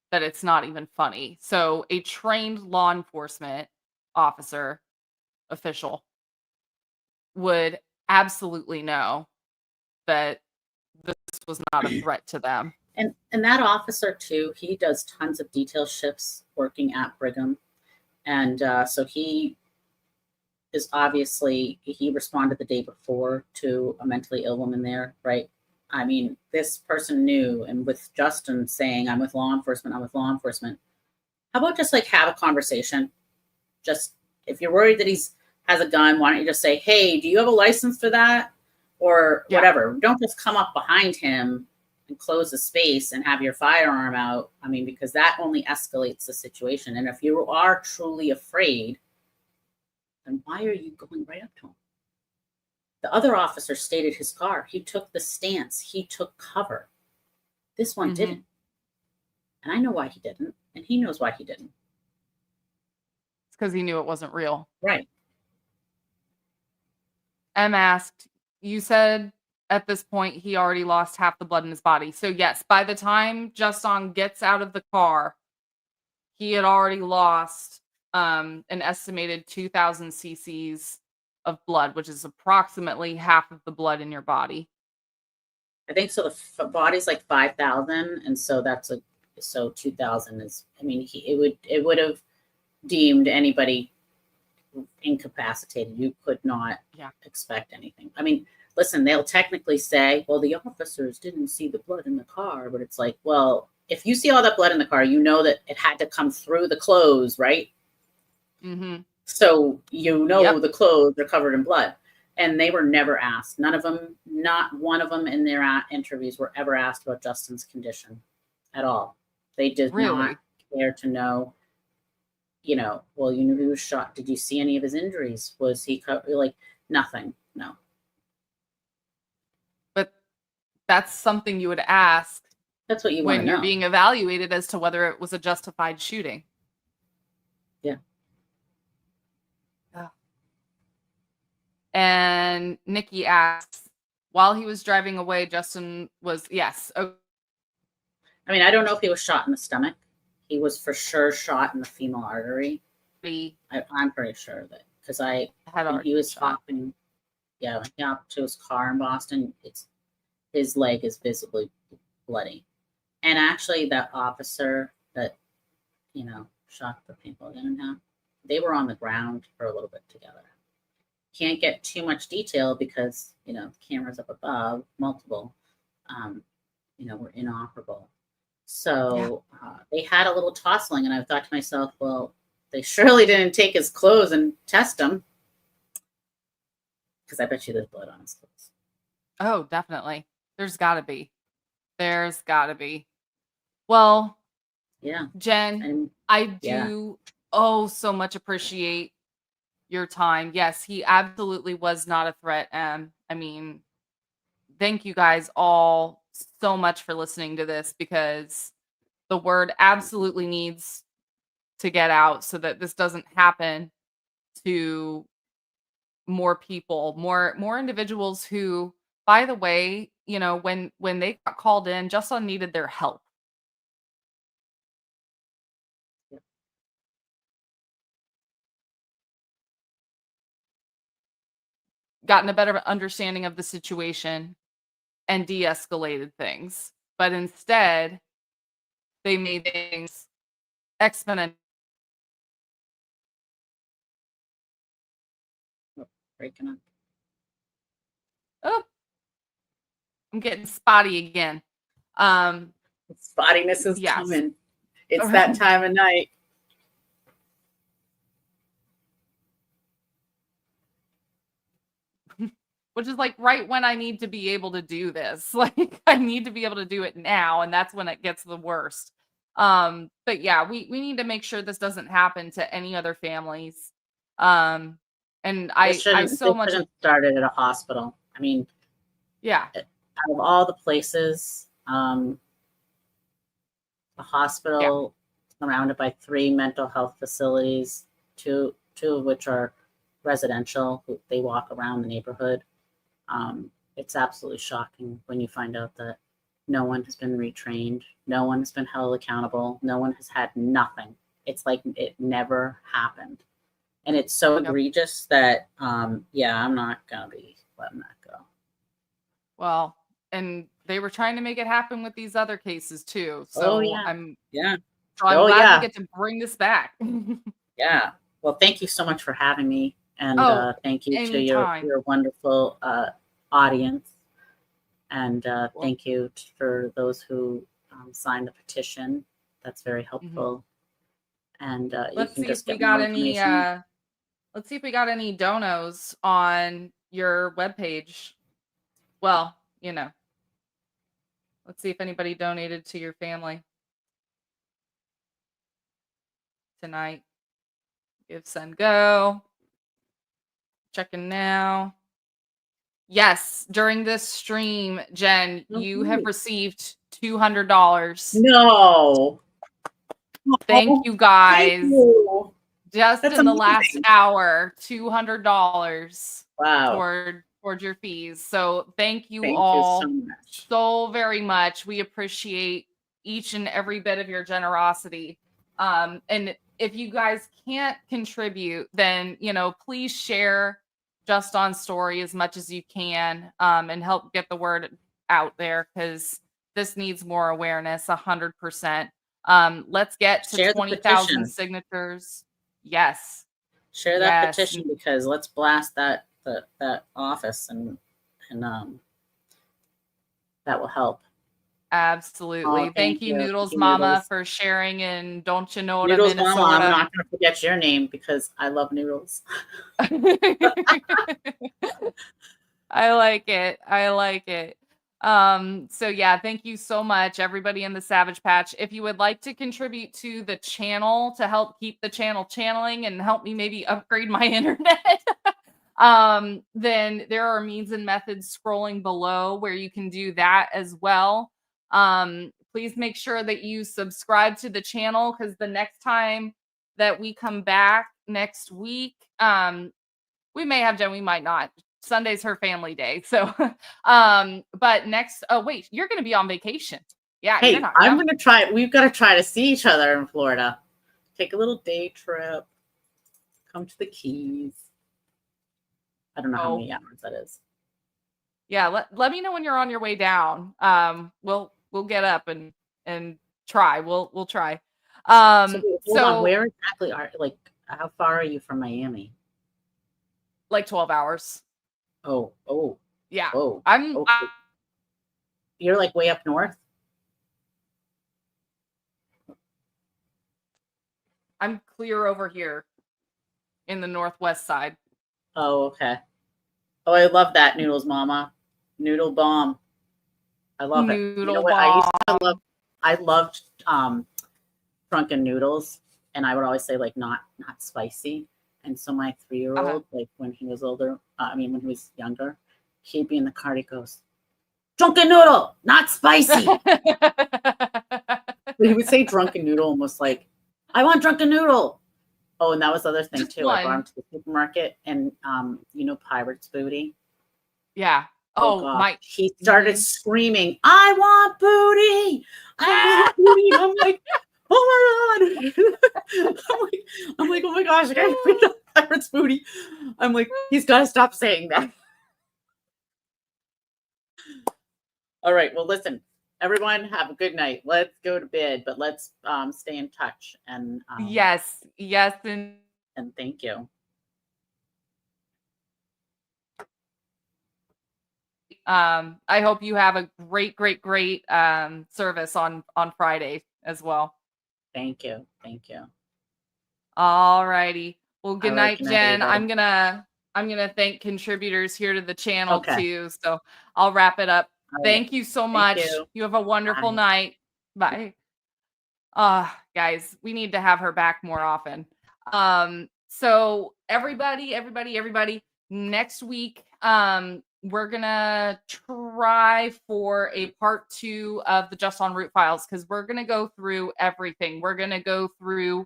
that it's not even funny. So a trained law enforcement official would absolutely know that this was not a threat to them. And that officer too, he does tons of detail shifts working at Brigham. And so he is obviously, he responded the day before to a mentally ill woman there, right? I mean, this person knew, and with Juston saying, I'm with law enforcement, how about just like have a conversation? Just, if you're worried that has a gun, why don't you just say, hey, do you have a license for that? Or whatever. Don't just come up behind him and close the space and have your firearm out. I mean, because that only escalates the situation. And if you are truly afraid, then why are you going right up to him? The other officer stayed at his car. He took the stance. He took cover. This one didn't. And I know why he didn't. And he knows why he didn't. It's because he knew it wasn't real. Right. M asked, you said at this point he already lost half the blood in his body. So yes, by the time Juston gets out of the car, he had already lost an estimated 2,000 cc's of blood, which is approximately half of the blood in your body. I think so. The body's like 5,000, and so so 2,000 is. I mean, it would have deemed anybody incapacitated. You could not expect anything. I mean, listen, they'll technically say, well, the officers didn't see the blood in the car, but it's like, well, if you see all that blood in the car, you know that it had to come through the clothes, right? So the clothes are covered in blood. And they were never asked. None of them, not one of them in their interviews were ever asked about Juston's condition at all. They did Really? not care to know, well, he was shot. Did you see any of his injuries? Was he like nothing? No. But that's something you would ask That's what you want to when you're know. being evaluated as to whether it was a justified shooting. Yeah. And Nikki asks, while he was driving away, Juston was, yes. Okay. I mean, I don't know if he was shot in the stomach. He was for sure shot in the femoral artery. I'm pretty sure that because when he was hopping, when he hopped to his car in Boston, his leg is visibly bloody. And actually, that officer that shot the people in half, they were on the ground for a little bit together. Can't get too much detail because the cameras up above, multiple, were inoperable. So they had a little tussling, and I thought to myself, well, they surely didn't take his clothes and test him, because I bet you there's blood on his clothes. Oh, definitely. There's got to be. There's got to be. Well, yeah, Jen, I do so much appreciate your time. Yes, he absolutely was not a threat. I mean, thank you guys all so much for listening to this, because the word absolutely needs to get out so that this doesn't happen to more people, more individuals who, by the way, when they got called in, Juston needed their help. Gotten a better understanding of the situation and de-escalated things. But instead, they made things exponential. Breaking up. Oh, I'm getting spotty again. Spottiness is yes. coming. It's that time of night. Which is like right when I need to be able to do this. Like I need to be able to do it now, and that's when it gets the worst. But yeah, we need to make sure this doesn't happen to any other families. And I so much started at a hospital. I mean, yeah. Out of all the places, the hospital surrounded by 3 mental health facilities, two of which are residential. They walk around the neighborhood. It's absolutely shocking when you find out that no one has been retrained, no one has been held accountable, no one has had nothing. It's like it never happened. And it's so egregious that, I'm not going to be letting that go. Well, and they were trying to make it happen with these other cases too. So I'm glad we get to bring this back. Yeah. Well, thank you so much for having me. And thank you to your wonderful audience. And thank you for those who signed the petition. That's very helpful. And let's see if we got any donos on your webpage. Well, let's see if anybody donated to your family tonight. Give, send, go. Checking now. Yes, during this stream, Jen, you have received $200. No. Thank you guys. Thank you. Just in the last hour, $200. Wow. Toward your fees. So thank you all so very much. We appreciate each and every bit of your generosity. And if you guys can't contribute, then please share Juston's story as much as you can, and help get the word out there, because this needs more awareness. 100%. Let's get to 20,000 signatures. Yes. Share that petition, because let's blast that office and that will help. Absolutely. Oh, Thank you, Noodles Thank you, Mama, Noodles. for sharing. And don't you know what Noodles Minnesota? Mama, I'm not going to forget your name because I love noodles. I like it. I like it. So yeah, thank you so much, everybody in the Savage Patch. If you would like to contribute to the channel to help keep the channel channeling and help me maybe upgrade my internet, then there are means and methods scrolling below where you can do that as well. Please make sure that you subscribe to the channel, because the next time that we come back next week, we may have Jen, we might not. Sunday's her family day. So, but next, oh, wait, you're going to be on vacation. Yeah, you're Hey, not I'm coming. going to try. We've got to try to see each other in Florida. Take a little day trip. Come to the Keys. I don't know how many hours that is. Yeah, let me know when you're on your way down. We'll get up and try. We'll try. Hold on. Where exactly how far are you from Miami? Like 12 hours. Oh. Yeah. Oh. I'm Okay. You're like way up north? I'm clear over here in the northwest side. Oh, okay. Oh, I love that, Noodles Mama. Noodle bomb. I love it. You know what? I loved drunken noodles, and I would always say like not spicy. And so my 3-year-old, like when he was older, when he was younger, he'd be in the car. He goes, "Drunken noodle, not spicy." He would say drunken noodle almost like, "I want drunken noodle." Oh, and that was the other thing too. I brought him to the supermarket, and Pirate's Booty. Yeah. Oh God. He started screaming, "I want booty! I want booty!" I'm like, "Oh my God!" I'm like, "Oh my gosh, I gotta pick up Pirate's Booty." I'm like, he's got to stop saying that. All right. Well, listen, everyone, have a good night. Let's go to bed, but let's stay in touch. And yes, and thank you. I hope you have a great service on Friday as well. Thank you. All righty. Well, good night, Jen. Everybody. I'm gonna thank contributors here to the channel too. So I'll wrap it up. Thank you so much. You have a wonderful night. Bye. Guys, we need to have her back more often. So everybody, next week, we're gonna try for a part 2 of the Just en Route files, because we're gonna go through everything. We're gonna go through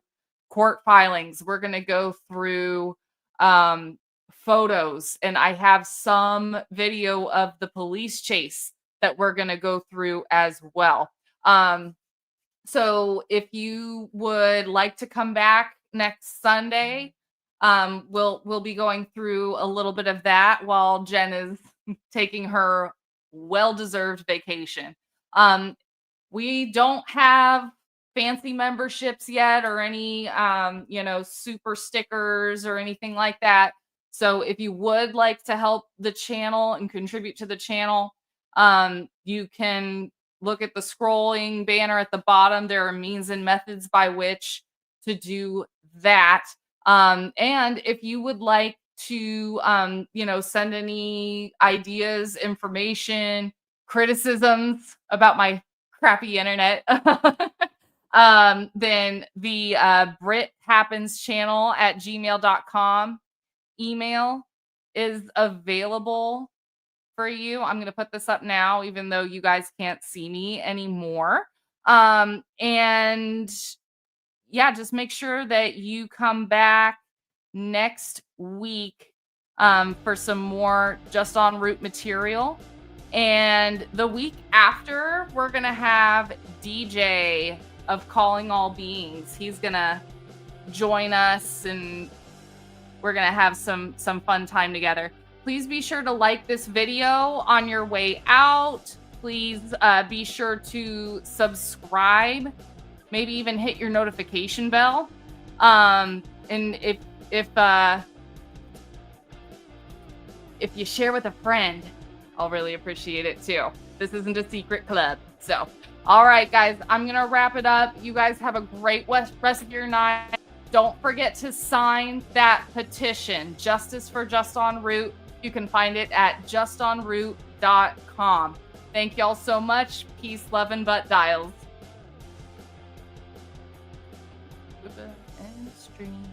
court filings. We're gonna go through photos, and I have some video of the police chase that we're gonna go through as well. So if you would like to come back next Sunday, we'll be going through a little bit of that while Jen is taking her well-deserved vacation. We don't have fancy memberships yet or any super stickers or anything like that. So if you would like to help the channel and contribute to the channel, you can look at the scrolling banner at the bottom. There are means and methods by which to do that. And if you would like to, send any ideas, information, criticisms about my crappy internet, then the Brit Happens channel at gmail.com email is available for you. I'm going to put this up now, even though you guys can't see me anymore. And yeah, just make sure that you come back next week for some more Just en Route material. And the week after, we're going to have DJ of Calling All Beings. He's going to join us, and we're going to have some fun time together. Please be sure to like this video on your way out. Please be sure to subscribe, maybe even hit your notification bell. And if you share with a friend, I'll really appreciate it too. This isn't a secret club. So, all right, guys, I'm going to wrap it up. You guys have a great rest of your night. Don't forget to sign that petition, Justice for Just En Route. You can find it at justonroute.com. Thank y'all so much. Peace, love, and butt dials. And stream.